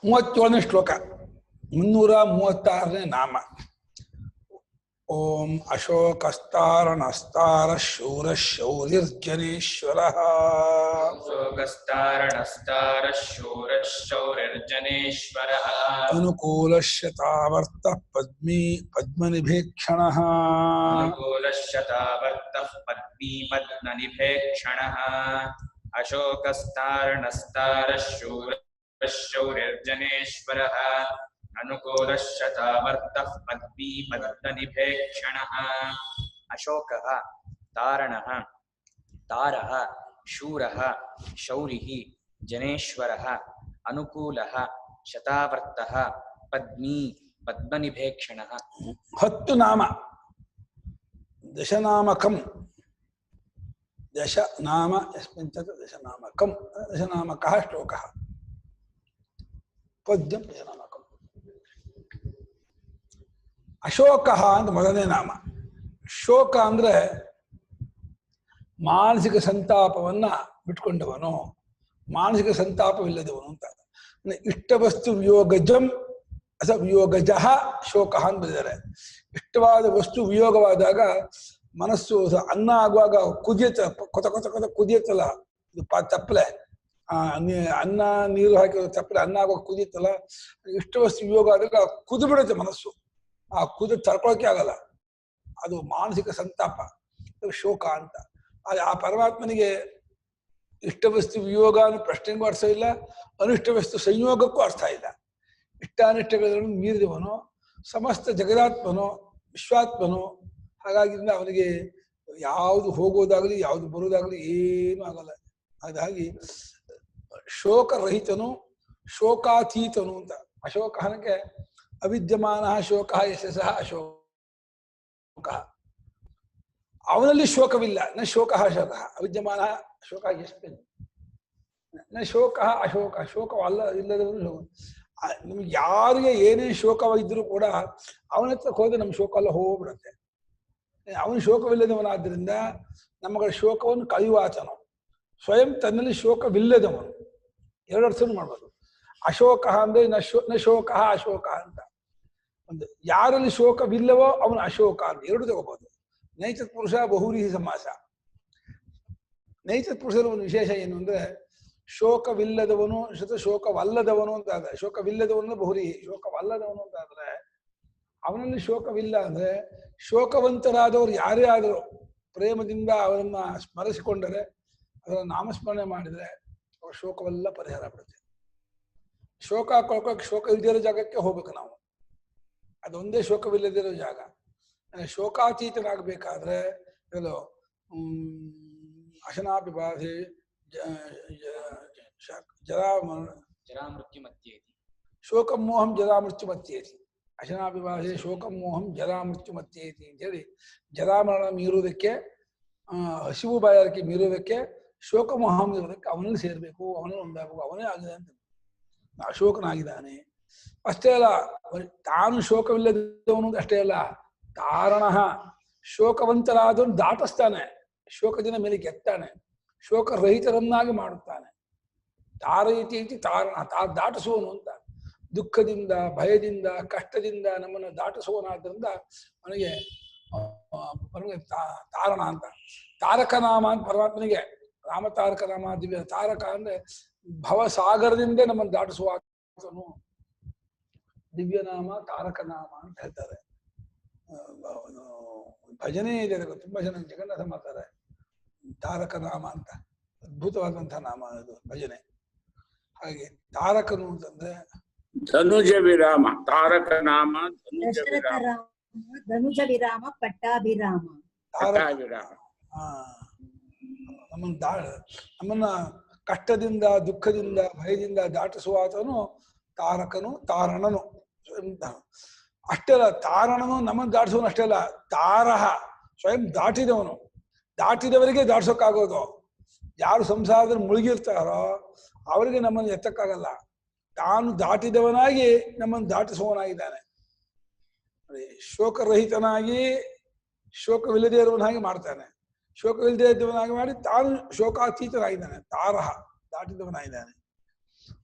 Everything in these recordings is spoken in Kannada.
37ನೇ ಶ್ಲೋಕ 336ನೇ ನಾಮ. ಓಂ ಅಶೋಕಸ್ತಾರಣಸ್ತಾರ ಶೂರ ಶೌರ್ಯರ್ಜನೇಶ್ವರ. ಅಶೋಕಸ್ತಾರಣಸ್ತಾರ ಶೂರ ಶೌರ್ಯರ್ಜನೇಶ್ವರ. ಅನುಕೂಲಶ್ಯತಾವರ್ತ ಪದ್ಮನಿಭೇಕ್ಷಣ. ಅನುಕೂಲಶ್ಯತಾವರ್ತ ಪದ್ಮನಿಭೇಕ್ಷಣ. ಅಶೋಕಸ್ತಾರಣಸ್ತಾರ ಶೂರ ಶೌರ್ಯರ್ಜನೇಶ್ವರ. ಅನುಕೂಲಶ್ಯತಾವರ್ತ ಪದ್ಮನಿಭೇಕ್ಷಣ. ಅಶೋಕಃ ತಾರಣಃ ತಾರಃ ಶೂರಃ ಶೌರಿಃ ಜನೇಶ್ವರಃ ಅನುಕೂಲಃ ಶತಾವರ್ತಃ ಪದ್ಮನಿಭೇಕ್ಷಣಃ. 10 ನಾಮ. ದಶನಾಮಕಂ ದಶನಾಮ ಯಸ್ಮಿನ್ ತತ್ ದಶನಾಮಕಂ ದಶನಾಮಕಃ ಶ್ಲೋಕಃ. ಪದ್ಯಂ ದಶನಾಮಕಂ. ಅಶೋಕಃ ಅಂತ ಮೊದಲನೇ ನಾಮ. ಶೋಕ ಅಂದ್ರೆ ಮಾನಸಿಕ ಸಂತಾಪವನ್ನ ಬಿಟ್ಕೊಂಡವನು, ಮಾನಸಿಕ ಸಂತಾಪವಿಲ್ಲದವನು ಅಂತ. ಇಷ್ಟ ವಸ್ತು ವಿಯೋಗಜಂ ಅಥವಾ ವಿಯೋಗಜಃ ಶೋಕ ಅಂತ ಬರೆದಿದ್ದಾರೆ. ಇಷ್ಟವಾದ ವಸ್ತು ವಿಯೋಗವಾದಾಗ ಮನಸ್ಸು ಅನ್ನ ಆಗುವಾಗ ಕುದಿಯತ್ತ, ಕೊತ ಕೊತ ಕೊತ ಕುದಿಯತ್ತಲ್ಲ, ಇದು ತಪ್ಪಲೆ ಅನ್ನ ನೀರು ಹಾಕಿ ತಪ್ಪಲೆ ಅನ್ನ ಆಗುವಾಗ ಕುದಿಯತ್ತಲ್ಲ, ಇಷ್ಟ ವಸ್ತು ವಿಯೋಗ ಆದಾಗ ಕುದು ಬಿಡುತ್ತೆ ಮನಸ್ಸು. ಆ ಕುದು ತಡ್ಕೊಳಕ್ಕೆ ಆಗಲ್ಲ, ಅದು ಮಾನಸಿಕ ಸಂತಾಪ, ಶೋಕ ಅಂತ. ಆ ಪರಮಾತ್ಮನಿಗೆ ಇಷ್ಟ ವಸ್ತು ವಿಯೋಗ ಅನ್ನೋ ಪ್ರಶ್ನೆಗೂ ಅರ್ಥ ಇಲ್ಲ, ಅನಿಷ್ಟ ವಸ್ತು ಸಂಯೋಗಕ್ಕೂ ಅರ್ಥ ಇಲ್ಲ. ಇಷ್ಟಾನಿಷ್ಟಗಳನ್ನು ಮೀರಿದವನು, ಸಮಸ್ತ ಜಗದಾತ್ಮನು, ವಿಶ್ವಾತ್ಮನು. ಹಾಗಾಗಿಂದ ಅವನಿಗೆ ಯಾವುದು ಹೋಗೋದಾಗಲಿ ಯಾವುದು ಬರೋದಾಗಲಿ ಏನೂ ಆಗಲ್ಲ. ಹಾಗಾಗಿ ಶೋಕರಹಿತನು, ಶೋಕಾತೀತನು ಅಂತ. ಅಶೋಕನಕ್ಕೆ ಅವಿದ್ಯಮಾನ ಶೋಕ ಯಶಸ್ಸಃ ಅಶೋಕ. ಅವನಲ್ಲಿ ಶೋಕವಿಲ್ಲ. ನ ಶೋಕ ಶೋಕ ಅವಿದ್ಯಮಾನ ಶೋಕ ಯಸ್ಮಿನ್ ನ ಶೋಕ ಅಶೋಕ. ಶೋಕವಲ್ಲ ಇಲ್ಲದವರು ನಮ್ಗೆ ಯಾರಿಗೆ ಏನೇ ಶೋಕವಿದ್ರೂ ಕೂಡ ಅವನ ಹತ್ರ ಹೋದ್ರೆ ನಮ್ಮ ಶೋಕ ಎಲ್ಲ ಹೋಗ್ಬಿಡುತ್ತೆ. ಅವನು ಶೋಕವಿಲ್ಲದವನಾದ್ದರಿಂದ ನಮ್ಮಗಳ ಶೋಕವನ್ನು ಕಳೆಯುವಾತನು. ಸ್ವಯಂ ತನ್ನಲ್ಲಿ ಶೋಕವಿಲ್ಲದವನು. ಎರಡು ಅರ್ಥನೂ ಮಾಡ್ಬೋದು. ಅಶೋಕ ಅಂದ್ರೆ ನ ಶೋಕ ಅಶೋಕ ಅಂತ. ಒಂದು ಯಾರಲ್ಲಿ ಶೋಕವಿಲ್ಲವೋ ಅವನು ಅಶೋಕ ಅಂತ ಎರಡು ತಗೋಬಹುದು. ನೈತತ್ ಪುರುಷ ಬಹುರೀಹಿ ಸಮಾಸ. ನೈತತ್ ಪುರುಷರ ಒಂದು ವಿಶೇಷ ಏನು ಅಂದ್ರೆ ಶೋಕವಿಲ್ಲದವನು ಶೋಕವಲ್ಲದವನು ಅಂತ ಆದ್ರೆ, ಶೋಕವಿಲ್ಲದವನು ಬಹುರೀಹಿ, ಶೋಕವಲ್ಲದವನು ಅಂತ ಆದ್ರೆ ಅವನಲ್ಲಿ ಶೋಕವಿಲ್ಲ ಅಂದ್ರೆ ಶೋಕವಂತರಾದವರು ಯಾರೇ ಆದರೂ ಪ್ರೇಮದಿಂದ ಅವರನ್ನ ಸ್ಮರಿಸಿಕೊಂಡರೆ, ಅದರ ನಾಮಸ್ಮರಣೆ ಮಾಡಿದ್ರೆ ಅವರ ಶೋಕವೆಲ್ಲ ಪರಿಹಾರ ಬಿಡುತ್ತೆ. ಶೋಕ ಕೊಳ್ಕೊಳಕ್ಕೆ ಶೋಕ ಇಲ್ದಿರೋ ಜಾಗಕ್ಕೆ ಹೋಗ್ಬೇಕು ನಾವು. ಅದೊಂದೇ ಶೋಕವಿಲ್ಲದಿರೋ ಜಾಗ. ಶೋಕಾತೀತನಾಗಬೇಕಾದ್ರೆ ಇದು ಅಶನಾಪಿಭಾಷೆ ಜರಾಮೃತ್ಯು ಮಧ್ಯೇತಿ. ಶೋಕಮೋಹಂ ಜರಾಮೃತ್ಯು ಮಧ್ಯೇತಿ. ಅಶನಾಪಿಭಾಷೆ ಶೋಕಮೋಹಂ ಜರಾಮೃತ್ಯು ಮಧ್ಯೇತಿ ಅಂತ ಹೇಳಿ ಜರಾಮರಣ ಮೀರುವುದಕ್ಕೆ, ಹಸಿವು ಬಾಯಾರಿಕೆ ಮೀರುವುದಕ್ಕೆ, ಶೋಕಮೋಹಂ ಇರುವುದಕ್ಕೆ ಅವನಲ್ಲಿ ಸೇರ್ಬೇಕು, ಅವನಲ್ಲಿ ಒಂದಾಗಬೇಕು. ಅವನೇ ಆಗಿದೆ ಅಂತ ಅಶೋಕನಾಗಿದ್ದಾನೆ. ಅಷ್ಟೇ ಅಲ್ಲ, ತಾನು ಶೋಕವಿಲ್ಲದವನು ಅಷ್ಟೇ ಅಲ್ಲ, ತಾರಣ ಶೋಕವಂತರಾದವನು ದಾಟಿಸ್ತಾನೆ, ಶೋಕದಿಂದ ಮೇಲೆ ಗೆತ್ತಾನೆ, ಶೋಕರಹಿತರನ್ನಾಗಿ ಮಾಡುತ್ತಾನೆ. ತಾರಯಿತಿ ತಾರಣ, ದಾಟಿಸುವನು ಅಂತ. ದುಃಖದಿಂದ, ಭಯದಿಂದ, ಕಷ್ಟದಿಂದ ನಮ್ಮನ್ನು ದಾಟಿಸುವನಾದ್ರಿಂದ ಅವನಿಗೆ ತಾರಣ ಅಂತ. ತಾರಕನಾಮ ಅಂತ ಪರಮಾತ್ಮನಿಗೆ. ರಾಮ ತಾರಕನಾಮ, ದಿವ್ಯ ತಾರಕ ಅಂದ್ರೆ ಭವಸಾಗರದಿಂದ ನಮ್ಮನ್ನು ದಾಟಿಸುವ ದಿವ್ಯನಾಮ ತಾರಕನಾಮ ಅಂತ ಹೇಳ್ತಾರೆ. ಭಜನೆ ಇದೆ, ತುಂಬಾ ಜನ ಜಗನ್ನಾಥ ಮಾಡ್ತಾರೆ ತಾರಕ ನಾಮ ಅಂತ. ಅದ್ಭುತವಾದಂತಹ ನಾಮ ಅದು ಭಜನೆ. ಹಾಗೆ ತಾರಕನು ಅಂತಂದ್ರೆ ಧನುಜ ವಿರಾಮ. ತಾರಕ ನಾಮ ಧನುಜ ವಿರಾಮ ಪಟ್ಟಾಭಿರಾಮ. ನಮ್ಮನ್ನ ಕಷ್ಟದಿಂದ, ದುಃಖದಿಂದ, ಭಯದಿಂದ ದಾಟಿಸುವಾತನು ತಾರಕನು, ತಾರಣನು. ಅಷ್ಟೇ ಅಲ್ಲ, ತಾರಣನು ನಮ್ಮನ್ನು ದಾಟಿಸುವನು ಅಷ್ಟೇ ಅಲ್ಲ, ತಾರಹ ಸ್ವಯಂ ದಾಟಿದವನು. ದಾಟಿದವರಿಗೆ ದಾಟಿಸೋಕ್ಕಾಗೋದು. ಯಾರು ಸಂಸಾರದಲ್ಲಿ ಮುಳುಗಿರ್ತಾರೋ ಅವರಿಗೆ ನಮ್ಮನ್ನು ಎತ್ತಕ್ಕಾಗಲ್ಲ. ತಾನು ದಾಟಿದವನಾಗಿ ನಮ್ಮನ್ನು ದಾಟಿಸುವವನಾಗಿದ್ದಾನೆ. ಶೋಕರಹಿತನಾಗಿ ಶೋಕವಿಲ್ಲದೆ ಇರುವವನಾಗಿ ಮಾಡ್ತಾನೆ. ಶೋಕವಿಲ್ಲದೆ ಇದ್ದವನಾಗಿ ಮಾಡಿ ತಾನು ಶೋಕಾತೀತನಾಗಿದ್ದಾನೆ. ತಾರಹ ದಾಟಿದವನಾಗಿದ್ದಾನೆ.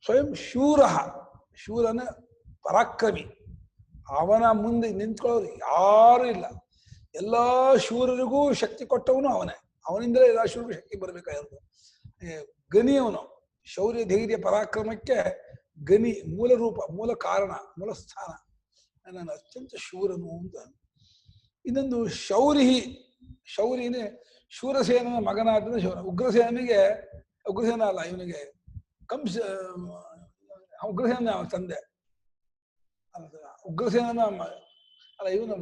ಸ್ವಯಂ ಶೂರ, ಶೂರನ ಪರಾಕ್ರಮಿ. ಅವನ ಮುಂದೆ ನಿಂತ್ಕೊಳ್ಳೋರು ಯಾರು ಇಲ್ಲ. ಎಲ್ಲಾ ಶೂರರಿಗೂ ಶಕ್ತಿ ಕೊಟ್ಟವನು ಅವನೇ. ಅವನಿಂದಲೇ ಎಲ್ಲ ಶೂರರಿಗೂ ಶಕ್ತಿ ಬರಬೇಕಾಗಿರೋದು. ಗನಿ ಅವನು. ಶೌರ್ಯ ಧೈರ್ಯ ಪರಾಕ್ರಮಕ್ಕೆ ಗನಿ, ಮೂಲ ರೂಪ, ಮೂಲ ಕಾರಣ, ಮೂಲ ಸ್ಥಾನ. ನಾನು ಅತ್ಯಂತ ಶೂರನು ಅಂತ. ಇನ್ನೊಂದು ಶೌರಿಹಿ. ಶೌರಿನೇ ಶೂರಸೇನನ ಮಗನಾದ ಶೌರ. ಉಗ್ರಸೇನ ಅಲ್ಲ, ಇವನಿಗೆ ಉಗ್ರಸೇನ ತಂದೆ. ಉಗ್ರಸೇನನ ಅಲ್ಲ, ಇವನು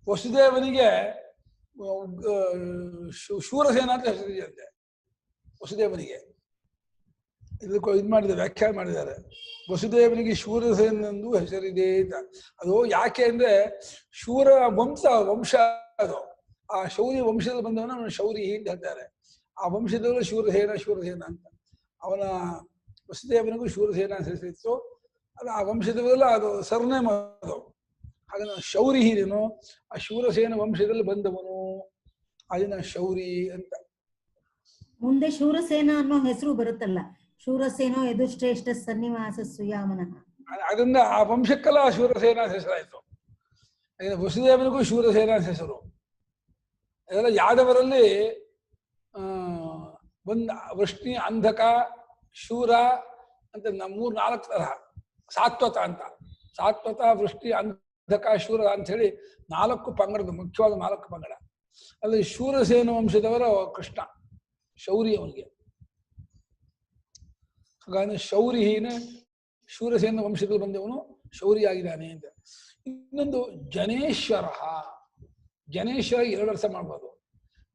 ವಸುದೇವನಿಗೆ ಶೂರಸೇನ ಅಂತ ಹೆಸರಿದೆಯಂತೆ. ವಸುದೇವನಿಗೆ ಇದು ಮಾಡಿದ್ದಾರೆ, ವ್ಯಾಖ್ಯಾನ ಮಾಡಿದ್ದಾರೆ. ವಸುದೇವನಿಗೆ ಶೂರಸೇನೆಂದು ಹೆಸರಿದೆ ಅಂತ. ಅದು ಯಾಕೆ ಅಂದ್ರೆ ಶೂರ ವಂಶ ಅದು. ಆ ಶೌರ್ಯ ವಂಶದಲ್ಲಿ ಬಂದವನ ಶೌರಿ ಅಂತ ಹೇಳ್ತಾರೆ. ಆ ವಂಶದವರು ಶೂರಸೇನ ಅಂತ. ಅವನ ವಸುದೇವನಿಗೂ ಶೂರಸೇನ ಹೆಸರಿತ್ತು. ಅದು ಆ ವಂಶದವರೆಲ್ಲ ಅದು ಸರ್ನೇಮ್ ಅದು. ಹಾಗೆ ನಾವು ಶೌರಿ ಹೀರೇನು, ಆ ಶೂರಸೇನ ವಂಶದಲ್ಲಿ ಬಂದವನು, ಅದನ್ನ ಶೌರಿ ಅಂತ. ಮುಂದೆ ಶೂರಸೇನ ಅನ್ನೋ ಹೆಸರು ಬರುತ್ತಲ್ಲ, ಶೂರಸೇನೋ ಯದುಶ್ರೇಷ್ಠ ಸನ್ನಿವಾಸ ಸುಯಾಮನಃ. ಅದರಿಂದ ಆ ವಂಶಕ್ಕೆಲ್ಲ ಶೂರಸೇನ ಹೆಸರಾಯ್ತು. ವಸುದೇವನಿಗೂ ಶೂರಸೇನ ಹೆಸರು. ಅದೆಲ್ಲ ಯಾದವರಲ್ಲಿ ವೃಷ್ಣಿ, ಅಂಧಕ, ಶೂರ ಅಂತ 3-4 ತರಹ. ಸಾತ್ವತ ಅಂತ, ಸಾತ್ವತ, ವೃಷ್ಟಿ, ಅಂಧಕ, ಶೂರ ಅಂತ ಹೇಳಿ 4 ಪಂಗಡದ ಮುಖ್ಯವಾದ 4 ಪಂಗಡ. ಅಲ್ಲಿ ಶೂರಸೇನ ವಂಶದವರ ಕೃಷ್ಣ ಶೌರಿ ಅವನಿಗೆ. ಹಾಗಾಗಿ ಶೌರಿಹಿನೇ ಶೂರಸೇನ ವಂಶದಲ್ಲಿ ಬಂದವನು ಶೌರಿ ಆಗಿದ್ದಾನೆ ಅಂತ. ಇನ್ನೊಂದು ಜನೇಶ್ವರ. ಜನೇಶ್ವರ 2 ಅರ್ಥ ಮಾಡ್ಬೋದು.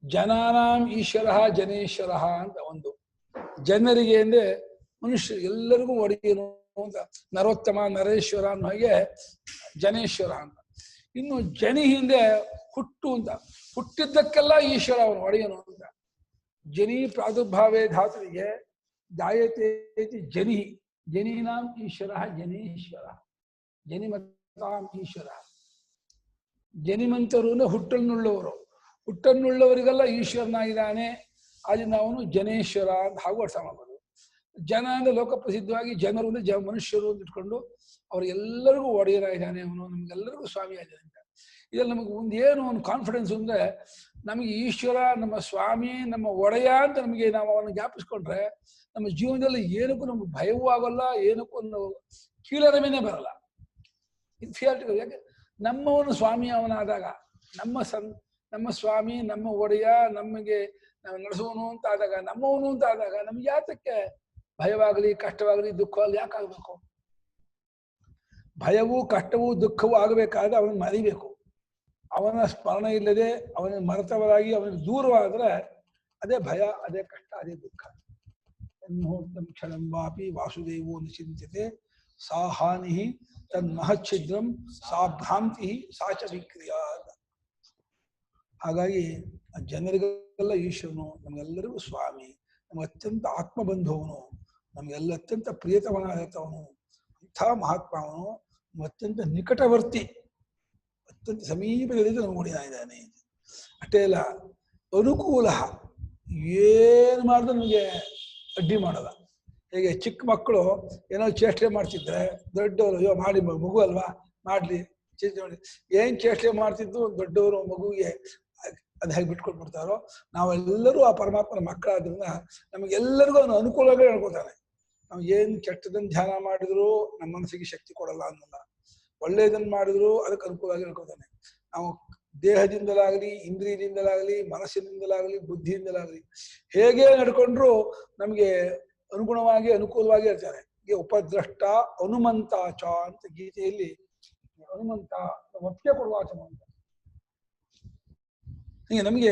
ಜನಾನಾಂ ಈಶ್ವರ, ಜನೇಶ್ವರ ಅಂತ ಒಂದು. ಜನರಿಗೆ ಅಂದ್ರೆ ಮನುಷ್ಯರು ಎಲ್ಲರಿಗೂ ಒಡೆಯನು ಅಂತ. ನರೋತ್ತಮ, ನರೇಶ್ವರ ಅನ್ನೋ ಹಾಗೆ ಜನೇಶ್ವರ ಅಂತ. ಇನ್ನು ಜನಿ ಹಿಂದೆ ಹುಟ್ಟು ಅಂತ. ಹುಟ್ಟಿದ್ದಕ್ಕೆಲ್ಲ ಈಶ್ವರ ಅವನು ಒಡೆಯನು ಅಂತ. ಜನಿ ಪ್ರಾದುರ್ಭಾವೇ ಧಾತುವಿಗೆ ಜಾಯತೆ ಜನಿ. ಜನಿನಾಂ ಈಶ್ವರ ಜನೇಶ್ವರ. ಜನಿಮತಾಂ ಈಶ್ವರ. ಜನಿಮಂತರು ಅಂದ್ರೆ ಹುಟ್ಟನ್ನುಳ್ಳವರು. ಹುಟ್ಟನ್ನುಳ್ಳವರಿಗೆಲ್ಲ ಈಶ್ವರನಾಗಿದ್ದಾನೆ. ಆದ್ದರಿಂದ ಅವನು ಜನೇಶ್ವರ ಅಂತ ಹಾಗೂ ಅರ್ಥ ಮಾಡ್ಬೋದು. ಜನ ಅಂದ್ರೆ ಲೋಕ ಪ್ರಸಿದ್ಧವಾಗಿ ಜನರು ಅಂದ್ರೆ ಮನುಷ್ಯರು ಅಂತ ಇಟ್ಕೊಂಡು ಅವ್ರಿಗೆಲ್ಲರಿಗೂ ಒಡೆಯರಾಗಿದ್ದಾನೆ ಅವನು, ನಮ್ಗೆಲ್ಲರಿಗೂ ಸ್ವಾಮಿ ಆಗಿದ್ದಾನೆ ಅಂತ. ಇದ್ರಲ್ಲಿ ನಮಗೆ ಏನು ಒಂದು ಕಾನ್ಫಿಡೆನ್ಸ್ ಅಂದ್ರೆ, ನಮಗೆ ಈಶ್ವರ ನಮ್ಮ ಸ್ವಾಮಿ ನಮ್ಮ ಒಡೆಯ ಅಂತ ನಮಗೆ ನಾವು ಅವನ್ನ ಜ್ಞಾಪಿಸ್ಕೊಂಡ್ರೆ ನಮ್ಮ ಜೀವನದಲ್ಲಿ ಏನಕ್ಕೂ ನಮ್ಗೆ ಭಯವೂ ಆಗೋಲ್ಲ, ಏನಕ್ಕೂ ಒಂದು ಕೀಳರಿಮೆನೇ ಬರಲ್ಲ. ಇದು ಥಿಯಾರಿಟಿಕಲ್. ಯಾಕೆ ನಮ್ಮವನು ಸ್ವಾಮಿ ಅವನಾದಾಗ, ನಮ್ಮ ಸ್ವಾಮಿ ನಮ್ಮ ಒಡೆಯ ನಮಗೆ ನಾವು ನಡೆಸುವನು ಅಂತ ಆದಾಗ, ನಮ್ಮವನು ಅಂತ ಆದಾಗ ನಮ್ಗೆ ಯಾತಕ್ಕೆ ಭಯವಾಗಲಿ ಕಷ್ಟವಾಗಲಿ ದುಃಖವಾಗಲಿ ಯಾಕಾಗಬೇಕು? ಭಯವೂ ಕಷ್ಟವೂ ದುಃಖವೂ ಆಗಬೇಕಾದ್ರೆ ಅವನ ಮರಿಬೇಕು. ಅವನ ಸ್ಮರಣೆ ಇಲ್ಲದೆ ಅವನ ಮರೆತವರಾಗಿ ಅವನಿಗೆ ದೂರವಾದ್ರೆ ಅದೇ ಭಯ, ಅದೇ ಕಷ್ಟ, ಅದೇ ದುಃಖ. ಮುಹೂರ್ತಂ ಕ್ಷಣಂ ವಾಪಿ ವಾಸುದೇವೋ ನಿಚಿಂತ್ಯತೆ ಸಾ ಹಾನಿ ತನ್ಮಹಚ್ಛಿದ್ರಂ ಸಾ ಭ್ರಾಂತಿ ಸಾ ಚ ವಿಕ್ರಿಯಾ. ಹಾಗಾಗಿ ಜನರಿಗೆಲ್ಲ ಈಶ್ವರನು, ನಮಗೆಲ್ಲರಿಗೂ ಸ್ವಾಮಿ, ನಮ್ಗೆ ಅತ್ಯಂತ ಆತ್ಮಬಂಧುವನು, ನಮಗೆಲ್ಲ ಅತ್ಯಂತ ಪ್ರಿಯತಮನಾಗಿರ್ತವನು, ಅಂಥ ಮಹಾತ್ಮ ಅವನು, ಅತ್ಯಂತ ನಿಕಟವರ್ತಿ, ಅತ್ಯಂತ ಸಮೀಪದಲ್ಲಿ ನಮ್ಗೆ ಓಡಿದಾನೆ. ಅಷ್ಟೇ ಅಲ್ಲ, ಅನುಕೂಲ. ಏನು ಮಾಡಿದ್ರೆ ನಮಗೆ ಅಡ್ಡಿ ಮಾಡಲ್ಲ. ಹೇಗೆ ಚಿಕ್ಕ ಮಕ್ಕಳು ಏನೋ ಚೇಷ್ಟೆ ಮಾಡ್ತಿದ್ರೆ ದೊಡ್ಡವರು ಅಯ್ಯೋ ಮಾಡಿ, ಮಗು ಅಲ್ವಾ ಮಾಡ್ಲಿ, ಚೇಷ್ಟೆ ಮಾಡಿ ಏನ್ ಚೇಷ್ಟೆ ಮಾಡ್ತಿದ್ದು ದೊಡ್ಡವರು ಮಗುವಿಗೆ ಅದು ಹೇಗೆ ಬಿಟ್ಕೊಟ್ಬಿಡ್ತಾರೋ, ನಾವೆಲ್ಲರೂ ಆ ಪರಮಾತ್ಮನ ಮಕ್ಕಳಾದ್ರಿಂದ ನಮಗೆಲ್ಲರಿಗೂ ಅವನು ಅನುಕೂಲವೇ ಹೇಳ್ಕೊತಾನೆ. ನಾವು ಏನ್ ಕೆಟ್ಟದನ್ನ ಧ್ಯಾನ ಮಾಡಿದ್ರು ನಮ್ಮ ಮನಸ್ಸಿಗೆ ಶಕ್ತಿ ಕೊಡಲ್ಲ ಅನ್ನಲ್ಲ, ಒಳ್ಳೆಯದನ್ನ ಮಾಡಿದ್ರು ಅದಕ್ಕೆ ಅನುಕೂಲವಾಗಿ ಹೇಳ್ಕೊತಾನೆ. ನಾವು ದೇಹದಿಂದಲಾಗಲಿ ಇಂದ್ರಿಯದಿಂದಲಾಗಲಿ ಮನಸ್ಸಿನಿಂದಲಾಗಲಿ ಬುದ್ಧಿಯಿಂದಲಾಗಲಿ ಹೇಗೆ ನಡ್ಕೊಂಡ್ರು ನಮಗೆ ಅನುಗುಣವಾಗಿ ಅನುಕೂಲವಾಗಿ ಇರ್ತಾರೆ. ಈ ಉಪದ್ರಷ್ಟ ಹನುಮಂತಾಚ ಅಂತ ಗೀತೆಯಲ್ಲಿ ಹನುಮಂತ ಒಪ್ಪಿಗೆ ಕೊಡುವಾಚ ಅಂತ. ಹೀಗೆ ನಮಗೆ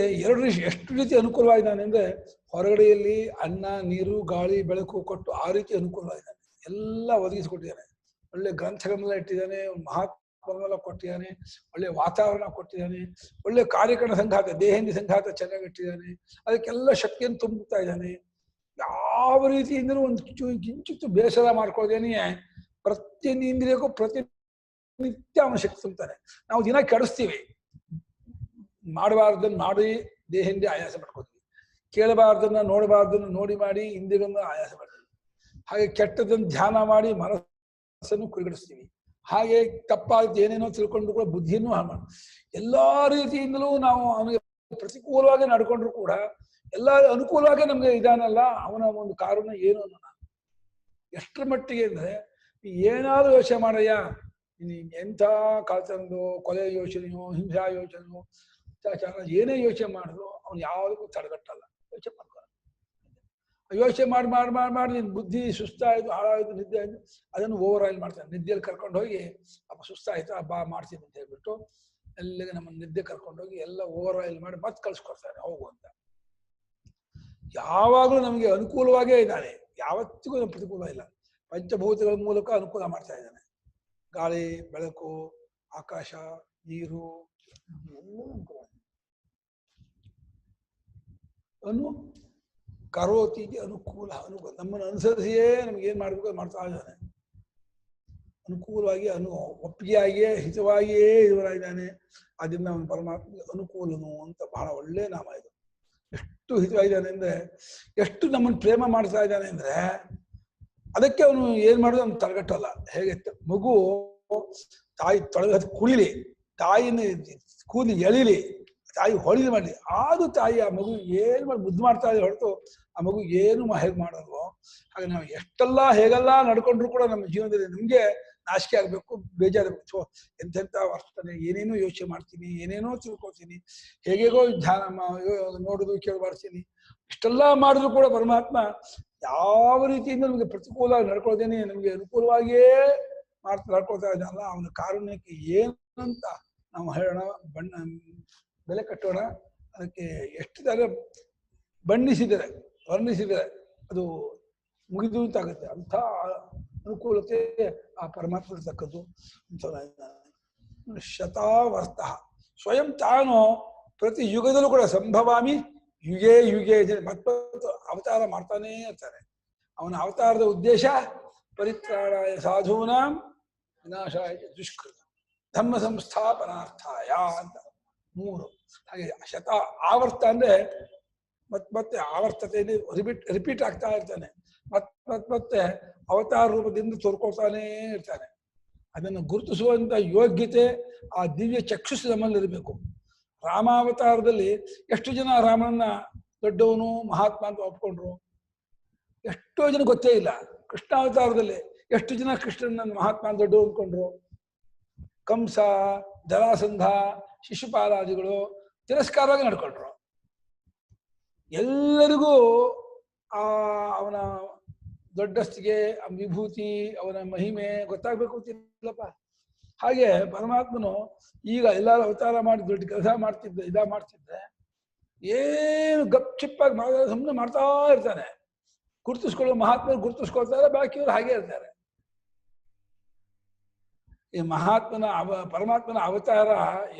ಎಷ್ಟು ರೀತಿ ಅನುಕೂಲವಾಗಿದ್ದಾನೆ ಅಂದ್ರೆ, ಹೊರಗಡೆಯಲ್ಲಿ ಅನ್ನ ನೀರು ಗಾಳಿ ಬೆಳಕು ಕೊಟ್ಟು ಆ ರೀತಿ ಅನುಕೂಲವಾಗಿದ್ದಾನೆ. ಎಲ್ಲ ಒದಗಿಸಿಕೊಟ್ಟಿದ್ದಾನೆ. ಒಳ್ಳೆ ಗ್ರಂಥಗಳನ್ನೆಲ್ಲ ಇಟ್ಟಿದ್ದಾನೆ, ಮಹಾತ್ಮನೆಲ್ಲ ಕೊಟ್ಟಿದ್ದಾನೆ, ಒಳ್ಳೆ ವಾತಾವರಣ ಕೊಟ್ಟಿದ್ದಾನೆ, ಒಳ್ಳೆ ಕಾರ್ಯಕರಣ ಸಂಘಾತ ದೇಹೇಂದ್ರಿ ಸಂಘಾತ ಚೆನ್ನಾಗಿ ಇಟ್ಟಿದ್ದಾನೆ, ಅದಕ್ಕೆಲ್ಲ ಶಕ್ತಿಯನ್ನು ತುಂಬುತ್ತಾ ಇದ್ದಾನೆ. ಯಾವ ರೀತಿಯಿಂದಲೂ ಒಂದು ಕಿಂಚಿತ್ತು ಬೇಸರ ಮಾಡ್ಕೊಳ್ಳೋದೇನೆ, ಪ್ರತಿಯೊಂದು ಇಂದ್ರಿಯಕ್ಕೂ ಪ್ರತಿನಿತ್ಯ ಅವನ ಶಕ್ತಿ ತುಂಬುತ್ತಾನೆ. ನಾವು ದಿನ ಕೆಡಿಸ್ತೀವಿ, ಮಾಡಬಾರ್ದನ್ನ ಮಾಡಿ ದೇಹದಿಂದ ಆಯಾಸ ಪಡ್ಕೋತೀವಿ, ಕೇಳಬಾರ್ದನ್ನ ನೋಡಬಾರ್ದನ್ನ ನೋಡಿ ಮಾಡಿ ಇಂದ್ರಿಯಗಳನ್ನ ಆಯಾಸ ಪಡ್ತೀವಿ. ಹಾಗೆ ಕೆಟ್ಟದನ್ನು ಧ್ಯಾನ ಮಾಡಿ ಮನಸ್ಸು ಮನಸ್ಸನ್ನು ಕುರಿಗಡಿಸ್ತೀವಿ. ಹಾಗೆ ತಪ್ಪಾಗಿ ಏನೇನೋ ತಿಳ್ಕೊಂಡು ಕೂಡ ಬುದ್ಧಿಯನ್ನು ಹಾಳು ಮಾಡಿ ಎಲ್ಲಾ ರೀತಿಯಿಂದಲೂ ನಾವು ಅವನಿಗೆ ಪ್ರತಿಕೂಲವಾಗಿ ನಡ್ಕೊಂಡ್ರು ಕೂಡ ಎಲ್ಲ ಅನುಕೂಲವಾಗಿ ನಮ್ಗೆ ಇದಾನಲ್ಲ ಅವನ ಒಂದು ಕಾರಣ ಏನು ಅನ್ನೋಣ. ಎಷ್ಟರ ಮಟ್ಟಿಗೆ ಅಂದ್ರೆ ಏನಾದ್ರು ಯೋಚನೆ ಮಾಡಯ್ಯ, ನೀನ್ ಎಂಥ ಕಾಲ್ತನದು ಕೊಲೆ ಯೋಚನೆಯೋ ಹಿಂಸಾ ಯೋಚನೆಯೋ ಅತ್ಯಾಚಾರ ಏನೇ ಯೋಚನೆ ಮಾಡಿದ್ರು ಅವ್ನು ಯಾವುದಕ್ಕೂ ತಡೆಗಟ್ಟಲ್ಲ. ಯೋಚನೆ ಮಾಡ್ಕೊ, ಯೋಚನೆ ಮಾಡಿ ಮಾಡಿ ಮಾಡಿ ಮಾಡಿ ನಿನ್ ಬುದ್ಧಿ ಸುಸ್ತಾಯ್ತು, ಹಾಳಾಯ್ತು, ನಿದ್ದೆ ಆಯ್ತು, ಅದನ್ನು ಓವರ್ ಆಯಿಲ್ ಮಾಡ್ತಾನೆ. ನಿದ್ದೆಯಲ್ಲಿ ಕರ್ಕೊಂಡು ಹೋಗಿ ಅಪ್ಪ ಸುಸ್ತಾಯ್ತು ಬಾ ಮಾಡ್ತೀನಿ ಅಂತ ಹೇಳ್ಬಿಟ್ಟು ಎಲ್ಲಿಗೆ ನಮ್ಮನ್ನು ನಿದ್ದೆ ಕರ್ಕೊಂಡೋಗಿ ಎಲ್ಲ ಓವರ್ ಆಯಿಲ್ ಮಾಡಿ ಮತ್ತೆ ಕಳ್ಸ್ಕೊಡ್ತಾರೆ ಹೋಗು ಅಂತ. ಯಾವಾಗಲೂ ನಮಗೆ ಅನುಕೂಲವಾಗೇ ಇದ್ದಾನೆ, ಯಾವತ್ತಿಗೂ ನಮ್ಗೆ ಪ್ರತಿಕೂಲ ಇಲ್ಲ. ಪಂಚಭೂತಗಳ ಮೂಲಕ ಅನುಕೂಲ ಮಾಡ್ತಾ ಇದ್ದಾನೆ. ಗಾಳಿ, ಬೆಳಕು, ಆಕಾಶ, ನೀರು ಎಲ್ಲ ಅನುಕೂಲ. ಅನು ಕರೋತಿ ಅನುಕೂಲ, ಅನುಕೂಲ ನಮ್ಮನ್ನು ಅನುಸರಿಸಿಯೇ ನಮ್ಗೆ ಏನ್ ಮಾಡ್ಬೇಕು ಮಾಡ್ತಾ ಇದ್ದಾನೆ. ಅನುಕೂಲವಾಗಿ ಒಪ್ಪಿಗೆಯಾಗಿಯೇ ಹಿತವಾಗಿಯೇ ಇವರಾಗಿದ್ದಾನೆ. ಅದರಿಂದ ಅವನು ಪರಮಾತ್ಮ ಅನುಕೂಲನು ಅಂತ ಬಹಳ ಒಳ್ಳೆ ನಾಮ ಇದು. ಎಷ್ಟು ಹಿತವಾಗಿದ್ದಾನೆ ಅಂದ್ರೆ, ಎಷ್ಟು ನಮ್ಮನ್ನು ಪ್ರೇಮ ಮಾಡ್ತಾ ಇದ್ದಾನೆ ಅಂದ್ರೆ ಅದಕ್ಕೆ ಅವನು ಏನ್ ಮಾಡೋದು ಅವ್ನು ತಡೆಗಟ್ಟಲ್ಲ. ಹೇಗೆ ಮಗು ತಾಯಿ ತೊಳೆದ ಕುಳಿಲಿ, ತಾಯಿನ ಕೂದಿ ಎಳಿಲಿ, ತಾಯಿ ಹೊಳಿಲಿ ಮಾಡಲಿ, ಆದ್ರೂ ತಾಯಿ ಆ ಮಗು ಏನ್ ಮಾಡಿ ಮುದ್ದು ಮಾಡ್ತಾ ಇದೆ ಹೊರತು ಆ ಮಗು ಏನು ಹೇಗೆ ಮಾಡೋದು. ಹಾಗೆ ನಾವು ಎಷ್ಟೆಲ್ಲ ಹೇಗೆಲ್ಲ ನಡ್ಕೊಂಡ್ರು ಕೂಡ ನಮ್ಮ ಜೀವನದಲ್ಲಿ ನಮ್ಗೆ ನಾಚಿಕೆ ಆಗ್ಬೇಕು, ಬೇಜಾರಾಗಬೇಕು. ಎಂತೆಂಥ ವರ್ತನೆ, ಏನೇನೋ ಯೋಚನೆ ಮಾಡ್ತೀನಿ, ಏನೇನೋ ತಿಳ್ಕೊತೀನಿ, ಹೇಗೇಗೋ ಧ್ಯಾನ ನೋಡುದು ಕೇಳಿ ಮಾಡ್ತೀನಿ. ಇಷ್ಟೆಲ್ಲ ಮಾಡಿದ್ರು ಕೂಡ ಪರಮಾತ್ಮ ಯಾವ ರೀತಿಯಿಂದ ನಮಗೆ ಪ್ರತಿಕೂಲವಾಗಿ ನಡ್ಕೊಳ್ತೇನೆ, ನಮ್ಗೆ ಅನುಕೂಲವಾಗಿಯೇ ನಡ್ಕೊಳ್ತಾ ಇದ್ದಾನಲ್ಲ, ಅವನ ಕಾರುಣ್ಯಕ್ಕೆ ಏನಂತ ನಾವು ಹೇಳೋಣ, ಬೆಲೆ ಕಟ್ಟೋಣ. ಅದಕ್ಕೆ ಎಷ್ಟು ತರ ಬಣ್ಣಿಸಿದರೆ ವರ್ಣಿಸಿದರೆ ಅದು ಮುಗಿದು ಅಂತಾಗುತ್ತೆ. ಅಂಥ ಅನುಕೂಲತೆ ಆ ಪರಮಾತ್ಮ ಇರ್ತಕ್ಕದ್ದು. ಶತಾವರ್ತ ಸ್ವಯಂ ತಾನು ಪ್ರತಿ ಯುಗದಲ್ಲೂ ಕೂಡ ಸಂಭವಾಮಿ ಯುಗೇ ಯುಗೇ ಮತ್ತೊಂದು ಅವತಾರ ಮಾಡ್ತಾನೇ ಇರ್ತಾನೆ. ಅವನ ಅವತಾರದ ಉದ್ದೇಶ ಪರಿತ್ರಾಣಾಯ ಸಾಧೂನಾಂ ವಿನಾಶಾಯ ದುಷ್ಕೃತ ಧರ್ಮ ಸಂಸ್ಥಾಪನಾರ್ಥಾಯ ಅಂತ 3. ಹಾಗೆ ಶತ ಆವರ್ತ ಅಂದ್ರೆ ಮತ್ತೆ ಆವರ್ತತೆಯಲ್ಲಿ ರಿಪೀಟ್ ಆಗ್ತಾ ಇರ್ತಾನೆ. ಮತ್ತೆ ಅವತಾರ ರೂಪದಿಂದ ತೋರ್ಕೊಳ್ತಾನೇ ಇರ್ತಾನೆ. ಅದನ್ನು ಗುರುತಿಸುವಂತ ಯೋಗ್ಯತೆ ಆ ದಿವ್ಯ ಚಕ್ಷುಸ್ ನಮ್ಮಲ್ಲಿರಬೇಕು. ರಾಮಾವತಾರದಲ್ಲಿ ಎಷ್ಟು ಜನ ರಾಮನನ್ನ ದೊಡ್ಡವನು ಮಹಾತ್ಮ ಅಂತ ಒಪ್ಕೊಂಡ್ರು, ಎಷ್ಟೋ ಜನ ಗೊತ್ತೇ ಇಲ್ಲ. ಕೃಷ್ಣಾವತಾರದಲ್ಲಿ ಎಷ್ಟು ಜನ ಕೃಷ್ಣನ ಮಹಾತ್ಮ ದೊಡ್ಡವು ಅಂದ್ಕೊಂಡ್ರು. ಕಂಸ, ಜರಾಸಂಧ, ಶಿಶುಪಾಲಾದಿಗಳು ತಿರಸ್ಕಾರವಾಗಿ ನಡ್ಕೊಂಡ್ರು. ಎಲ್ಲರಿಗೂ ಅವನ ದೊಡ್ಡಸ್ತಿಗೆ ವಿಭೂತಿ, ಅವನ ಮಹಿಮೆ ಗೊತ್ತಾಗ್ಬೇಕು ಅಂತಿಲ್ಲಪ್ಪ. ಹಾಗೆ ಪರಮಾತ್ಮನು ಈಗ ಎಲ್ಲಾರು ಅವತಾರ ಮಾಡಿ ದೊಡ್ಡ ಕೆಲಸ ಮಾಡ್ತಿದ್ದೆ ಏನು ಗಪ್ ಚಿಪ್ಪಾಗಿ ಸುಮ್ಮನೆ ಮಾಡ್ತಾ ಇರ್ತಾನೆ. ಗುರುತಿಸ್ಕೊಳ್ಳೋ ಮಹಾತ್ಮರು ಗುರುತಿಸ್ಕೊಳ್ತಾರೆ, ಬಾಕಿಯವರು ಹಾಗೆ ಇರ್ತಾರೆ. ಈ ಪರಮಾತ್ಮನ ಅವತಾರ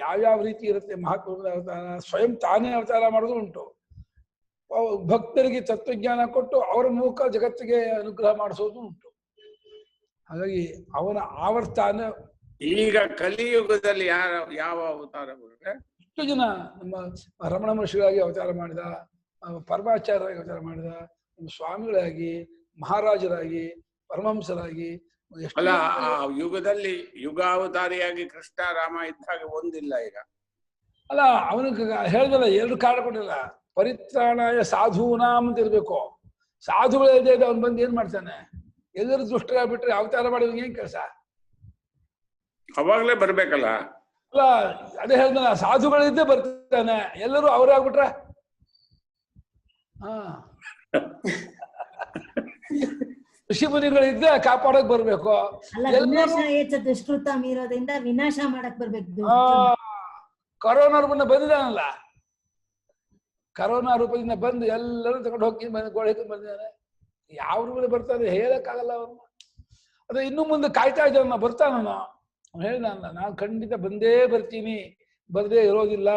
ಯಾವ್ಯಾವ ರೀತಿ ಇರುತ್ತೆ. ಮಹಾತ್ಮನ ಅವತಾರ ಸ್ವಯಂ ತಾನೇ ಅವತಾರ ಮಾಡೋದು ಉಂಟು. ಭಕ್ತರಿಗೆ ತತ್ವಜ್ಞಾನ ಕೊಟ್ಟು ಅವರ ಮೂಲಕ ಜಗತ್ತಿಗೆ ಅನುಗ್ರಹ ಮಾಡಿಸೋದು ಉಂಟು. ಹಾಗಾಗಿ ಅವನ ಆವರ್ತಾನ ಈಗ ಕಲಿಯುಗದಲ್ಲಿ ಯಾವ ಅವತಾರ ಬರುತ್ತೆ? ಎಷ್ಟು ಜನ ನಮ್ಮ ರಮಣ ಮಹರ್ಷಿಗಳಾಗಿ ಅವತಾರ ಮಾಡಿದ, ಪರಮಾಚಾರ್ಯರಾಗಿ ಅವತಾರ ಮಾಡಿದ, ನಮ್ಮ ಸ್ವಾಮಿಗಳಾಗಿ, ಮಹಾರಾಜರಾಗಿ, ಪರಮಹಂಸರಾಗಿ. ಅಲ್ಲ, ಆ ಯುಗದಲ್ಲಿ ಯುಗಾವತಾರಿಯಾಗಿ ಕೃಷ್ಣ ರಾಮ ಇದ್ದಾಗ ಒಂದಿಲ್ಲ ಈಗ. ಅಲ್ಲ, ಅವನಿಗೆ ಹೇಳಿದಲ್ಲ, 2 ಕಾರಣ ಕೊಟ್ಟಿಲ್ಲ. ಪರಿತ್ರಾಣಾಯ ಸಾಧೂನಾಂ ಅಂತ ಇರ್ಬೇಕು. ಸಾಧುಗಳಿದೆ ಅವ್ನು ಬಂದು ಏನ್ ಮಾಡ್ತಾನೆ? ಎಲ್ಲರೂ ದುಷ್ಟರಾಗ್ಬಿಟ್ರೆ ಅವತಾರ ಮಾಡಿದ್ರೆ ಏನ್ ಕೆಲಸ? ಅವಾಗ್ಲೇ ಬರ್ಬೇಕಲ್ಲ. ಅಲ್ಲ, ಅದೇ ಹೇಳ್ದಲ್ಲ, ಸಾಧುಗಳಿದ್ದೇ ಬರ್ತಾನೆ. ಎಲ್ಲರೂ ಅವ್ರಾಗ್ಬಿಟ್ರೆ ಋಷಿ ಮುನಿಗಳಿದ್ದೆ ಕಾಪಾಡಕ್ ಬರ್ಬೇಕು. ದುಷ್ಕೃತ ಮೀರೋದ್ರಿಂದ ವಿನಾಶ ಮಾಡಕ್ ಬರ್ಬೇಕು. ಕೊರೋನಾ ರೂಪದಿಂದ ಬಂದಿದ್ದಾನಲ್ಲ, ಕರೋನಾ ರೂಪದಿಂದ ಬಂದು ಎಲ್ಲರೂ ತಗೊಂಡು ಹೋಗಿ ಬಂದಿದ್ದಾನೆ. ಯಾವ ರೂಪದಲ್ಲಿ ಬರ್ತಾನೆ ಹೇಳಕ್ಕಾಗಲ್ಲ ಅವ್ರನ್ನ. ಅದು ಇನ್ನು ಮುಂದೆ ಕಾಯ್ತಾ ಇದ್ದಾನ, ಬರ್ತಾನೋ ಅವ್ನು ಹೇಳ್ದಾನಲ್ಲ, ನಾನು ಖಂಡಿತ ಬಂದೇ ಬರ್ತೀನಿ, ಬರದೇ ಇರೋದಿಲ್ಲ.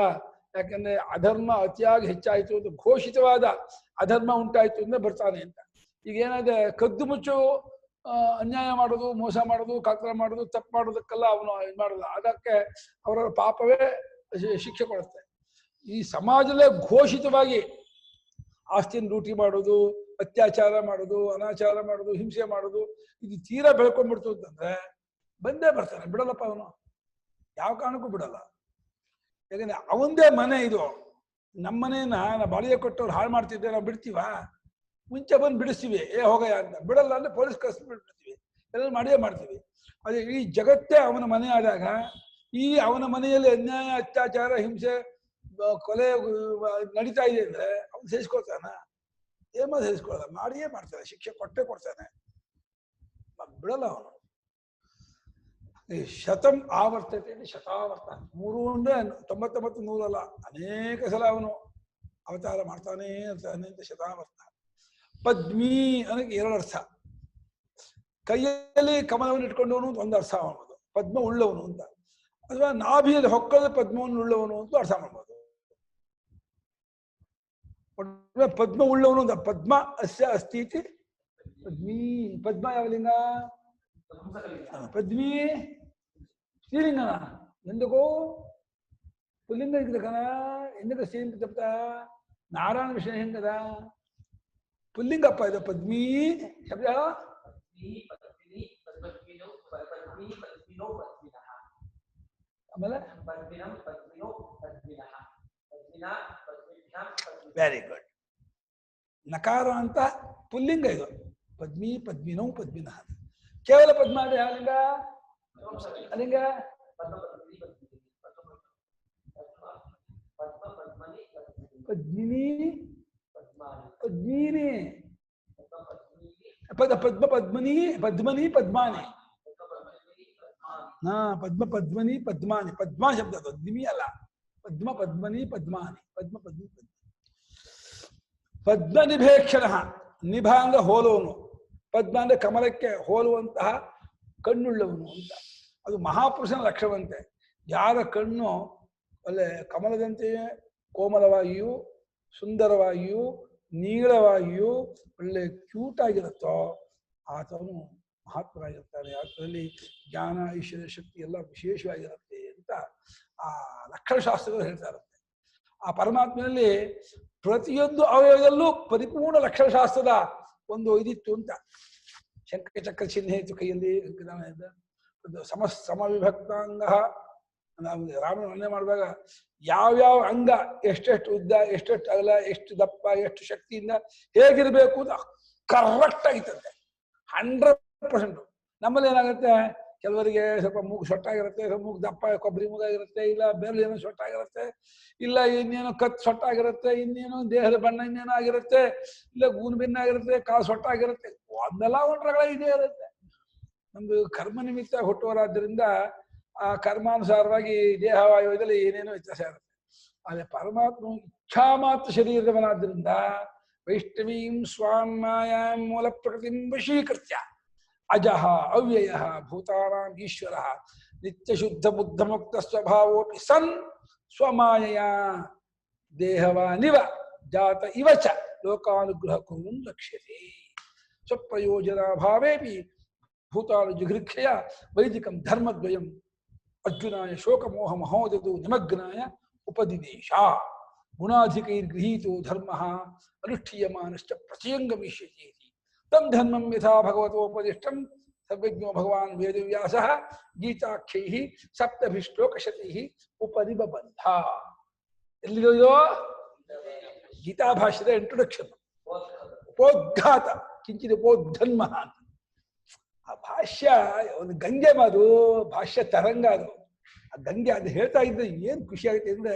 ಯಾಕಂದ್ರೆ ಅಧರ್ಮ ಅತಿಯಾಗಿ ಹೆಚ್ಚಾಯ್ತು ಅಂತ, ಘೋಷಿತವಾದ ಅಧರ್ಮ ಉಂಟಾಯ್ತು ಅಂದ್ರೆ ಬರ್ತಾನೆ ಅಂತ. ಈಗ ಏನಾದ್ರೆ ಕದ್ದು ಮುಚ್ಚು ಅನ್ಯಾಯ ಮಾಡೋದು, ಮೋಸ ಮಾಡೋದು, ಕಳ್ತನ ಮಾಡೋದು, ತಪ್ಪು ಮಾಡೋದಕ್ಕೆಲ್ಲ ಅವನು ಇದು ಮಾಡೋದು. ಅದಕ್ಕೆ ಅವರ ಪಾಪವೇ ಶಿಕ್ಷೆ ಕೊಡುತ್ತೆ. ಈ ಸಮಾಜದಲ್ಲೇ ಘೋಷಿತವಾಗಿ ಆಸ್ತಿಯನ್ನು ಲೂಟಿ ಮಾಡೋದು, ಅತ್ಯಾಚಾರ ಮಾಡೋದು, ಅನಾಚಾರ ಮಾಡೋದು, ಹಿಂಸೆ ಮಾಡೋದು, ಇದು ತೀರಾ ಬೆಳ್ಕೊಂಡ್ಬಿಡ್ತು ಅಂತಂದ್ರೆ ಬಂದೇ ಬರ್ತಾನೆ, ಬಿಡಲ್ಲಪ್ಪ ಅವನು, ಯಾವ ಕಾರಣಕ್ಕೂ ಬಿಡಲ್ಲ. ಯಾಕಂದ್ರೆ ಅವಂದೇ ಮನೆ ಇದು. ನಮ್ಮನೇನ ಬಾಡಿಗೆ ಕೊಟ್ಟವ್ರು ಹಾಳು ಮಾಡ್ತಿದ್ದೆ, ನಾವು ಬಿಡ್ತೀವ? ಮುಂಚೆ ಬಂದು ಬಿಡಿಸ್ತೀವಿ, ಹೋಗಯ್ಯ ಅಂತ. ಬಿಡಲ್ಲ ಅಂದ್ರೆ ಪೊಲೀಸ್ ಕಳಿಸ್ಬಿಡ್ತೀವಿ, ಎಲ್ಲ ಮಾಡಿಯೇ ಮಾಡ್ತೀವಿ. ಅದೇ ಈ ಜಗತ್ತೇ ಅವನ ಮನೆ ಆದಾಗ ಈ ಅವನ ಮನೆಯಲ್ಲಿ ಅನ್ಯಾಯ, ಅತ್ಯಾಚಾರ, ಹಿಂಸೆ, ಕೊಲೆ ನಡೀತಾ ಇದೆ ಅಂದ್ರೆ ಅವನು ಸಹಿಸ್ಕೊಳ್ತಾನ? ಏಮ ಸಹಿಸ್ಕೊಳ್ಳಲ್ಲ, ಮಾಡಿಯೇ ಮಾಡ್ತಾನೆ, ಶಿಕ್ಷೆ ಕೊಟ್ಟೆ ಕೊಡ್ತಾನೆ, ಬಿಡಲ್ಲ ಅವನು. ಶತಂ ಆವರ್ತತೆ ಶತಾವರ್ತ, 3 ಅಂದ್ರೆ 99 100 ಅಲ್ಲ, ಅನೇಕ ಸಲ ಅವನು ಅವತಾರ ಮಾಡ್ತಾನೆ ಇರ್ತಾನೆ ಅಂತ ಶತಾವರ್ತ. ಪದ್ಮಿ ಅನ್ನೋಕ್ಕೆ 2 ಅರ್ಥ. ಕೈಯಲ್ಲಿ ಕಮಲವನ್ನು ಇಟ್ಕೊಂಡವನು ಒಂದು ಅರ್ಥ ಮಾಡ್ಬೋದು, ಪದ್ಮ ಉಳ್ಳವನು ಅಂತ. ಅಥವಾ ನಾಭಿಯಲ್ಲಿ ಹೊಕ್ಕದ ಪದ್ಮವನ್ನು ಉಳ್ಳವನು ಅಂತ ಅರ್ಥ ಮಾಡ್ಬೋದು. ಪದ್ಮ ಉಳ್ಳವನು ಅಂತ. ಪದ್ಮ ಅಸ್ಯ ಅಸ್ತಿ ಇತಿ ಪದ್ಮಿ. ಪದ್ಮ ಯಾವ ಲಿಂಗ? ಪದ್ಮಿ ಸ್ತ್ರೀಲಿಂಗನ. ఎందుకు పుల్లింగం ఇది కదా, ఎందుకు స్త్రీలింగ చెప్తా? నారాయణ విషయం కదా, పుల్లింగప్ప ಇದು ಪದ್ಮಿ ಶಬ್ದ. ಆಮೇಲೆ ವೆರಿ ಗುಡ್. ನಕಾರ ಅಂತ ಪುಲ್ಲಿಂಗ ಇದು. ಪದ್ಮಿ ಪದ್ಮಿನೋ ಪದ್ಮಿನ. ಕೇವಲ ಪದ್ಮ ಅಂದ್ರೆ ಯಾವ ಲಿಂಗ? ಅಲಿಂಗ. ಪದ್ಮಿನಿ ಪದ್ಮಿನಿ ಪದ ಪದ್ಮ ಪದ್ಮನಿ ಪದ್ಮನಿ ಪದ್ಮಾನಿ. ಹಾ, ಪದ್ಮ ಪದ್ಮನಿ ಪದ್ಮಾನಿ. ಪದ್ಮ ಶಬ್ದ ಅದು, ಪದ್ಮಿನಿ ಅಲ್ಲ. ಪದ್ಮ ಪದ್ಮನಿ ಪದ್ಮಾನಿ. ಪದ್ಮ ಪದ್ಮಿ ಪದ್ಮ. ಪದ್ಮ ನಿಭೇಕ್ಷಣ. ನಿಭ ಅಂದ್ರೆ ಹೋಲುವನು, ಪದ್ಮ ಅಂದ್ರೆ ಕಮಲಕ್ಕೆ ಹೋಲುವಂತಹ ಕಣ್ಣುಳ್ಳವನು ಅಂತ. ಅದು ಮಹಾಪುರುಷನ ಲಕ್ಷಣವಂತೆ. ಯಾರ ಕಣ್ಣು ಒಳ್ಳೆ ಕಮಲದಂತೆಯೇ ಕೋಮಲವಾಗಿಯೂ ಸುಂದರವಾಗಿಯೂ ನೀಳವಾಗಿಯೂ ಒಳ್ಳೆ ಕ್ಯೂಟ್ ಆಗಿರುತ್ತೋ ಆತನು ಮಹಾತ್ಮರಾಗಿರ್ತಾನೆ. ಆತನಲ್ಲಿ ಜ್ಞಾನ, ಐಶ್ವರ್ಯ, ಶಕ್ತಿ ಎಲ್ಲ ವಿಶೇಷವಾಗಿರುತ್ತೆ ಅಂತ ಆ ಲಕ್ಷಣಶಾಸ್ತ್ರಗಳು ಹೇಳ್ತಾ ಇರುತ್ತೆ. ಆ ಪರಮಾತ್ಮನಲ್ಲಿ ಪ್ರತಿಯೊಂದು ಅವಯವದಲ್ಲೂ ಪರಿಪೂರ್ಣ ಲಕ್ಷಣಶಾಸ್ತ್ರದ ಒಂದು ಇದಿತ್ತು ಅಂತ. ಶಂಖಚಕ್ರ ಚಿಹ್ನೆ ಇತ್ತು ಕೈಯಲ್ಲಿ, ಸಮವಿಭಕ್ತಾಂಗ. ನಾವು ರಾಮನ ವರ್ಣನೆ ಮಾಡುವಾಗ ಯಾವ್ಯಾವ ಅಂಗ ಎಷ್ಟೆಷ್ಟು ಉದ್ದ, ಎಷ್ಟೆಷ್ಟು ಅಗಲ, ಎಷ್ಟು ದಪ್ಪ, ಎಷ್ಟು ಶಕ್ತಿಯಿಂದ ಹೇಗಿರ್ಬೇಕು ಅಂತ ಕರೆಕ್ಟ್ ಆಗಿತ್ತಂತೆ. 100%. ನಮ್ಮಲ್ಲಿ ಏನಾಗುತ್ತೆ, ಕೆಲವರಿಗೆ ಸ್ವಲ್ಪ ಮೂಗು ಸೊಟ್ಟಾಗಿರುತ್ತೆ, ಮೂಗು ದಪ್ಪ ಕೊಬ್ಬರಿ ಮೂಗಾಗಿರುತ್ತೆ, ಇಲ್ಲ ಬೆರಳು ಏನೋ ಸೊಟ್ಟಾಗಿರುತ್ತೆ, ಇಲ್ಲ ಇನ್ನೇನೋ ಕತ್ ಸೊಟ್ಟಾಗಿರುತ್ತೆ, ಇನ್ನೇನೋ ದೇಹದ ಬಣ್ಣ ಇನ್ನೇನೋ ಆಗಿರುತ್ತೆ, ಇಲ್ಲ ಗೂನು ಭಿನ್ನಾಗಿರುತ್ತೆ, ಕಾಲು ಸೊಟ್ಟಾಗಿರುತ್ತೆ. ಒಂದಲ್ಲ ಒಂದರಗಳ ಇದೇ ಇರುತ್ತೆ. ನಮ್ದು ಕರ್ಮ ನಿಮಿತ್ತ ಹುಟ್ಟುವರಾದ್ರಿಂದ ಆ ಕರ್ಮಾನುಸಾರವಾಗಿ ದೇಹವಾಯುದಲ್ಲಿ ಏನೇನೋ ವ್ಯತ್ಯಾಸ ಇರುತ್ತೆ. ಆದರೆ ಪರಮಾತ್ಮ ಇಚ್ಛಾ ಮಾತ್ರ ಶರೀರದವನಾದ್ರಿಂದ ವೈಷ್ಣವೀಂ ಸ್ವಾಂ ಮಾಯಾಂ ಮೂಲ ಪ್ರಕೃತಿಂ ವಶೀಕೃತ್ಯ ಅಜಃ ಅವ್ಯಯ ಭೂತಾನಾಂ ಈಶ್ವರ ನಿತ್ಯ ಶುದ್ಧ ಬುದ್ಧ ಮುಕ್ತ ಸ್ವಭಾವೋಪಿ ಸನ್ ಸ್ವಮಾಯಯ ದೇಹವಾನಿವ ಜಾತ ಇವ ಚ ಲೋಕಾನುಗ್ರಹ ಕುರುನ್ ಲಕ್ಷ್ಯತೆ ಸ್ವಪ್ರಯೋಜನಾಭಾವೇಪಿ ಭೂತಾನು ಜಿಘೃಕ್ಷಯ ವೈದಿಕಂ ಧರ್ಮದ್ವಯಂ ಅರ್ಜುನಾಯ ಶೋಕಮೋಹ ಮಹೋದದು ನಿಮಗ್ನಾಯ ಉಪದಿದೇಶ ಗುಣಾಧಿಕೈರ್ಗೃಹೀತೋ ಧರ್ಮಃ ಅನುಷ್ಠೀಯಮಾನಶ್ಚ ಪ್ರತ್ಯಂಗಮಿಷ್ಯತಿ ತಂ ಧರ್ಮಂ ಯಥಾ ಭಗವತೋಪದಿಷ್ಟಂ ಸರ್ವಜ್ಞೋ ಭಗವಾನ್ ವೇದವ್ಯಾಸಃ ಗೀತಾಖ್ಯೈಃ ಸಪ್ತಭಿಶ್ಲೋಕಶತೈಃ ಉಪನಿಬಬಂಧ. ಎಲ್ಲಿದೆಯೋ ಗೀತಾ ಭಾಷ್ಯದ ಇಂಟ್ರೊಡಕ್ಷನ್. ಉಪೋದ್ಘಾತ ಕಿಂಚಿತ್ ಉಪೋದ್ಧನ್ಮ ಅಂತ. ಆ ಭಾಷ್ಯ ಒಂದು ಗಂಗೆ ಮಾದು, ಭಾಷ್ಯ ತರಂಗ ಅದು. ಆ ಗಂಗೆ ಅದು ಹೇಳ್ತಾ ಇದ್ದ ಏನ್ ಖುಷಿ ಆಗುತ್ತೆ ಅಂದ್ರೆ,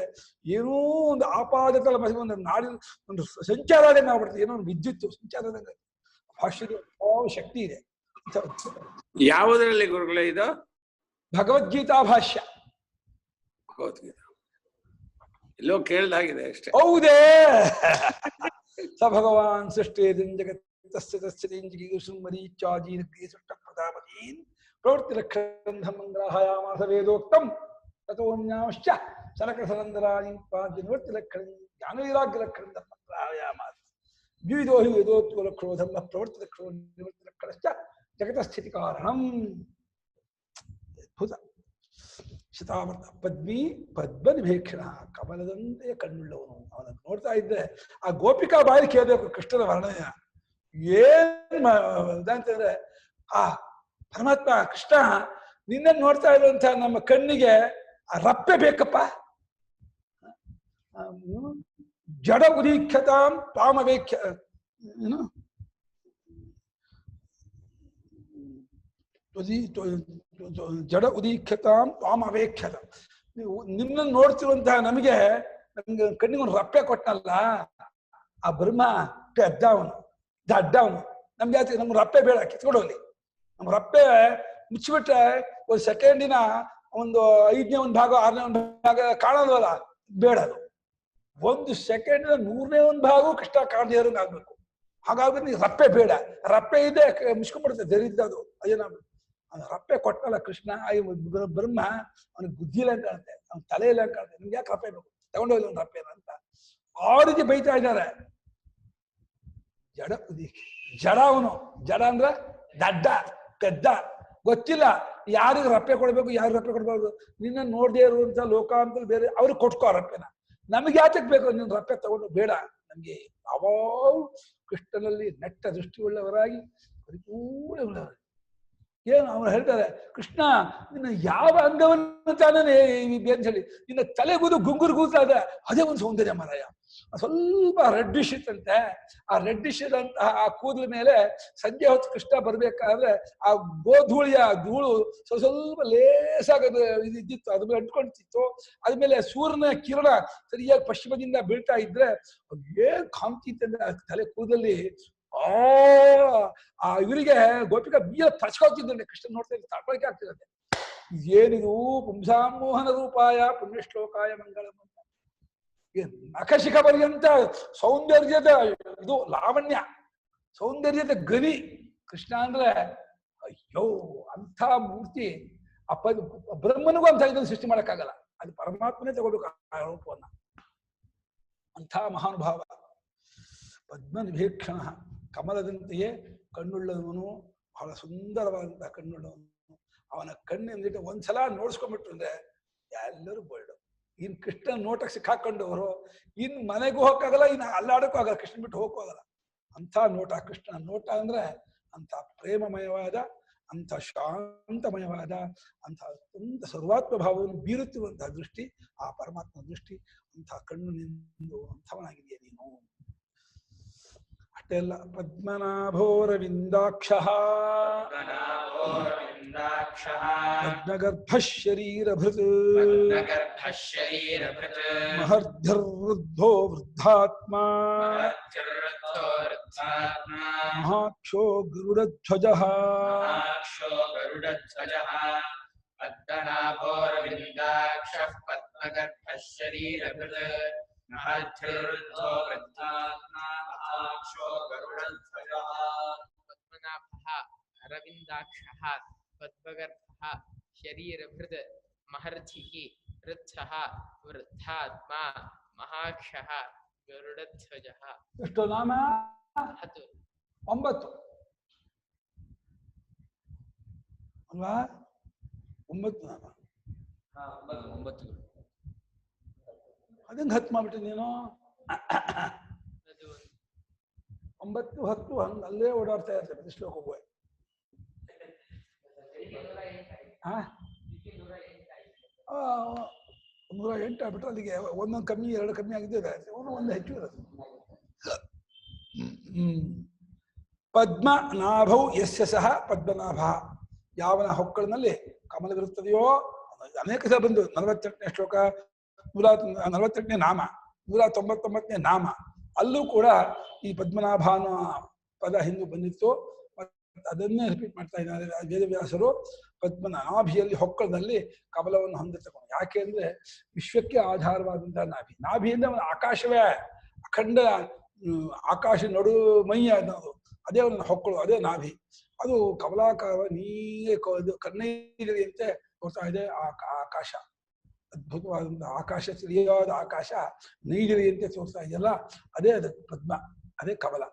ಏನೋ ಒಂದು ಆಪಾದತಲ ಒಂದು ನಾಡಿನ ಒಂದು ಸಂಚಾರನೇ ಮಾಡ್ಬಿಡ್ತದೆ, ಏನೋ ಒಂದು ವಿದ್ಯುತ್ ಸಂಚಾರದಂಗ ಭಾಷ್ಯದ ಶಕ್ತಿ ಇದೆ. ಯಾವುದರಲ್ಲಿ ಗುರುಗಳೇ ಇದು? ಭಗವದ್ಗೀತಾ ಭಾಷ್ಯ. ಭಗವದ್ಗೀತಾ ಎಲ್ಲೋ ಕೇಳ್ದಾಗಿದೆ ಅಷ್ಟೇ. ಹೌದೇ. ಸ ಭಗವಾನ್ ಸೃಷ್ಟೇದಂ ಜಗತ್ ಪ್ರವೃತ್ತಿ ಲಕ್ಷಣಂ ಧರ್ಮಂಗ್ರಾಹಯಾಮಾಸ ವೇದೋಕ್ತಂ ತಥೋನ್ಯಾಶ್ಚ ಸನಕಸನಂದರಾಣಿ ನಿವೃತ್ತಿ ಲಕ್ಷಣಂ ಜ್ಞಾನವೈರಾಗ್ಯ ಲಕ್ಷಣಂ ಧರ್ಮಂಗ್ರಾಹಯಾಮಾಸ ದ್ವಿವಿಧೋ ಹಿ ವೇದೋತ್ವ ಲಕ್ಷಣೋ ಧರ್ಮ ಪ್ರವೃತ್ತಿ ಲಕ್ಷಣೋ ನಿವೃತ್ತಿ ಲಕ್ಷಣಶ್ಚ ಜಗತಸ್ಥಿತಿ ಕಾರಣಂ. ಅದ್ಭುತ. ಶತಾವರ್ತ. ಪದ್ಮಿ ಪದ್ಮನಿಭೇಕ್ಷಣ, ಕಮಲದಂತೆ ಕಣ್ಣುಳ್ಳವನು. ಅವನನ್ನು ನೋಡ್ತಾ ಇದ್ದೆ ಆ ಗೋಪಿಕಾ ಬಾಯಿ ಕೇಳಬೇಕು ಕೃಷ್ಣನ ವರ್ಣನೆಯ. ಏನ್ ಅಂತಂದ್ರೆ ಆ ಪರಮಾತ್ಮ ಕೃಷ್ಣ ನಿನ್ನ ನೋಡ್ತಾ ಇರುವಂತ ನಮ್ಮ ಕಣ್ಣಿಗೆ ಆ ರಪ್ಪೆ ಬೇಕಪ್ಪ. ಜಡ ಉದೀಖ್ಯತಾಂ ತ್ವಾಮವೇಖ್ಯ ಏನು ಜಡ ಉದೀಖ್ಯತಾಂ ತ್ವಾಮವೇಖ್ಯತ. ನೀವು ನಿಮ್ಮನ್ನ ನೋಡ್ತಿರುವಂತಹ ನಮಗೆ ಕಣ್ಣಿಗೆ ಒಂದು ರಪ್ಪೆ ಕೊಟ್ಟನಲ್ಲ ಆ ಬ್ರಹ್ಮ ಅದ್ದವನು ದಡ್ಡವನು. ನಮ್ಗೆ ಯಾಕೆ ನಮ್ಗೆ ರಪ್ಪೆ ಬೇಡ, ಕಿತ್ಕೊಂಡೋಗ್ಲಿ. ನಮ್ ರಪ್ಪೆ ಮುಚ್ಚಿಬಿಟ್ರೆ ಒಂದು ಸೆಕೆಂಡಿನ ಒಂದು 5ನೇ ಒಂದು ಭಾಗ 6ನೇ ಒಂದು ಭಾಗ ಕಾಣಲ್ವಲ್ಲ, ಬೇಡ. ಅದು 1 ಸೆಕೆಂಡಿನ 100ನೇ ಒಂದು ಭಾಗ ಕಷ್ಟ ಕಾಣದೇ ಇರೋಂಗೆ ಆಗ್ಬೇಕು. ಹಾಗಾಗಿ ರಪ್ಪೆ ಬೇಡ. ರಪ್ಪೆ ಇದೆ ಮುಚ್ಕೊಂಡ್ಬಿಡುತ್ತೆ ದರಿದ್ದದು. ಅದೇನ ರಪ್ಪೆ ಕೊಟ್ಟಲ್ಲ ಕೃಷ್ಣ. ಬ್ರಹ್ಮ ಅವನಿಗೆ ಬುದ್ಧಿ ಇಲ್ಲ ಅಂತ ಕಾಣುತ್ತೆ, ಅವ್ನ ತಲೆ ಇಲ್ಲ ಅಂತ ಕಾಣುತ್ತೆ. ನಿಮ್ಗೆ ಯಾಕೆ ರಪ್ಪೆ ಬೇಕು, ತಗೊಂಡೋಗ್ಲಿ ಒಂದು ರಪ್ಪೆ ಅಂತ ಆ ರೀತಿ ಬೈತಾ ಇದ್ದಾರೆ. ಜಡ ಜಡ ಅವನು. ಜಡ ಅಂದ್ರೆ ದಡ್ಡ ಪೆದ್ದ. ಗೊತ್ತಿಲ್ಲ ಯಾರಿಗೆ ರಪ್ಪೆ ಕೊಡ್ಬೇಕು, ಯಾರು ರಪ್ಪೆ ಕೊಡ್ಬಾರ್ದು. ನಿನ್ನ ನೋಡದೇ ಇರುವಂತ ಲೋಕ ಅಂತ ಬೇರೆ ಅವ್ರಿಗೆ ಕೊಟ್ಕೋ ಆ ರಪ್ಪೆನ. ನಮ್ಗೆ ಯಾತಕ್ ಬೇಕು ನಿನ್ನ ರಪ್ಪೆ ತಗೊಂಡು? ಬೇಡ. ನಮ್ಗೆ ಯಾವಾಗ ಕೃಷ್ಣನಲ್ಲಿ ನೆಟ್ಟ ದೃಷ್ಟಿ ಉಳ್ಳವರಾಗಿ ಪರಿಪೂರ್ಣವುಳ್ಳವರಾಗಿ ಏನು ಅವ್ರು ಹೇಳ್ತಾರೆ, ಕೃಷ್ಣ ನಿನ್ನ ಯಾವ ಅಂಗವನ್ನು ತಾನೇ ಅಂತ ಹೇಳಿ ನಿನ್ನ ತಲೆಗೂದು ಗುಂಗುರು ಕೂತಾದ ಅದೇ ಒಂದು ಸೌಂದರ್ಯ ಮಾರಾಯ. ಸ್ವಲ್ಪ ರೆಡ್ಡಿಶ್ ಇತ್ತಂತೆ. ಆ ರೆಡ್ಡಿಶ್ ಇದ್ದಂತಹ ಆ ಕೂದಲ ಮೇಲೆ ಸಂಜೆ ಹೊತ್ತು ಕೃಷ್ಣ ಬರ್ಬೇಕಾದ್ರೆ ಆ ಗೋಧೂಳಿಯ ಧೂಳು ಸ್ವಲ್ಪ ಲೇಸಾಗದು ಇದ್ದಿತ್ತು, ಅದ್ರ ಮೇಲೆ ಅಂಟ್ಕೊಳ್ತಿತ್ತು. ಅದ್ಮೇಲೆ ಸೂರ್ಯನ ಕಿರಣ ಸರಿಯಾಗಿ ಪಶ್ಚಿಮದಿಂದ ಬೀಳ್ತಾ ಇದ್ರೆ ಏನ್ ಕಾಂತಿ ಇತ್ತಂದ್ರೆ ಆ ತಲೆ ಕೂದಲಲ್ಲಿ ಆ ಇವರಿಗೆ ಗೋಪಿಕಾ ಬೀಳ ತರ್ಚ್ಕೊಳ್ತಿದ್ದಂತೆ. ಕೃಷ್ಣ ನೋಡ್ತಾ ಇದ್ರೆ ತಡ್ಕೊಳಕ್ಕೆ ಆಗ್ತಿರುತ್ತೆ. ಏನಿದು ಪುಂಸಾಮೋಹನ ರೂಪಾಯ ಪುಣ್ಯಶ್ಲೋಕಾಯ ಮಂಗಳಂ ಅಂತ ನಖಶಿಖ ಪರ್ಯಂತ ಸೌಂದರ್ಯದ ಇದು ಲಾವಣ್ಯ, ಸೌಂದರ್ಯದ ಗನಿ ಕೃಷ್ಣ ಅಂದ್ರೆ. ಅಯ್ಯೋ ಅಂಥ ಮೂರ್ತಿ. ಬ್ರಹ್ಮನಿಗೂ ಅಂತ ಇದನ್ನು ಸೃಷ್ಟಿ ಮಾಡಕ್ಕಾಗಲ್ಲ, ಅದು ಪರಮಾತ್ಮನೇ ತಗೋಬೇಕು ಆ ರೂಪವನ್ನ. ಅಂಥ ಮಹಾನುಭಾವ ಪದ್ಮನಿಭೀಕ್ಷಣ. ಕಮಲದಂತೆಯೇ ಕಣ್ಣುಳ್ಳವನು, ಬಹಳ ಸುಂದರವಾದಂತಹ ಕಣ್ಣುಳ್ಳವನು. ಅವನ ಕಣ್ಣಿಂದ ಒಂದ್ಸಲ ನೋಡ್ಸ್ಕೊಂಡ್ಬಿಟ್ರು ಅಂದ್ರೆ ಎಲ್ಲರೂ ಬೋಲ್ಡು. ಇನ್ ಕೃಷ್ಣ ನೋಟಕ್ಕೆ ಸಿಕ್ಕಾಕೊಂಡವರು ಇನ್ ಮನೆಗೂ ಹೋಗಕ್ಕಾಗಲ್ಲ, ಇನ್ನು ಅಲ್ಲಾಡಕ್ಕೂ ಆಗಲ್ಲ, ಕೃಷ್ಣ ಬಿಟ್ಟು ಹೋಗೋಕ್ಕಾಗಲ್ಲ. ಅಂಥ ನೋಟ ಕೃಷ್ಣ ನೋಟ ಅಂದ್ರೆ ಅಂಥ ಪ್ರೇಮಮಯವಾದ, ಅಂಥ ಶಾಂತಮಯವಾದ, ಅಂಥ ಅತ್ಯಂತ ಸರ್ವಾತ್ಮ ಭಾವವನ್ನು ಬೀರುತ್ತಿರುವಂತಹ ದೃಷ್ಟಿ ಆ ಪರಮಾತ್ಮ ದೃಷ್ಟಿ. ಅಂಥ ಕಣ್ಣು ನಿಂದು ಅಂಥವನಾಗಿದೆಯಾ ನೀನು. ಅಷ್ಟೇ ಅಲ್ಲ, ಪದ್ಮನಾಭೋರವಿಂದಾಕ್ಷ ಪದ್ಮಗರ್ಭ ಶರೀರಭೃತ್ ಮಹರ್ಧರ್ವೃದ್ಧೋ ವೃದ್ಧಾತ್ಮ ಮಹಾಕ್ಷೋ ಗರುಡಧ್ವಜಃ ಪದ್ಮನಾಭೋರವಿಂದಾಕ್ಷ ಪದ್ಮಗರ್ಭ ಶರೀರಭೃತ್ ಮಹರ್ಧರ್ವೃದ್ಧೋ ವೃದ್ಧಾತ್ಮ ಮಹಾಕ್ಷೋ ಗರುಡಧ್ವಜಃ. ಪದ್ಮನಾಭಃ ಅರವಿಂದಾಕ್ಷಃ ಪದ್ಮಗರ್ಭಃ ಶರೀರಭೃತ್ ಮಹರ್ಧಿಃ ವೃದ್ಧಃ ವೃದ್ಧಾತ್ಮ ಮಹಾಕ್ಷಃ ಗರುಡಧ್ವಜಃ. ಎಷ್ಟು ನಾಮ? 9 ಅಲ್ವಾ? 9 ನಾಮ. 9 ಅದಂಗೆ 10 ಮಾಡ್ಬಿಟ್ಟೆ ನೀನು. 9 10 ಹಂಗ ಅಲ್ಲೇ ಓಡಾಡ್ತಾ ಇರ್ತೇವೆ ಪ್ರತಿ ಶ್ಲೋಕ ಹೋಗುವ. 108 ಆಗ್ಬಿಟ್ರೆ ಅಲ್ಲಿಗೆ ಒಂದೊಂದು ಕಮ್ಮಿ 2 ಕಮ್ಮಿ ಆಗಿದ್ದೆ, ಒಂದು ಹೆಚ್ಚು ಇರೋದು. ಪದ್ಮನಾಭೌ ಯಸ್ಯ ಸಹ ಪದ್ಮನಾಭ. ಯಾವನ ಹೊಕ್ಕಳಿನಲ್ಲಿ ಕಮಲವಿರುತ್ತದೆಯೋ, ಅನೇಕ ಸಲ ಬಂದು 48ನೇ ಶ್ಲೋಕ 148ನೇ ನಾಮ 199ನೇ ನಾಮ ಅಲ್ಲೂ ಕೂಡ ಈ ಪದ್ಮನಾಭ ಅನ್ನೋ ಪದ ಹಿಂದೂ ಬಂದಿತ್ತು. ಅದನ್ನೇ ರಿಪೀಟ್ ಮಾಡ್ತಾ ಇದ್ದಾರೆ ವೇದವ್ಯಾಸರು. ಪದ್ಮನಾಭಿಯಲ್ಲಿ ಹೊಕ್ಕಳದಲ್ಲಿ ಕಮಲವನ್ನು ಹೊಂದಿರ್ತಕೊಂಡು. ಯಾಕೆ ಅಂದ್ರೆ ವಿಶ್ವಕ್ಕೆ ಆಧಾರವಾದಂತಹ ನಾಭಿ. ನಾಭಿಯಿಂದ ಒಂದು ಆಕಾಶವೇ ಅಖಂಡ ಆಕಾಶ ನಡು ಮೈಯ ಅನ್ನೋದು ಅದೇ ಒಂದು ಹೊಕ್ಕಳು, ಅದೇ ನಾಭಿ. ಅದು ಕಮಲಾಕಾರ ನೀರೇ ಕಣ್ಣೀರಿಯಂತೆ ತೋರ್ತಾ ಇದೆ ಆಕಾಶ. ಅದ್ಭುತವಾದಂತಹ ಆಕಾಶ, ತಿಳಿಯಾದ ಆಕಾಶ ನೈಜರಿಯಂತೆ ತೋರ್ತಾ ಇದೆಯಲ್ಲ, ಅದೇ ಅದು ಪದ್ಮ, ಅದೇ ಕಮಲ.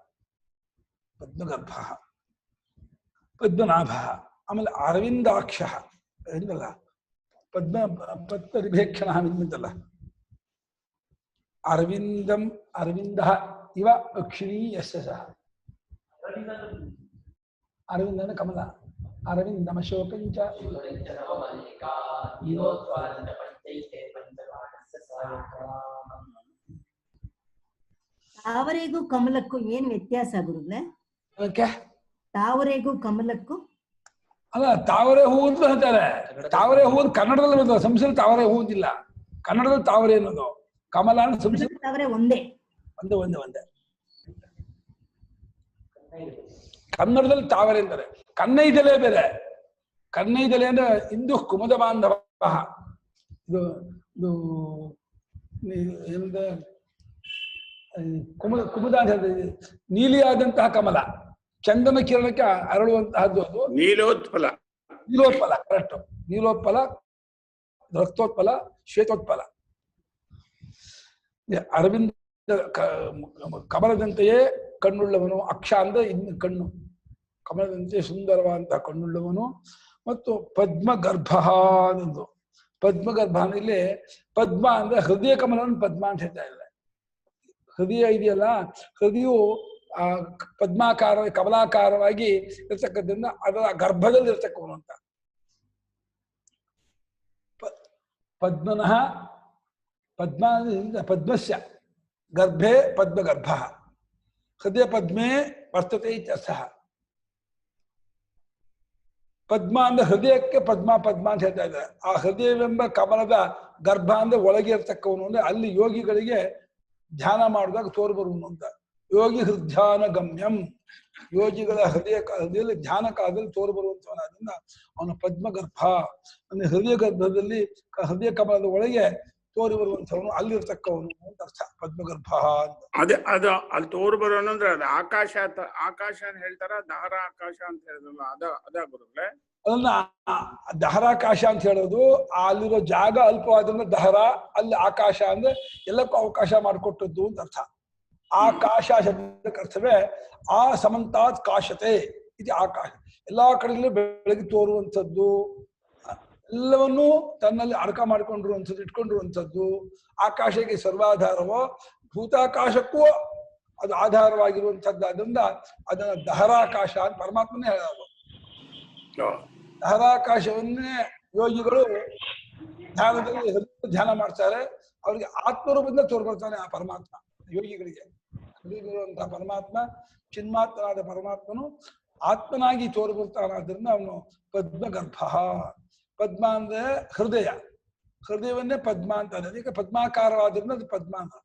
ಪದ್ಮಗರ್ಭ ಪದ್ಮನಾಭ. ಆಮೇಲೆ ಅರವಿಂದಾಕ್ಷ ಎಂದಲ್ಲ, ಪದ್ಮನಿಭೇಕ್ಷಣ ಎಂದಲ್ಲ. ಅರವಿಂದಂ ಅರವಿಂದ ಇವ ಅಕ್ಷಿಣೀ ಯಸ್ಯ ಸಹ. ಅರವಿಂದನ ಕಮಲ ಅರವಿಂದಮ ಶೋಕಂಚ ತಾವರೆಗೂ ಕಮಲಕ್ಕೂ ಏನ್ ವ್ಯತ್ಯಾಸ ಗುರುಗಳೇ? ಅದಕ್ಕೆ ತಾವರೆಗೂ ಕಮಲಕ್ಕೂ ಅಲ್ಲ, ತಾವರೆ ಹೂ ಅಂತ ಹೇಳ್ತಾರೆ. ತಾವರೆ ಹೂ ಕನ್ನಡದಲ್ಲಿ ಬಂದ, ಸಂಸ್ಕೃತ ತಾವರೆ ಹೂ ಅಂತಿಲ್ಲ. ಕನ್ನಡದಲ್ಲಿ ತಾವರೆ ಅನ್ನೋದು, ಕಮಲ ಅಂತ ಸಂಸ್ಕೃತ ತಾವರೆ ಒಂದೇ. ಒಂದೇ ಕನ್ನಡದಲ್ಲಿ ತಾವರೆ ಅಂತಾರೆ. ಕನ್ನೈದಲೆ ಬೇರೆ. ಕನ್ನೈದಲೆ ಅಂದ್ರೆ ಇಂದು ಕುಮುದ ಬಾಂಧವ. ಇದು ಇದು ಏನಂದ್ರೆ ಕುಮುದ ಅಂತ ಹೇಳಿದ್ರೆ ನೀಲಿಯಾದಂತಹ ಕಮಲ, ಚಂದನ ಕಿರಣಕ್ಕೆ ಅರಳುವಂತಹದ್ದು. ಅದು ನೀಲೋತ್ಪಲ. ಕರೆಕ್ಟ್. ನೀಲೋತ್ಪಲ, ರಕ್ತೋತ್ಪಲ, ಶ್ವೇತೋತ್ಪಲ. ಅರವಿಂದ ಕಮಲದಂತೆಯೇ ಕಣ್ಣುಳ್ಳವನು. ಅಕ್ಷ ಅಂದ್ರೆ ಇನ್ನು ಕಣ್ಣು. ಕಮಲದಂತೆ ಸುಂದರವಾದಂತಹ ಕಣ್ಣುಳ್ಳವನು. ಮತ್ತು ಪದ್ಮಗರ್ಭ ಅನ್ನೋದು. ಪದ್ಮಗರ್ಭ ಅಂದ್ರೆ ಇಲ್ಲಿ ಪದ್ಮ ಅಂದ್ರೆ ಹೃದಯ ಕಮಲವನ್ನು ಪದ್ಮ ಅಂತ ಹೇಳ್ತಾ ಇದ್ದಾರೆ. ಹೃದಯ ಇದೆಯಲ್ಲ, ಹೃದಯವು ಆ ಪದ್ಮಾಕಾರ ಕಮಲಾಕಾರವಾಗಿ ಇರ್ತಕ್ಕದ್ರಿಂದ ಅದರ ಗರ್ಭದಲ್ಲಿ ಇರ್ತಕ್ಕವನು ಅಂತ. ಪದ್ಮನಃ ಪದ್ಮಸ್ಯ ಗರ್ಭೆ ಪದ್ಮಗರ್ಭ ಹೃದಯ ಪದ್ಮೇ ವರ್ತತೆ ಇತ್ಯರ್ಥಃ. ಪದ್ಮ ಅಂದ್ರೆ ಹೃದಯಕ್ಕೆ ಪದ್ಮ ಅಂತ ಹೇಳ್ತಾ ಇದ್ದಾರೆ. ಆ ಹೃದಯವೆಂಬ ಕಮಲದ ಗರ್ಭ ಅಂದ್ರೆ ಒಳಗೆ ಇರ್ತಕ್ಕವನು ಅಂದ್ರೆ ಅಲ್ಲಿ ಯೋಗಿಗಳಿಗೆ ಧ್ಯಾನ ಮಾಡಿದಾಗ ತೋರು ಬರುವನು ಅಂತ. ಯೋಗಿ ಹೃದಯಾನ ಗಮ್ಯಂ. ಯೋಗಿಗಳ ಹೃದಯದಲ್ಲಿ ಧ್ಯಾನ ಕಾಲದಲ್ಲಿ ತೋರು ಬರುವಂತವನಾದ್ರಿಂದ ಅವನ ಪದ್ಮಗರ್ಭ ಅಂದ್ರೆ ಹೃದಯ ಗರ್ಭದಲ್ಲಿ ಹೃದಯ ಕಮಲದ ಒಳಗೆ ತೋರಿ ಬರುವಂತವನು, ಅಲ್ಲಿರ್ತಕ್ಕವನು ಅಂತ ಅರ್ಥ ಪದ್ಮಗರ್ಭ ಅಂತ. ಅದೇ ಅದು ಅಲ್ಲಿ ತೋರು ಬರೋನು ಅಂದ್ರೆ ಅದು ಆಕಾಶ ಅಂತ ಹೇಳ್ತಾರ, ದಹರ ಆಕಾಶ ಅಂತ ಹೇಳಿದ್ರಲ್ಲ, ಅದ ಗುರುಗಳೇ? ಅದನ್ನ ದಹರಾಕಾಶ ಅಂತ ಹೇಳೋದು. ಅಲ್ಲಿರೋ ಜಾಗ ಅಲ್ಪವಾದ್ರಿಂದ ದಹರ, ಅಲ್ಲಿ ಆಕಾಶ ಅಂದ್ರೆ ಎಲ್ಲಕ್ಕೂ ಅವಕಾಶ ಮಾಡಿಕೊಟ್ಟದ್ದು ಅಂತ ಅರ್ಥ. ಆಕಾಶ ಶಬ್ದಕ್ಕೆ ಅರ್ಥವೇ ಆ ಸಮಂತಾತ್ ಕಾಶತೆ. ಇದು ಆಕಾಶ ಎಲ್ಲಾ ಕಡೆಯಲ್ಲೂ ಬೆಳಗ್ಗೆ ತೋರುವಂಥದ್ದು, ಎಲ್ಲವನ್ನೂ ತನ್ನಲ್ಲಿ ಅಡಕ ಮಾಡಿಕೊಂಡಿರುವಂಥದ್ದು, ಇಟ್ಕೊಂಡಿರುವಂಥದ್ದು. ಆಕಾಶಕ್ಕೆ ಸರ್ವಾಧಾರವೋ ಭೂತಾಕಾಶಕ್ಕೂ ಅದು ಆಧಾರವಾಗಿರುವಂಥದ್ದು. ಅದರಿಂದ ಅದನ್ನ ದಹರಾಕಾಶ ಅಂತ ಪರಮಾತ್ಮನೇ ಹೇಳೋದು. ದಹರಾಕಾಶವನ್ನೇ ಯೋಗಿಗಳು ಧ್ಯಾನದಲ್ಲಿ ಧ್ಯಾನ ಮಾಡ್ತಾರೆ. ಅವ್ರಿಗೆ ಆತ್ಮರೂಪದಿಂದ ತೋರ್ಬರ್ತಾನೆ ಆ ಪರಮಾತ್ಮ. ಯೋಗಿಗಳಿಗೆ ಹೃದಯದಲ್ಲಿರುವಂತಹ ಪರಮಾತ್ಮ, ಚಿನ್ಮಾತ್ಮನಾದ ಪರಮಾತ್ಮನು ಆತ್ಮನಾಗಿ ತೋರ್ಬರ್ತಾನಾದ್ರಿಂದ ಅವನು ಪದ್ಮಗರ್ಭ. ಪದ್ಮ ಅಂದ್ರೆ ಹೃದಯ, ಹೃದಯವನ್ನೇ ಪದ್ಮ ಅಂತ. ಅದಕ್ಕೆ ಪದ್ಮಾಕಾರವಾದ್ರಿಂದ ಅದು ಪದ್ಮ ಅಂತ.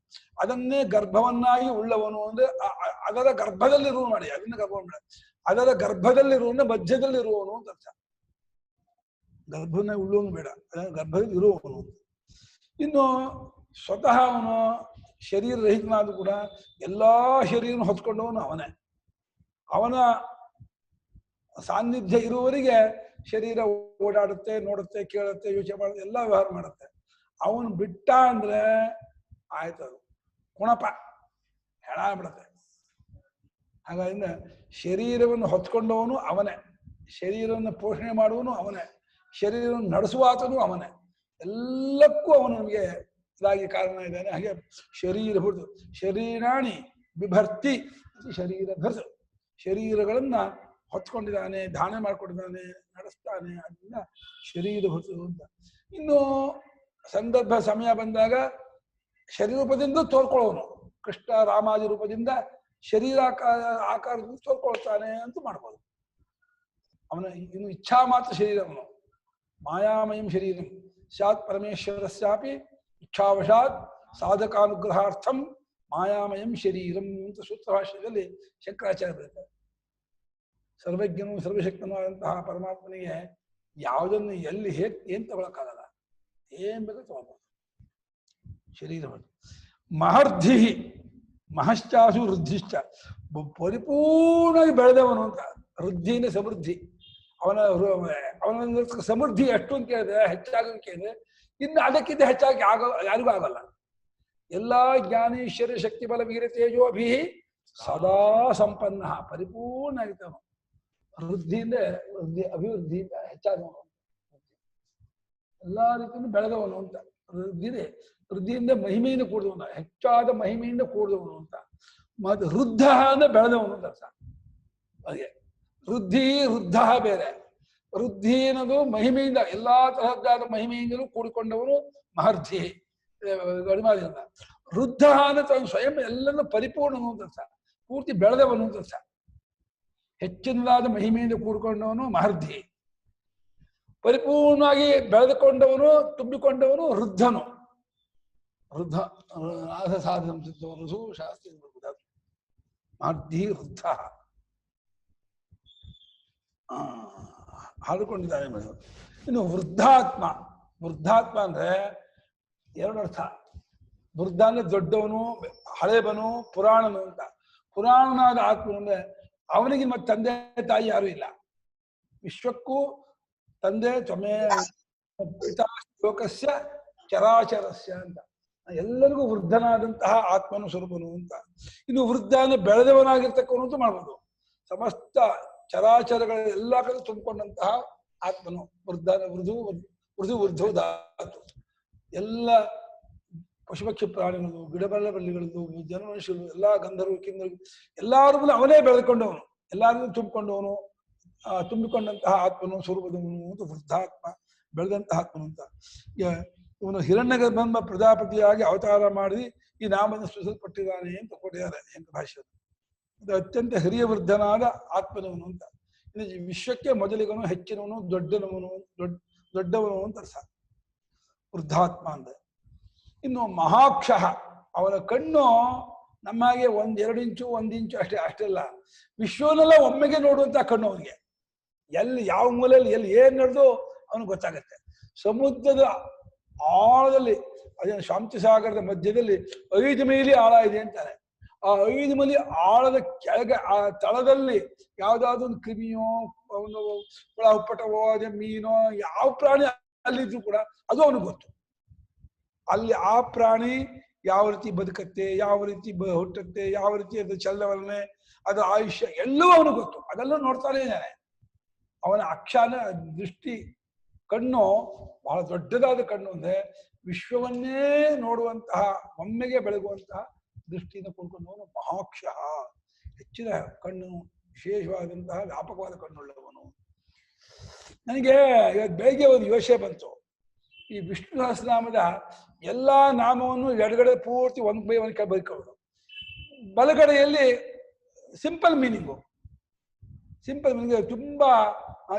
ಅದನ್ನೇ ಗರ್ಭವನ್ನಾಗಿ ಉಳ್ಳವನು ಅಂದ್ರೆ ಅದರ ಗರ್ಭದಲ್ಲಿರುವ ಮಾಡಿ, ಅದನ್ನ ಗರ್ಭ ಮಾಡಿ, ಅದರ ಗರ್ಭದಲ್ಲಿರುವವನ್ನ ಮಧ್ಯದಲ್ಲಿರುವವನು ಅಂತ ಅರ್ಥ. ಗರ್ಭನ ಉಳ್ಳವನು ಬೇಡ, ಅದರ ಗರ್ಭದಲ್ಲಿ ಇರುವವನು. ಇನ್ನು ಸ್ವತಃ ಅವನು ಶರೀರ ರಹಿತನಾದ ಕೂಡ ಎಲ್ಲಾ ಶರೀರನ ಹೊತ್ಕೊಂಡವನು ಅವನೇ. ಅವನ ಸಾನ್ನಿಧ್ಯ ಇರುವವರಿಗೆ ಶರೀರ ಓಡಾಡುತ್ತೆ, ನೋಡುತ್ತೆ, ಕೇಳುತ್ತೆ, ಯೋಚನೆ ಮಾಡುತ್ತೆ, ಎಲ್ಲ ವ್ಯವಹಾರ ಮಾಡುತ್ತೆ. ಅವನು ಬಿಟ್ಟ ಅಂದ್ರೆ ಆಯ್ತದು ಕುಣಪ ಹೆಣ ಬಿಡುತ್ತೆ. ಹಾಗಾದ್ರೆ ಶರೀರವನ್ನು ಹೊತ್ಕೊಂಡವನು ಅವನೇ, ಶರೀರವನ್ನು ಪೋಷಣೆ ಮಾಡುವನು ಅವನೇ, ಶರೀರವನ್ನು ನಡೆಸುವಾತನು ಅವನೇ. ಎಲ್ಲಕ್ಕೂ ಅವನು ನಮಗೆ ಇದಾಗಿ ಕಾರಣ ಇದ್ದಾನೆ. ಹಾಗೆ ಶರೀರ ಹುಡ್ದು ಶರೀರಾಣಿ ಬಿಭರ್ತಿ ಶರೀರ ಭರ್ತ, ಶರೀರಗಳನ್ನ ಹೊತ್ಕೊಂಡಿದ್ದಾನೆ, ಧಾರಣೆ ಮಾಡ್ಕೊಂಡಿದ್ದಾನೆ, ನಡೆಸ್ತಾನೆ. ಅದರಿಂದ ಶರೀರ ಹೊತ್ತು ಅಂತ. ಇನ್ನು ಸಂದರ್ಭ ಸಮಯ ಬಂದಾಗ ಶರೀರ ರೂಪದಿಂದ ತೋರ್ಕೊಳ್ಳೋನು. ಕೃಷ್ಣ ರಾಮಾದಿ ರೂಪದಿಂದ ಶರೀರ ಆಕಾರದಿಂದ ತೋರ್ಕೊಳ್ತಾನೆ ಅಂತ ಮಾಡ್ಬೋದು. ಅವನ ಇನ್ನು ಇಚ್ಛಾ ಮಾತ್ರ ಶರೀರ. ಅವನು ಮಾಯಾಮಯಂ ಶರೀರಂ ಸ್ಯಾತ್ ಪರಮೇಶ್ವರಸ್ಯಾಪಿ ಇಚ್ಛಾವಶಾತ್ ಸಾಧಕಾನುಗ್ರಹಾರ್ಥಂ ಮಾಯಾಮಯಂ ಶರೀರಂ ಅಂತ ಸೂತ್ರ ಭಾಷೆಯಲ್ಲಿ ಶಂಕರಾಚಾರ್ಯ ಬರೀತಾರೆ. ಸರ್ವಜ್ಞನು ಸರ್ವಶಕ್ತನೂ ಆದಂತಹ ಪರಮಾತ್ಮನಿಗೆ ಯಾವುದನ್ನು ಎಲ್ಲಿ ಹೇಗೆ ಏನ್ ತಗೊಳಕ್ಕಾಗಲ್ಲ, ಏನ್ ಬೇಕು ತಗೊಳ್ಬೋದು. ಶರೀರ ಮಹರ್ಧಿ ಮಹಶ್ಚಾಸು ವೃದ್ಧಿಶ್ಚ, ಪರಿಪೂರ್ಣವಾಗಿ ಬೆಳೆದವನು ಅಂತ. ವೃದ್ಧಿಯಿಂದ ಸಮೃದ್ಧಿ. ಅವನ ಸಮೃದ್ಧಿ ಎಷ್ಟು ಅಂತ ಕೇಳಿದ್ರೆ, ಹೆಚ್ಚಾಗೋದು ಕೇಳಿದ್ರೆ ಇನ್ನು ಅದಕ್ಕಿಂತ ಹೆಚ್ಚಾಗಿ ಯಾರಿಗೂ ಆಗಲ್ಲ. ಎಲ್ಲಾ ಜ್ಞಾನೇಶ್ವರ ಶಕ್ತಿ ಬಲ ವೀರ ತೇಜೋಭಿ ಸದಾ ಸಂಪನ್ನ, ಪರಿಪೂರ್ಣ ಆಗಿದ್ದವನು. ವೃದ್ಧಿಯಿಂದ ಅಭಿವೃದ್ಧಿಯಿಂದ ಹೆಚ್ಚಾದವನು, ಎಲ್ಲಾ ರೀತಿಯಿಂದ ಬೆಳೆದವನು ಅಂತ. ವೃದ್ಧಿಯಿಂದ ಮಹಿಮೆಯಿಂದ ಕೂಡಿದವನು, ಹೆಚ್ಚಾದ ಮಹಿಮೆಯಿಂದ ಕೂಡಿದವನು ಅಂತ. ಮತ್ತೆ ವೃದ್ಧ ಅಂದ್ರೆ ಬೆಳೆದವನು ಅಂತ ಅರ್ಥ. ಹಾಗೆ ವೃದ್ಧಿ ವೃದ್ಧ ಬೇರೆ. ವೃದ್ಧಿ ಅನ್ನೋದು ಮಹಿಮೆಯಿಂದ ಎಲ್ಲಾ ತರಹದ್ದಾದ ಮಹಿಮೆಯಿಂದಲೂ ಕೂಡಿಕೊಂಡವನು ಮಹರ್ಷಿ ಗಡಿಮಾದಿಂದ. ವೃದ್ಧ ಅಂದ್ರೆ ತಾನು ಸ್ವಯಂ ಎಲ್ಲನೂ ಪರಿಪೂರ್ಣನು ಅಂತ, ಪೂರ್ತಿ ಬೆಳೆದವನು ಅಂತ. ಹೆಚ್ಚಿನದಾದ ಮಹಿಮೆಯಿಂದ ಕೂಡಿಕೊಂಡವನು ಮಹರ್ಷಿ. ಪರಿಪೂರ್ಣವಾಗಿ ಬೆಳೆದುಕೊಂಡವನು ತುಂಬಿಕೊಂಡವನು ವೃದ್ಧನು. ವೃದ್ಧ ಸಾಧನ ಶಾಸ್ತ್ರ ಮಹರ್ಷಿ ವೃದ್ಧ ಹಾಡಿಕೊಂಡಿದ್ದಾನೆ. ಇನ್ನು ವೃದ್ಧಾತ್ಮ. ವೃದ್ಧಾತ್ಮ ಅಂದ್ರೆ ಎರಡು ಅರ್ಥ. ವೃದ್ಧ ಅಂದ್ರೆ ದೊಡ್ಡವನು, ಹಳೇಬನು, ಪುರಾಣನು ಅಂತ. ಪುರಾಣನಾದ ಆತ್ಮನು ಅಂದ್ರೆ ಅವನಿಗೆ ಮತ್ತೆ ತಂದೆ ತಾಯಿ ಯಾರು ಇಲ್ಲ. ವಿಶ್ವಕ್ಕೂ ತಂದೆ ತ್ವಮೇ ಪಿತಾ ಲೋಕಸ್ಯ ಚರಾಚರಸ್ಯ ಅಂತ. ಎಲ್ಲರಿಗೂ ವೃದ್ಧನಾದಂತಹ ಆತ್ಮನು ಸ್ವರೂಪನು ಅಂತ. ಇನ್ನು ವೃದ್ಧ ಅಂದ್ರೆ ಬೆಳೆದವನಾಗಿರ್ತಕ್ಕವನು ಮಾಡ್ಬೋದು. ಸಮಸ್ತ ಚರಾಚರಗಳ ಎಲ್ಲ ಕಡೆ ತುಂಬಿಕೊಂಡಂತಹ ಆತ್ಮನು ವೃದ್ಧ. ವೃದ್ಧೋ ಧಾತು. ಎಲ್ಲ ಪಶುಪಕ್ಷಿ ಪ್ರಾಣಿಗಳು, ಗಿಡಬಳ್ಳ ಬಳ್ಳಿಗಳದ್ದು, ಜನಮನುಷ್ಯರು, ಎಲ್ಲಾ ಗಂಧರ್ವ ಕಿನ್ನರು ಎಲ್ಲಾರು ಅವನೇ ಬೆಳೆದುಕೊಂಡವನು, ಎಲ್ಲಾರಿಗೂ ತುಂಬಿಕೊಂಡವನು, ತುಂಬಿಕೊಂಡಂತಹ ಆತ್ಮನು ಸ್ವರೂಪದವನು ಅಂತ ವೃದ್ಧಾತ್ಮ, ಬೆಳೆದಂತಹ ಆತ್ಮನು ಅಂತ. ಇವನು ಹಿರಣ್ಯಗರ್ಭ ಪ್ರಜಾಪತಿಯಾಗಿ ಅವತಾರ ಮಾಡಿ ಈ ನಾಮವನ್ನು ಸೃಷ್ಟಿಸಲ್ಪಟ್ಟಿದ್ದಾನೆ ಅಂತ ಕೊಟ್ಟಿದ್ದಾರೆ ಎಂತ ಭಾಷೆ. ಅದು ಅತ್ಯಂತ ಹಿರಿಯ ವೃದ್ಧನಾದ ಆತ್ಮನವನು ಅಂತ. ಇನ್ನು ವಿಶ್ವಕ್ಕೆ ಮೊದಲಿಗನು, ಹೆಚ್ಚಿನವನು, ದೊಡ್ಡವನು ಅಂತ ಅರ್ಥ ವೃದ್ಧಾತ್ಮ ಅಂದ್ರೆ. ಇನ್ನು ಮಹಾಕ್ಷ, ಅವನ ಕಣ್ಣು ನಮ್ಮಾಗೆ 1-2 ಇಂಚು 1 ಇಂಚು ಅಷ್ಟೆಲ್ಲ. ವಿಶ್ವನೆಲ್ಲ ಒಮ್ಮೆಗೆ ನೋಡುವಂತ ಕಣ್ಣು ಅವನಿಗೆ. ಎಲ್ಲಿ ಯಾವ ಮೂಲೆಯಲ್ಲಿ ಎಲ್ಲಿ ಏನ್ ನಡೆದು ಅವನಿಗೆ ಗೊತ್ತಾಗತ್ತೆ. ಸಮುದ್ರದ ಆಳದಲ್ಲಿ, ಅದೇ ಶಾಂತಿಸಾಗರದ ಮಧ್ಯದಲ್ಲಿ 5 ಮೈಲಿ ಆಳ ಇದೆ ಅಂತಾನೆ. ಆ 5 ಮೈಲಿ ಆಳದ ಕೆಳಗೆ ಆ ತಳದಲ್ಲಿ ಯಾವ್ದಾದ್ರು ಒಂದು ಕ್ರಿಮಿಯೋ, ಒಂದು ಹುಳ ಹುಪ್ಪಟವೋ, ಅದೇ ಮೀನೋ, ಯಾವ ಪ್ರಾಣಿ ಅಲ್ಲಿದ್ರು ಕೂಡ ಅದು ಅವನಿಗೆ ಗೊತ್ತು. ಅಲ್ಲಿ ಆ ಪ್ರಾಣಿ ಯಾವ ರೀತಿ ಬದುಕತ್ತೆ, ಯಾವ ರೀತಿ ಹುಟ್ಟತ್ತೆ, ಯಾವ ರೀತಿ ಅದು ಚಲನವಲನೆ, ಅದು ಆಯುಷ್ಯ ಎಲ್ಲವೂ ಅವನಿಗೆ ಗೊತ್ತು. ಅದೆಲ್ಲ ನೋಡ್ತಾನೆ ಇದ್ದಾನೆ. ಅವನ ಅಕ್ಷಾನ ದೃಷ್ಟಿ, ಕಣ್ಣು ಬಹಳ ದೊಡ್ಡದಾದ ಕಣ್ಣು ಅಂದ್ರೆ ವಿಶ್ವವನ್ನೇ ನೋಡುವಂತಹ, ಒಮ್ಮೆಗೆ ಬೆಳಗುವಂತಹ ದೃಷ್ಟಿಯಿಂದ ಕೂಡ್ಕೊಂಡವನು ಮಹಾಕ್ಷ. ಹೆಚ್ಚಿನ ಕಣ್ಣು, ವಿಶೇಷವಾದಂತಹ ವ್ಯಾಪಕವಾದ ಕಣ್ಣುಳ್ಳವನು. ನನಗೆ ಇವತ್ತು ಬೆಳಗ್ಗೆ ಒಂದು ಯೋಚನೆ ಬಂತು. ಈ ವಿಷ್ಣು ಸಹಸ್ರನಾಮದ ಎಲ್ಲಾ ನಾಮವನ್ನು ಎಡಗಡೆ ಪೂರ್ತಿ ಒಂದ್ ಬೈ ಒಂದ್ ಕೈ ಬದುಕೋದು, ಬಲಗಡೆಯಲ್ಲಿ ಸಿಂಪಲ್ ಮೀನಿಂಗು. ಸಿಂಪಲ್ ಮೀನಿಂಗ್ ತುಂಬಾ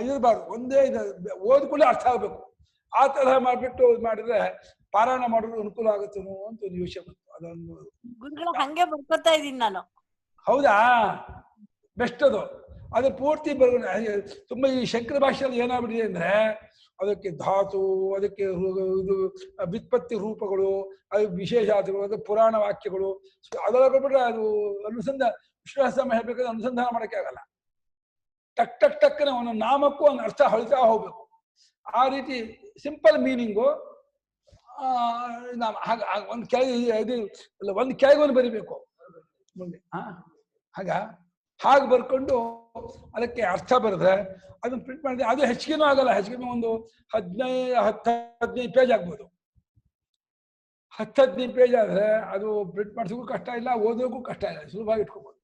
ಇರಬಾರ್ದು, ಒಂದೇ ಓದ್ಕೊಳ್ಳಿ ಅರ್ಥ ಆಗ್ಬೇಕು. ಆ ತರಹ ಮಾಡ್ಬಿಟ್ಟು ಮಾಡಿದ್ರೆ ಪಾರಾಯಣ ಮಾಡೋದು ಅನುಕೂಲ ಆಗುತ್ತೇನೋ ಅಂತ ಒಂದು ಯೋಚನೆ ಬಂತು. ಅದೊಂದು ಗುರುಗಳು ಹಂಗೆ ಬರ್ಕೊತಾ ಇದ್ದೀನಿ ನಾನು. ಹೌದಾ, ಬೆಸ್ಟ್ ಅದು. ಅದು ಪೂರ್ತಿ ತುಂಬಾ ಈ ಶಂಕರ ಭಾಷೆಯಲ್ಲಿ ಏನಾಗ್ಬಿಟ್ಟಿದೆ ಅಂದ್ರೆ ಅದಕ್ಕೆ ಧಾತು, ಅದಕ್ಕೆ ಇದು ವ್ಯುತ್ಪತ್ತಿ ರೂಪಗಳು, ಅದು ವಿಶೇಷಾರ್ಥಗಳು, ಅದು ಪುರಾಣ ವಾಕ್ಯಗಳು, ಅದೆಲ್ಲ ಕೊಟ್ಬಿಟ್ರೆ ಅದು ವಿಶ್ವಾಸ ಹೇಳ್ಬೇಕಾದ್ರೆ ಅನುಸಂಧಾನ ಮಾಡಕ್ಕೆ ಆಗಲ್ಲ. ಟಕ್ ಟಕ್ ಟಕ್ಕನೆ ಒಂದು ನಾಮಕ್ಕೂ ಒಂದು ಅರ್ಥ ಹೊಳಿತಾ ಹೋಗ್ಬೇಕು. ಆ ರೀತಿ ಸಿಂಪಲ್ ಮೀನಿಂಗು ಒಂದು ಕೆಳಗೆ ಒಂದು ಕೆಳಗೊಂದು ಬರಿಬೇಕು ಮುಂದೆ. ಹಾಗೆ ಬರ್ಕೊಂಡು ಅದಕ್ಕೆ ಅರ್ಥ ಬರೆದ್ರೆ ಅದನ್ನ ಪ್ರಿಂಟ್ ಮಾಡಿದ್ರೆ ಅದು ಹೆಚ್ಚಿಗೆನೂ ಆಗಲ್ಲ. ಹೆಚ್ಚಿಗೆ ಒಂದು 15 ಪೇಜ್ ಆಗ್ಬೋದು. 10-15 ಪೇಜ್ ಆದ್ರೆ ಅದು ಪ್ರಿಂಟ್ ಮಾಡ್ಸೋಕ್ಕೂ ಕಷ್ಟ ಇಲ್ಲ, ಓದೋಕ್ಕೂ ಕಷ್ಟ ಇಲ್ಲ, ಸುಲಭವಾಗಿ ಇಟ್ಕೋಬಹುದು.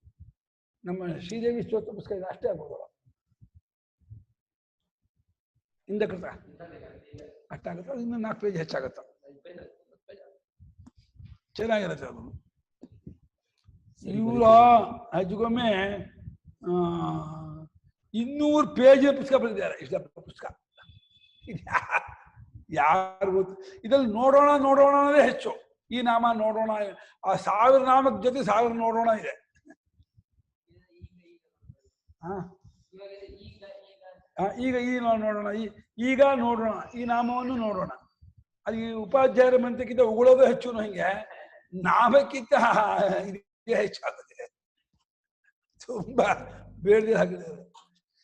ನಮ್ಮ ಶ್ರೀದೇವಿ ಸ್ತೋತ್ರ ಪುಸ್ತಕ ಇದೆ, ಅಷ್ಟೇ ಆಗ್ಬೋದು. ಇಂದಕೃತ ಅಷ್ಟಾಗುತ್ತೆ, ಅದು ಇನ್ನೂ 4 ಪೇಜ್ ಹೆಚ್ಚಾಗುತ್ತೆ, ಚೆನ್ನಾಗಿರುತ್ತೆ ಅದು. ಇವರ ಹೆಚ್ಚಿಗೊಮ್ಮೆ 200 ಪೇಜ್ ಪುಸ್ತಕ ಬರೆದಿದ್ದಾರೆ. ಇಷ್ಟ ಪುಸ್ತಕ ಯಾರು ಗೊತ್ತು. ಇದ್ರಲ್ಲಿ ನೋಡೋಣ ಅನ್ನೋದೇ ಹೆಚ್ಚು. ಈ ನಾಮ ನೋಡೋಣ, ಆ 1000 ನಾಮದ ಜೊತೆ 1000 ನೋಡೋಣ ಇದೆ. ಈಗ ನೋಡೋಣ, ಈಗ ನೋಡೋಣ, ಈ ನಾಮವನ್ನು ನೋಡೋಣ. ಅದು ಈ ಉಪಾಧ್ಯಾಯರ ಮಂತ್ರಕ್ಕಿಂತ ಉಗುಳೋದು ಹೆಚ್ಚು, ಹಿಂಗೆ ನಾಮಕ್ಕಿಂತ ಇದೇ ಹೆಚ್ಚಾಗುತ್ತೆ. ತುಂಬಾ ಬೇಡದೆ ಆಗಿದೆ.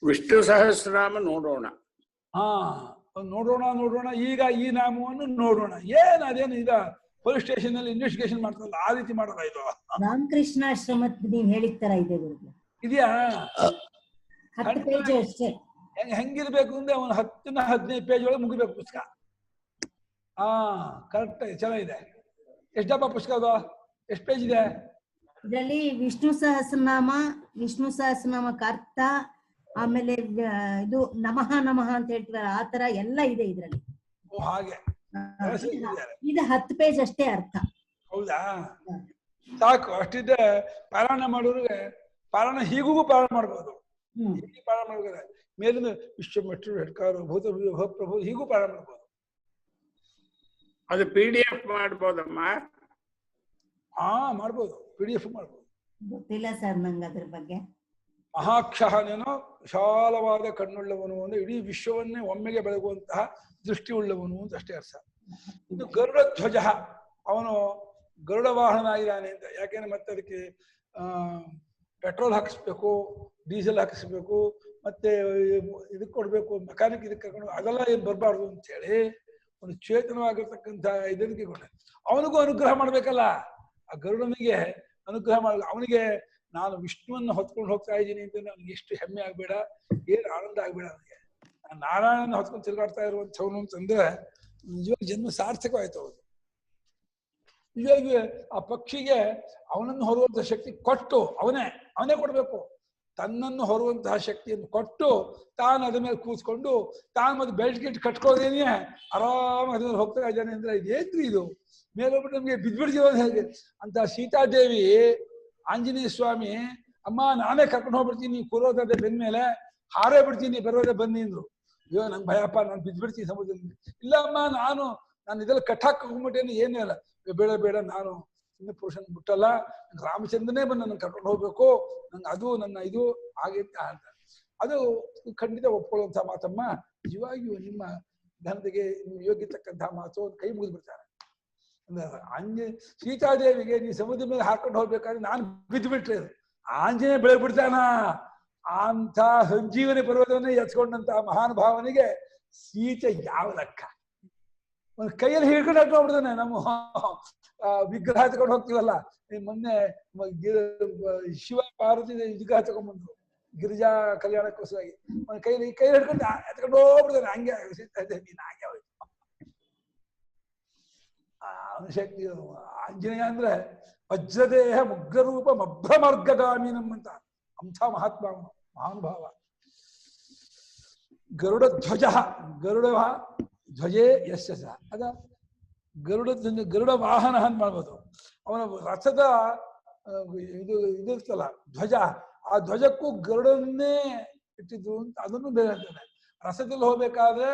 ವಿಷ್ಣು ಸಹಸ್ರನಾಮ ನೋಡೋಣ. ನೋಡೋಣ, ಈಗ ಈ ನಾಮವನ್ನು ನೋಡೋಣ. ಅದೇನು ಈಗ ಪೊಲೀಸ್ ಸ್ಟೇಷನ್ ಅಲ್ಲಿ ಇನ್ವೆಸ್ಟಿಗೇಷನ್ ಮಾಡ್ತಾರಲ್ಲ, ಆ ರೀತಿ ಮಾಡೋಣ. ಇದು ರಾಮಕೃಷ್ಣಾಶ್ರಮದ ನೀವ್ ಹೇಳಿದ ತರ ಇದೆ ಇದೆಯಾ? 10 ಪೇಜ್ ಅಷ್ಟೇ. ಹೆಂಗಿರ್ಬೇಕು ಅಂದ್ರೆ ಒಂದು 10-15 ಪೇಜ್ ಒಳಗೆ ಮುಗಿಬೇಕು ಪುಸ್ತಕ. ಕರೆಕ್ಟ್, ಚೆನ್ನಾಗಿದೆ. ಎಷ್ಟಪ್ಪ ಪುಸ್ತಕ ಅದು? ಎಷ್ಟು ಪೇಜ್ ಇದೆ? ಇದರಲ್ಲಿ ವಿಷ್ಣು ಸಹಸ್ರನಾಮಕ್ಕೆ ಅರ್ಥ, ಆಮೇಲೆ ಇದು ನಮಃ ನಮಃ ಅಂತ ಹೇಳ್ತೀವಲ್ಲ ಆ ತರ ಎಲ್ಲ ಇದೆ ಇದ್ರಲ್ಲಿ. ಓ ಹಾಗೆ ಇದು 10 ಪೇಜ್ ಅಷ್ಟೇ ಅರ್ಥ. ಹೌದಾ? ಸಾಕು, ಅಷ್ಟಿದ್ರೆ ಪಾರಾಯಣ ಮಾಡೋರಿಗೆ ಪಾರಾಯಣ ಹೀಗೂ ಪಾರಾಯಣ ಮಾಡ್ಬೋದು. ಹೀಗೆ ಪಾರಾಯಣ ಮಾಡ್ತಾರೆ, ಮೇಲಿನ ವಿಶ್ವಮೆಟ್ರು ಹೆಡ್ಕಾರು ಭೂತ ಪ್ರಭು ಹೀಗೂ ಪಾರಾಯಣ ಮಾಡ್ಬೋದು. ಅದು PDF ಮಾಡ್ಬೋದಮ್ಮ? ಮಾಡ್ಬೋದು, PDF ಮಾಡ್ಬೋದು. ಗೊತ್ತಿಲ್ಲ ಸರ್ ನಂಗೆ ಅದ್ರ ಬಗ್ಗೆ. ಮಹಾಕ್ಷನೇನೋ ವಿಶಾಲವಾದ ಕಣ್ಣುಳ್ಳವನು ಅಂದ್ರೆ ಇಡೀ ವಿಶ್ವವನ್ನೇ ಒಮ್ಮೆಗೆ ಬೆಳಗುವಂತಹ ದೃಷ್ಟಿ ಉಳ್ಳವನು ಅಂತ ಅಷ್ಟೇ ಅರ್ಥ. ಇದು ಗರುಡ ಧ್ವಜ, ಅವನು ಗರುಡ ವಾಹನನಾಗಿದ್ದಾನೆ ಅಂತ. ಯಾಕೆಂದ್ರೆ ಮತ್ತೆ ಅದಕ್ಕೆ ಪೆಟ್ರೋಲ್ ಹಾಕಿಸ್ಬೇಕು, ಡೀಸೆಲ್ ಹಾಕಿಸ್ಬೇಕು, ಮತ್ತೆ ಇದಕ್ಕೆ ಕೊಡ್ಬೇಕು, ಮೆಕ್ಯಾನಿಕ್ ಇದಕ್ಕೆ ಕರ್ಕೊಂಡು, ಅದೆಲ್ಲ ಏನು ಬರಬಾರ್ದು ಅಂತೇಳಿ ಒಂದು ಚೇತನವಾಗಿರ್ತಕ್ಕಂಥ ಇದಕ್ಕೆ ಕೊಟ್ಟ. ಅವನಿಗೂ ಅನುಗ್ರಹ ಮಾಡ್ಬೇಕಲ್ಲ, ಆ ಗರುಡನಿಗೆ ಅನುಗ್ರಹ ಮಾಡ. ಅವನಿಗೆ ನಾನು ವಿಷ್ಣುವನ್ನು ಹೊತ್ಕೊಂಡು ಹೋಗ್ತಾ ಇದ್ದೀನಿ ಅಂತ ನನಗೆ ಎಷ್ಟು ಹೆಮ್ಮೆ ಆಗ್ಬೇಡ, ಏನು ಆನಂದ ಆಗ್ಬೇಡ. ಅವನಿಗೆ ನಾನು ನಾರಾಯಣನ ಹೊತ್ಕೊಂಡು ತಿರುಗಾಡ್ತಾ ಇರುವಂಥವನು ಅಂತಂದ್ರೆ ನಿಜವಾಗಿ ಜನ್ಮ ಸಾರ್ಥಕವಾಯ್ತು. ಅವನು ನಿಜವಾಗಿ ಆ ಪಕ್ಷಿಗೆ ಅವನನ್ನು ಹೊರುವಂತಹ ಶಕ್ತಿ ಕೊಟ್ಟು, ಅವನೇ ಕೊಡ್ಬೇಕು. ತನ್ನನ್ನು ಹೊರುವಂತಹ ಶಕ್ತಿಯನ್ನು ಕೊಟ್ಟು ತಾನು ಅದ ಮೇಲೆ ಕೂತ್ಕೊಂಡು ತಾನು ಮತ್ತೆ ಬೆಲ್ಟ್ ಗಿಟ್ ಕಟ್ಕೊಳ್ಳೋದೇನೆ ಆರಾಮಾಗಿ ಅದ್ರ ಮೇಲೆ ಹೋಗ್ತಾ ಇದ್ದಾನೆ ಅಂದ್ರೆ ಇದೇನ್ರಿ ಇದು? ಮೇಲೊಬ್ಬರು ನಮ್ಗೆ ಬಿದ್ಬಿಡ್ತೀವೋ ಹೇಗೆ ಅಂತ. ಸೀತಾದೇವಿ ಆಂಜನೇಯ ಸ್ವಾಮಿ, ಅಮ್ಮ ನಾನೇ ಕರ್ಕೊಂಡು ಹೋಗ್ಬಿಡ್ತೀನಿ, ನೀವು ಕೂರೋದೇ ಬೆಂದ ಮೇಲೆ ಹಾರೇ ಬಿಡ್ತೀನಿ, ಬರೋದೇ ಬನ್ನಿ ಅಂದ್ರು. ಅಯ್ಯೋ ನಂಗೆ ಭಯಪ್ಪ, ನಾನು ಬಿದ್ಬಿಡ್ತೀನಿ ಸಮುದ್ರದಲ್ಲಿ. ಇಲ್ಲ ಅಮ್ಮ, ನಾನು ಇದೆಲ್ಲ ಕಟ್ಟಾಕೊಂಡ್ಬಿಟ್ಟೇನೆ, ಏನೂ ಇಲ್ಲ. ಬೇಡ, ನಾನು ಇನ್ನು ಪುರುಷನ ಬಿಟ್ಟಲ್ಲ, ರಾಮಚಂದ್ರನೇ ಬಂದು ನನ್ನ ಕರ್ಕೊಂಡು ಹೋಗ್ಬೇಕು, ನಂಗೆ ಅದು ನನ್ನ ಇದು ಆಗಿತ್ತ ಅಂತ. ಅದು ಖಂಡಿತ ಒಪ್ಕೊಳ್ಳುವಂಥ ಮಾತಮ್ಮ. ನಿಜವಾಗಿಯೂ ನಿಮ್ಮ ಘನತೆಗೆ ಯೋಗ್ಯತಕ್ಕಂತಹ ಮಾತು. ಕೈ ಮುಗಿದು ಬಿಡ್ತಾರೆ. ಸೀತಾದೇವಿಗೆ ನೀವು ಸಮುದ್ರ ಮೇಲೆ ಹಾಕೊಂಡು ಹೋಗ್ಬೇಕಾದ್ರೆ ನಾನು ಬಿದ್ದು ಬಿಟ್ರೆ ಆಂಜನೇಯ ಬೆಳಗ್ಗೆ ಬಿಡ್ತಾನ ಅಂತ ಸಂಜೀವನಿ ಪರ್ವತವನ್ನೇ ಎತ್ಕೊಂಡಂತ ಮಹಾನುಭಾವನಿಗೆ ಸೀತೆ ಯಾವ ಲೆಕ್ಕ? ಒಂದು ಕೈಯಲ್ಲಿ ಹಿಡ್ಕೊಂಡು ಹಾಕೊಂಡ್ಬಿಡ್ತಾನೆ. ನಮ್ಮ ವಿಗ್ರಹ ತಗೊಂಡು ಹೋಗ್ತೀವಲ್ಲ, ಮೊನ್ನೆ ಶಿವ ಪಾರ್ವತಿ ವಿಗ್ರಹ ತಗೊಂಡ್ಬಂದ್ರು ಗಿರಿಜಾ ಕಲ್ಯಾಣಕ್ಕೋಸ್ಕರಾಗಿ. ಒಂದು ಕೈ ಹಿಡ್ಕೊಂಡು ಎತ್ಕೊಂಡು ಹೋಗ್ಬಿಡ್ತಾನೆ. ಹಂಗೆ ನೀನ್ ಹಾಗೆ ಹೋಯ್ತು. ಶಕ್ತಿ ಆಂಜನೇಯ ಅಂದ್ರೆ ವಜ್ರದೇಹ ಮುಗ್ರರೂಪ ಮಭ್ರಮಾರ್ಗಗಾಮೀನಂ ಅಂತ ಅಂಥ ಮಹಾನುಭಾವ. ಗರುಡ ಧ್ವಜ, ಗರುಡ ಧ್ವಜೇ ಯಶ ಸಹ. ಅದ ಗರುಡ ವಾಹನ ಅಂತ ಮಾಡ್ಬೋದು. ಅವನ ರಥದ ಇದಿರ್ತಲ್ಲ ಧ್ವಜ, ಆ ಧ್ವಜಕ್ಕೂ ಗರುಡನ್ನೇ ಇಟ್ಟಿದ್ರು ಅಂತ ಅದನ್ನು ಬೇರೆ ಹೇಳ್ತಾನೆ. ರಥದಲ್ಲಿ ಹೋಗ್ಬೇಕಾದ್ರೆ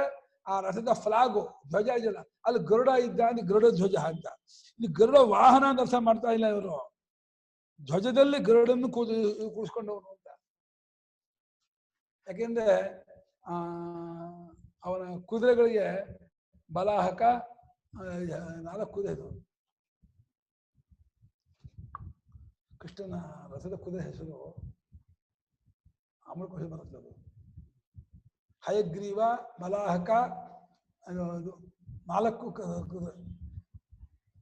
ಆ ರಥದ ಫ್ಲಾಗು ಧ್ವಜ ಇದೆಯಲ್ಲ, ಅಲ್ಲಿ ಗರುಡ ಇದ್ದ ಅಂದ್ರೆ ಗರುಡ ಧ್ವಜ ಅಂತ. ಇಲ್ಲಿ ಗರುಡ ವಾಹನ ಅಂತ ಅರ್ಥ ಮಾಡ್ತಾ ಇಲ್ಲ ಇವರು. ಧ್ವಜದಲ್ಲಿ ಗರುಡನ್ನು ಕೂಡಿಸ್ಕೊಂಡವನು ಅಂತ. ಯಾಕೆಂದ್ರೆ ಅವನ ಕುದುರೆಗಳಿಗೆ ಬಲಾಹಕ 4 ಕುದುರೆ. ಕೃಷ್ಣನ ರಥದ ಕುದುರೆ ಹೆಸರು ಅಮೃತಕೋಶ ಬರುತ್ತೆ. ಅದು ಹಯಗ್ರೀವ, ಬಲಾಹಕ, 4 ಕುದುರೆ.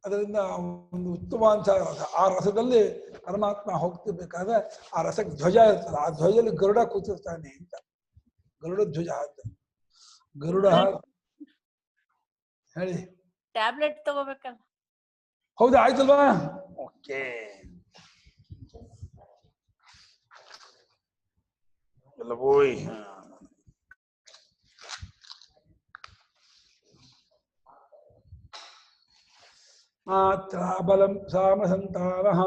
ಅದರಿಂದ ಒಂದು ಉತ್ತಮವಾದ ರಥ. ಆ ರಥದಲ್ಲಿ ಪರಮಾತ್ಮ ಹೋಗ್ತಿರ್ಬೇಕಾದ್ರೆ ಆ ರಥಕ್ಕೆ ಧ್ವಜ ಇರ್ತದೆ, ಆ ಧ್ವಜದಲ್ಲಿ ಗರುಡ ಕೂತಿರ್ತಾನೆ ಅಂತ. ಗರುಡ ಧ್ವಜ ಅಂತ. ಗರುಡ ಹೇಳಿ. ಟ್ಯಾಬ್ಲೆಟ್ ತಗೋಬೇಕಲ್ಲ? ಹೌದಾ, ಆಯ್ತಲ್ವಾ? ಓಕೆ. ಎಲ್ಲ ಹೋಯ್. ಮಾತ್ರ ಬಲಂ ಸಾಮಸಂತಾನಃ.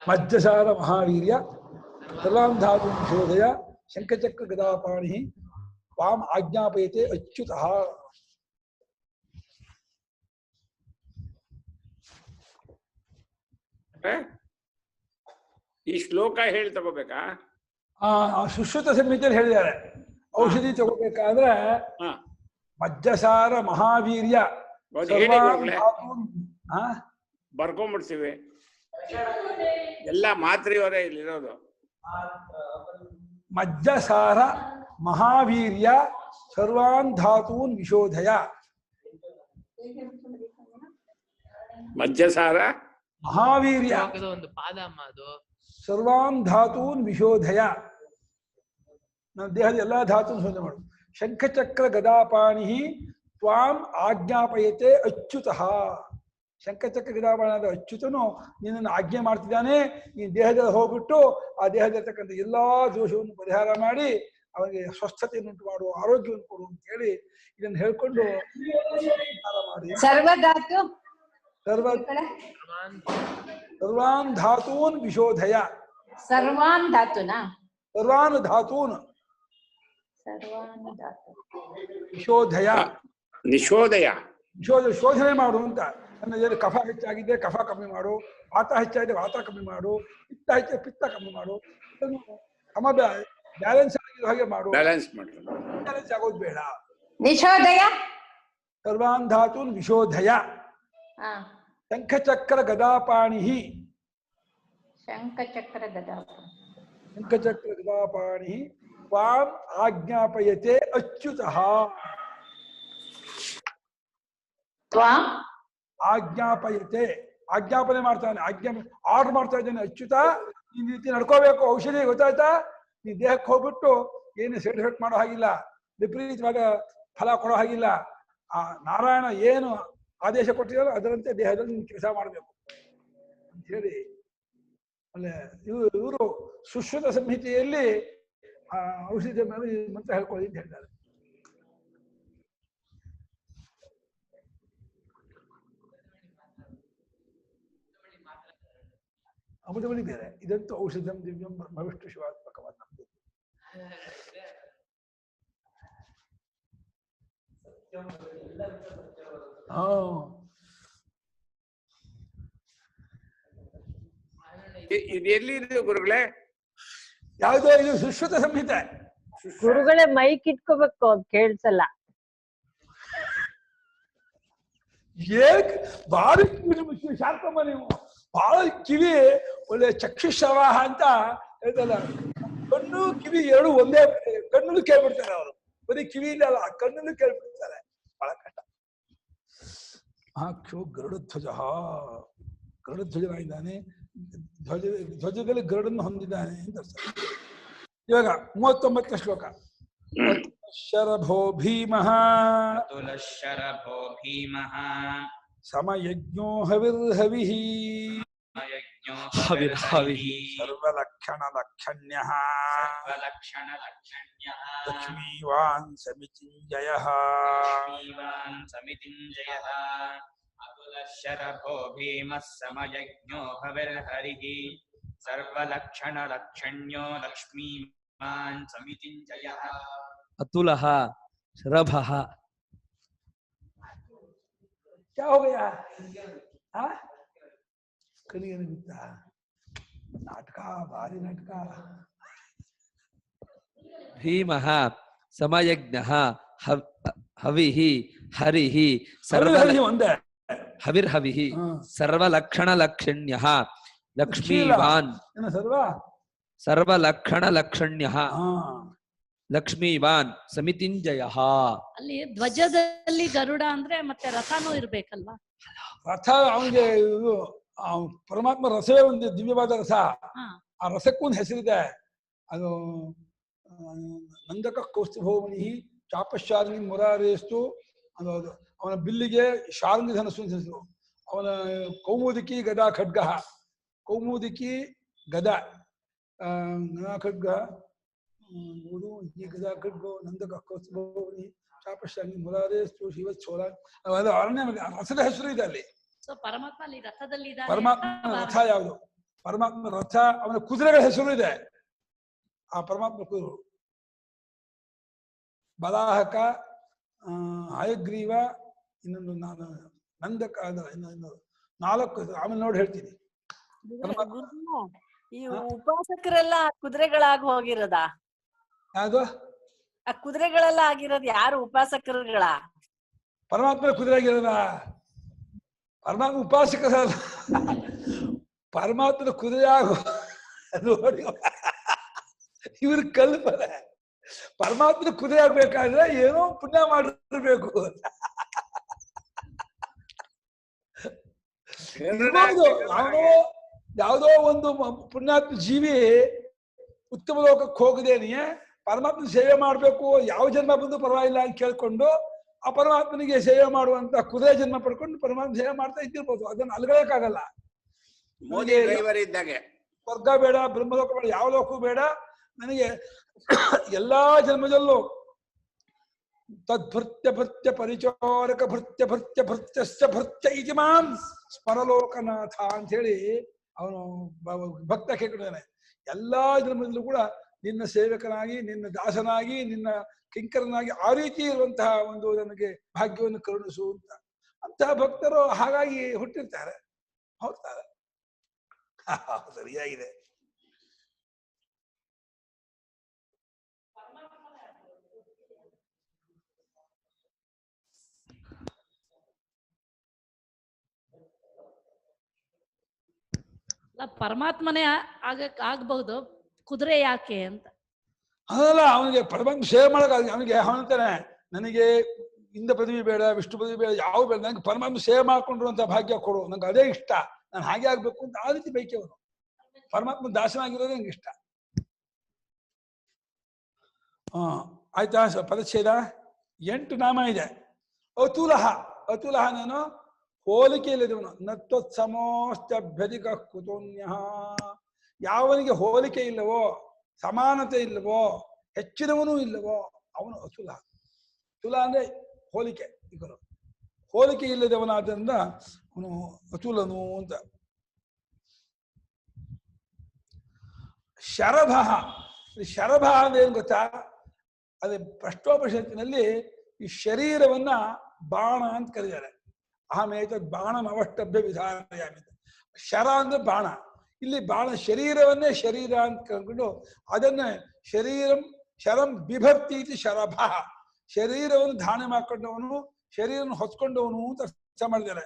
ಮಜ್ಜಸಾರ ಮಹಾವೀರ್ಯ ಸರ್ವಾನ್ ಧಾತು ಶೋಧಯ ಶಂಖಚಕ್ರ ಗದಾಪಾಣಿ ವಾಮ್ ಆಜ್ಞಾಪಯತೆ ಅಚ್ಯುತಃ. ಈ ಶ್ಲೋಕ ಹೇಳಿ ತಗೋಬೇಕಾ? ಸುಶ್ರುತ ಸಂಹಿತೆಯಲ್ಲಿ ಹೇಳಿದ್ದಾರೆ. ಔಷಧಿ ತಗೋಬೇಕಾದ್ರೆ ಮಜ್ಜಸಾರ ಮಹಾವೀರ್ಯ ಬರ್ಕೊಂಡ್ಬಿಡ್ತೀವಿ. ಎಲ್ಲ ಮಾತ್ರೆಯವರೇ ಇಲ್ಲಿರೋದು. ಮಜ್ಜಸಾರ ಮಹಾವೀರ್ಯ ಸರ್ವಾನ್ ಧಾತೂನ್ ವಿಶೋಧಯ. ಮಜ್ಜಸಾರ ಮಹಾವೀರ್ಯ ಒಂದು ಪಾದ ಅಮ್ಮ ಅದು. ಸರ್ವಾನ್ ಧಾತೂನ್ ವಿಶೋಧಯ. ನನ್ನ ದೇಹದ ಎಲ್ಲಾ ಧಾತುನ್ ಶೋಧನೆ ಮಾಡು. ಶಂಖಚಕ್ರ ಗದಾಪಾಣಿ ತ್ವಾಂ ಆಜ್ಞಾಪಯತೆ ಅಚ್ಯುತಃ. ಶಂಖಚಕ್ರ ಗದಾಪಾಣದ ಅಚ್ಯುತನು ನಿನ್ನನ್ನು ಆಜ್ಞೆ ಮಾಡ್ತಿದ್ದಾನೆ. ನೀನು ದೇಹದಲ್ಲಿ ಹೋಗ್ಬಿಟ್ಟು ಆ ದೇಹದಲ್ಲಿರ್ತಕ್ಕಂಥ ಎಲ್ಲಾ ದೋಷವನ್ನು ಪರಿಹಾರ ಮಾಡಿ ಅವನಿಗೆ ಸ್ವಸ್ಥತೆಯನ್ನು ಉಂಟು ಮಾಡು, ಆರೋಗ್ಯವನ್ನು ಕೊಡು ಅಂತ ಹೇಳಿ ಇದನ್ನು ಹೇಳ್ಕೊಂಡು ಮಾಡಿ ಸರ್ವಧಾತು ಸರ್ವಾನ್ ಧಾತೂನ್ ವಿಶೋಧಯ. ಸರ್ವಾನ್ ಧಾತುನಾ ಸರ್ವಾನ್ ಧಾತೂನ್ ಸರ್ವಾನ್ ಧಾತು ವಿಶೋಧಯ. ನಿಶೋದಯ ಶೋಧನೆ ಮಾಡು ಅಂತ. ನನ್ನ ಕಫ ಹೆಚ್ಚಾಗಿದೆ, ಕಫ ಕಮ್ಮಿ ಮಾಡು. ವಾತ ಹೆಚ್ಚಾಗಿದೆ, ವಾತ ಕಮ್ಮಿ ಮಾಡು. ಪಿತ್ತ ಹೆಚ್ಚಾಗಿದೆ, ಪಿತ್ತ ಕಮ್ಮಿ ಮಾಡು. ಸಮ ಬ್ಯಾಲೆನ್ಸ್ ಆಗಿರೋ ಹಾಗೆ ಮಾಡು. ಬ್ಯಾಲೆನ್ಸ್ ಮಾಡಿ. ಬ್ಯಾಲೆನ್ಸ್ ಆಗೋದು ಬೇಡ. ನಿಶೋದಯ ಸರ್ವಾನ್ ಧಾತೂನ್ ವಿಶೋಧಯ. ಶಂಖಚಕ್ರ ಗದಾಪಾಣಿ. ಶಂಖಚಕ್ರ ಗದಾಪಾಣಿ. ಶಂಖಚಕ್ರ ಗದಾಪಾಣಿ ತ್ವಾಂ ಆಜ್ಞಾಪಯತೆ ಅಚ್ಯುತಃ. ತ್ವಾಂ ಆಜ್ಞಾಪಯತೆ ಆಜ್ಞಾಪನೆ ಮಾಡ್ತಾನೆ, ಆರ್ಡರ್ ಮಾಡ್ತಾ ಇದ್ದಾನೆ. ಅಚ್ಯುತ ನೀನ್ ರೀತಿ ನಡ್ಕೋಬೇಕು, ಔಷಧಿ ಗೊತ್ತಾಯ್ತಾ? ನೀ ದೇಹಕ್ಕೆ ಹೋಗ್ಬಿಟ್ಟು ಏನು ಸೈಡ್ ಎಫೆಕ್ಟ್ ಮಾಡೋ ಹಾಗಿಲ್ಲ, ವಿಪರೀತವಾದ ಫಲ ಕೊಡೋ ಹಾಗಿಲ್ಲ. ಆ ನಾರಾಯಣ ಏನು ಆದೇಶ ಕೊಟ್ಟಿರೋ ಅದರಂತೆ ದೇಹದಲ್ಲಿ ನೀನು ಕೆಲಸ ಮಾಡಬೇಕು ಅಂತ ಹೇಳಿ. ಆಮೇಲೆ ಇವರು ಸುಶ್ರುತ ಸಂಹಿತೆಯಲ್ಲಿ ಔಷಧಿ ಮೇಲೆ ಮಂತ್ರ ಹೇಳ್ಕೊಳ್ಳಿ ಅಂತ ಹೇಳ್ತಾರೆ. ಅಮೃತಮಣಿ ಬೇರೆ, ಇದಂತೂ ಔಷಧಂ ದಿವ್ಯಂ ಬ್ರಹ್ಮವಿಷ್ಣು ಶಿವಾತ್ಮಕವಾದ ನಮ್ದು. ಇದು ಎಲ್ಲಿದೆ ಗುರುಗಳೇ? ಯಾವುದೋ ಇದು ಸುಶ್ರುತ ಸಂಹಿತೆ. ಗುರುಗಳೇ ಮೈಕ್ ಇಟ್ಕೋಬೇಕು, ಕೇಳ್ಸಲ್ಲ. ಭಾರಿ ಶಾರ್ಕಮ್ಮ ನೀವು, ಬಹಳ ಕಿವಿ ಒಳ್ಳೆ ಚಕ್ಷುಶ್ರವಾಹ ಅಂತ ಹೇಳ್ತಲ್ಲ. ಕಣ್ಣು ಕಿವಿ ಎರಡು ಒಂದೇ, ಕಣ್ಣಲ್ಲೂ ಕೇಳ್ಬಿಡ್ತಾರೆ ಅವರು. ಬರೀ ಕಿವಿಯಿಂದ ಅಲ್ಲ, ಕಣ್ಣಲ್ಲೂ ಕೇಳ್ಬಿಡ್ತಾರೆ. ಬಹಳ ಕಷ್ಟ. ಆಕ್ಷೋ ಗರುಡಧ್ವಜ, ಗರುಡಧ್ವಜನಾಗಿದ್ದಾನೆ. ಧ್ವಜದಲ್ಲಿ ಗರುಡನ್ನು ಹೊಂದಿದ್ದಾನೆ ಅಂತ ಅರ್ಥ. ಇವಾಗ 39ನೇ ಶ್ಲೋಕ. ಶರಭೋ ಭೀಮಃ ಶರಭೋ ಭೀಮಃ ಸಮಯಜ್ಞೋ ಹವಿರ್ಹವಿಃ ಹವಿರ್ಹವಿಃ ಸರ್ವಲಕ್ಷಣ ಲಕ್ಷಣ್ಯಃ ಸರ್ವಲಕ್ಷಣ ಲಕ್ಷಣ್ಯಃ ಲಕ್ಷ್ಮೀವಾನ್ ಸಮಿತಿಂಜಯಃ ಲಕ್ಷ್ಮೀವಾನ್ ಸಮಿತಿಂಜಯಃ ಅತುಲಃ ಶರಭೋ ಭೀಮಃ ಸಮಯಜ್ಞೋ ಹವಿರ್ಹರಿಃ ಸರ್ವಲಕ್ಷಣ ಲಕ್ಷಣ್ಯೋ ಲಕ್ಷ್ಮೀವಾನ್ ಸಮಿತಿಂಜಯಃ. अतुलः शरभः. क्या हो गया? कलिए नहीं बिकता नाटका, भारी नाटका. भीमः समयज्ञः हविः हरिः हविर्हविः सर्वलक्षणलक्षण्यः लक्ष्मीवान् सर्वलक्षणलक्षण्यः ಲಕ್ಷ್ಮೀವಾನ್ ಸಮಿತಿಂಜಯಃ. ಅಲ್ಲಿ ಧ್ವಜದಲ್ಲಿ ಗರುಡ ಅಂದ್ರೆ ಮತ್ತೆ ರಥನೂ ಇರ್ಬೇಕಲ್ವಾ? ರಥ ಅವನಿಗೆ ಪರಮಾತ್ಮ ರಸವೇ ಒಂದು ದಿವ್ಯವಾದ ರಸ. ಆ ರಸಕ್ಕೂ ಒಂದು ಹೆಸರಿದೆ. ಅದು ನಂದಕ ಕೌಸ್ತುಭೋಮಣಿ ಚಾಪಶಾರ್ಣಿ ಮುರಾರೇಸ್ತು. ಅದು ಅವನ ಬಿಲ್ಲಿಗೆ ಶಾರ್ಂಗಿ ಧನಸ್ಸು ಅಂತ ಹೆಸರು. ಅವನ ಕೌಮುದಿಕಿ ಗದಾ ಖಡ್ಗ, ಕೌಮುದಿಕಿ ಗದಾ ಖಡ್ಗ ಗದಾ ಖಡ್ಗೋ ನಂದಕ ಕೌಸ್ತುಭೋಮಣಿ ಚಾಪಶಾರ್ಣಿ ಮುರಾರೇಸ್ತು ಶಿವಚ್ಛೋರ. ಅದು ಅರಣ್ಯ ರಸದ ಹೆಸರು ಇದೆ ಅಲ್ಲಿ. ಪರಮಾತ್ಮ ಅಲ್ಲಿ ರಥದಲ್ಲಿ ಪರಮಾತ್ಮ ರಥ ಯಾವುದು? ಪರಮಾತ್ಮ ರಥ, ಅವನ ಕುದುರೆಗಳ ಹೆಸರು ಇದೆ. ಆ ಪರಮಾತ್ಮ ಕುದುರೆ ಬಲಾಹಕ, ಹಯಗ್ರೀವ, ಇನ್ನೊಂದು ನಂದಕ, ಇನ್ನೊಂದು 4 ಆಮೇಲೆ ನೋಡಿ ಹೇಳ್ತೀನಿ. ಈ ಉಪಾಸಕರೆಲ್ಲ ಕುದುರೆಗಳಾಗಿ ಹೋಗಿರೋದ? ಯಾವುದು? ಆ ಕುದುರೆಗಳೆಲ್ಲ ಆಗಿರೋದು ಯಾರು? ಉಪಾಸಕರುಗಳ? ಪರಮಾತ್ಮ ಕುದುರೆ ಆಗಿರೋದ? ಪರಮಾತ್ಮ ಉಪಾಸಕ ಪರಮಾತ್ಮನ ಕುದುರೆ ಆಗೋ ನೋಡಿ ಇವ್ರ ಕಲ್ಪನೆ. ಪರಮಾತ್ಮನ ಕುದುರೆ ಆಗ್ಬೇಕಾದ್ರೆ ಏನೋ ಪುಣ್ಯ ಮಾಡಿರ್ಬೇಕು. ಯಾವುದೋ ಒಂದು ಪುಣ್ಯಾತ್ಮ ಜೀವಿ ಉತ್ತಮ ಲೋಕಕ್ಕೆ ಹೋಗದೇನೆ ಪರಮಾತ್ಮ ಸೇವೆ ಮಾಡ್ಬೇಕು, ಯಾವ ಜನ್ಮ ಬಂದು ಪರವಾಗಿಲ್ಲ ಅಂತ ಕೇಳ್ಕೊಂಡು ಆ ಪರಮಾತ್ಮನಿಗೆ ಸೇವೆ ಮಾಡುವಂತ ಕುದುರೆ ಜನ್ಮ ಪಡ್ಕೊಂಡು ಪರಮಾತ್ಮ ಸೇವೆ ಮಾಡ್ತಾ ಇದ್ದಿರ್ಬೋದು, ಅದನ್ನು ಅಲ್ಗಳಕ್ಕಾಗಲ್ಲ. ಮೋದಿ ಡ್ರೈವರ್ ಇದ್ದಾಗೆ ಸ್ವರ್ಗ ಬೇಡ, ಬ್ರಹ್ಮಲೋಕ ಬೇಡ, ಯಾವ ಲೋಕವೂ ಬೇಡ, ನನಗೆ ಎಲ್ಲಾ ಜನ್ಮದಲ್ಲೂ ತದ್ಭೃತ್ಯ ಭೃತ್ಯ ಪರಿಚಾರಕ ಭೃತ್ಯ ಭೃತ್ಯ ಭೃತ್ಯಶ್ಚ ಭೃತ್ಯ ಇತಿ ಮಾಂ ಸ್ಮರಲೋಕನಾಥ ಅಂತ ಹೇಳಿ ಅವನು ಭಕ್ತ ಕೇಳ್ಕೊಂಡಿದ್ದಾನೆ. ಎಲ್ಲಾ ಜನ್ಮದಲ್ಲೂ ಕೂಡ ನಿನ್ನ ಸೇವಕನಾಗಿ, ನಿನ್ನ ದಾಸನಾಗಿ, ನಿನ್ನ ಕಿಂಕರನಾಗಿ ಆ ರೀತಿ ಇರುವಂತಹ ಒಂದು ನನಗೆ ಭಾಗ್ಯವನ್ನು ಕರುಣಿಸು ಅಂತ. ಅಂತಹ ಭಕ್ತರು ಹಾಗಾಗಿ ಹುಟ್ಟಿರ್ತಾರೆ, ಹೋಗ್ತಾರೆ. ಸರಿಯಾಗಿದೆ. ಪರಮಾತ್ಮನೇ ಆಗ್ಬಹುದು, ಕುದುರೆ ಯಾಕೆ ಅಂತ. ಅದಲ್ಲ, ಅವನಿಗೆ ಪರಮಾತ್ಮ ಸೇವೆ ಮಾಡಕ್ ಅವನಿಗೆ ಅವನಂತಾನೆ, ನನಗೆ ಇಂದ ಪದವಿ ಬೇಡ, ವಿಷ್ಣು ಪದವಿ ಬೇಡ, ಯಾವ ಬೇಡ, ನಂಗೆ ಪರಮಾತ್ಮ ಸೇವೆ ಮಾಡ್ಕೊಂಡಿರುವಂತ ಭಾಗ್ಯ ಕೊಡು, ನಂಗೆ ಅದೇ ಇಷ್ಟ, ನಾನು ಹಾಗೆ ಆಗ್ಬೇಕು ಅಂತ ಆ ರೀತಿ ಬೈಕೆ ಅವನು. ಪರಮಾತ್ಮ ದಾಸನಾಗಿರೋದೇ ನಂಗೆ ಇಷ್ಟ. ಆಯ್ತಾ? ಪದಚ್ಛೇದ 8 ನಾಮ ಇದೆ. ಅತುಲಹ, ಅತುಲಹನೇನು ಹೋಲಿಕೆ ಇಲ್ಲದವನು. ನತ್ವತ್ಸಮೋಸ್ತ್ಯಭ್ಯಧಿಕ ಕುತೋನ್ಯ, ಯಾವನಿಗೆ ಹೋಲಿಕೆ ಇಲ್ಲವೋ, ಸಮಾನತೆ ಇಲ್ಲವೋ, ಹೆಚ್ಚಿನವನೂ ಇಲ್ಲವೋ ಅವನು ಅತುಲ. ತುಲ ಅಂದ್ರೆ ಹೋಲಿಕೆ, ಇವರು ಹೋಲಿಕೆ ಇಲ್ಲದವನಾದ್ರಿಂದ ಅವನು ಅತುಲನು ಅಂತ. ಶರಭ, ಶರಭ ಅಂದ್ರೆ ಏನ್ ಗೊತ್ತಾ? ಅದೇ ಪ್ರಶ್ನೋಪನಿಷತ್ತಿನಲ್ಲಿ ಈ ಶರೀರವನ್ನ ಬಾಣ ಅಂತ ಕರೀತಾರೆ. ಆಮೇಲೆ ಬಾಣನ ಅವಷ್ಟಭ್ಯ ವಿಧಾನಯಾಮಿ. ಶರ ಅಂದ್ರೆ ಬಾಣ, ಇಲ್ಲಿ ಬಾಣ ಶರೀರವನ್ನೇ ಶರೀರ ಅಂತ ಕಂಡು ಅದನ್ನೇ ಶರೀರಂ ಶರಂ ಬಿಭರ್ತಿ ಇತಿ ಶರಭ, ಶರೀರವನ್ನು ಧಾರಣೆ ಮಾಡ್ಕೊಂಡವನು, ಶರೀರವನ್ನು ಹೊತ್ಕೊಂಡವನು ಅಂತ ಅರ್ಥ ಮಾಡಿದ್ದಾರೆ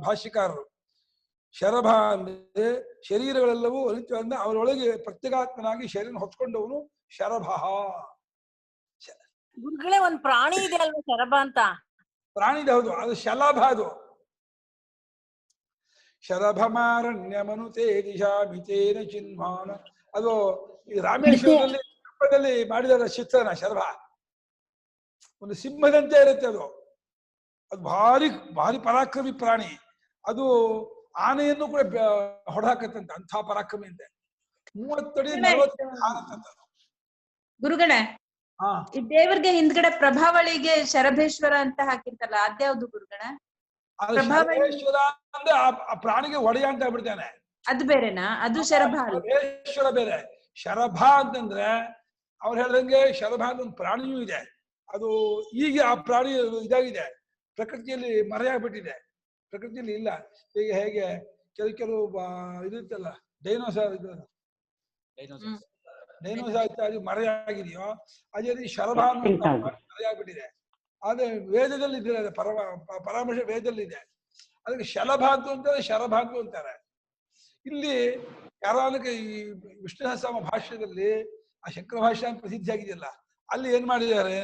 ಭಾಷ್ಯಕಾರರು. ಶರಭ ಅಂದ್ರೆ ಶರೀರಗಳೆಲ್ಲವೂ ಅನಿತ್ಯದಿಂದ ಅವರೊಳಗೆ ಪ್ರತ್ಯೇಗಾತ್ಮನಾಗಿ ಶರೀರ ಹೊತ್ಕೊಂಡವನು ಶರಭ. ಗುರುಗಳೇ, ಒಂದ್ ಪ್ರಾಣಿ ಇದೆ ಅಲ್ವಾ ಶರಭ ಅಂತ? ಪ್ರಾಣಿದೆ, ಹೌದು, ಅದು ಶಲಭ. ಅದು ಶರಭಮಾರಣ್ಯಮನುತೇ ದಿಶಾಮಿತೇನ ಚಿನ್ಮಾನ. ಅದು ಈ ರಾಮೇಶ್ವರದಲ್ಲಿ ಮಾಡಿದಾರೆ ಚಿತ್ರನ. ಶರಭ ಒಂದು ಸಿಂಹದಂತೆ ಇರುತ್ತೆ. ಅದು ಭಾರಿ ಭಾರಿ ಪರಾಕ್ರಮಿ ಪ್ರಾಣಿ. ಅದು ಆನೆಯನ್ನು ಕೂಡ ಹೊಡೆದಾಕತ್ತಂತ, ಅಂಥ ಪರಾಕ್ರಮಿ ಅಂತೆ. 30 ಅಡಿ 40 ಹಾರತ್ತಂತ. ಗುರುಗಳೇ, ಈ ದೇವರಿಗೆ ಹಿಂದ್ಗಡೆ ಪ್ರಭಾವಳಿಗೆ ಶರಭೇಶ್ವರ ಅಂತ ಹಾಕಿರ್ತಲ್ಲ, ಅದ್ಯಾವ್ದು ಗುರುಗಳೇ? ಶರಭೇಶ್ವರ ಅಂದ್ರೆ ಆ ಪ್ರಾಣಿಗೆ ಒಡೆಯ ಅಂತ ಆಗ್ಬಿಡ್ತಾನೆ. ಅದು ಬೇರೆನಾ? ಅದು ಶರಭ ಶರಭೇಶ್ವರ ಬೇರೆ. ಶರಭ ಅಂತಂದ್ರೆ ಅವ್ರು ಹೇಳ್ದಂಗೆ ಶರಭ ಅಂತ ಒಂದು ಪ್ರಾಣಿಯೂ ಇದೆ. ಅದು ಈಗ ಆ ಪ್ರಾಣಿ ಇದಾಗಿದೆ, ಪ್ರಕೃತಿಯಲ್ಲಿ ಮರೆಯಾಗ್ಬಿಟ್ಟಿದೆ, ಪ್ರಕೃತಿಯಲ್ಲಿ ಇಲ್ಲ. ಈಗ ಹೇಗೆ ಕೆಲವು ಇದಿರ್ತಲ್ಲ, ಡೈನೋಸಾರ್ ಡೈನೋಸಾರ್ ಮರೆಯಾಗಿದೆಯೋ ಅದೇ ರೀತಿ ಶರಭ ಮರೆಯಾಗ್ಬಿಟ್ಟಿದೆ. ಆದ್ರೆ ವೇದದಲ್ಲಿ ಇದ್ರೆ ಪರಾಮರ್ಶ ವೇದದಲ್ಲಿ ಇದೆ. ಅದಕ್ಕೆ ಶಲಭ ಅಂತ ಅಂತಾರೆ, ಶರಭ ಅಂತ ಅಂತಾರೆ. ಇಲ್ಲಿ ಯಾರಕ್ಕೆ ಈ ವಿಷ್ಣು ಸಹಸ್ರನಾಮ ಭಾಷ್ಯದಲ್ಲಿ ಆ ಶಂಕರ ಭಾಷ್ಯ ಅಂತ ಪ್ರಸಿದ್ಧಿ ಆಗಿದೆಯಲ್ಲ, ಅಲ್ಲಿ ಏನ್ ಮಾಡಿದ್ದಾರೆ,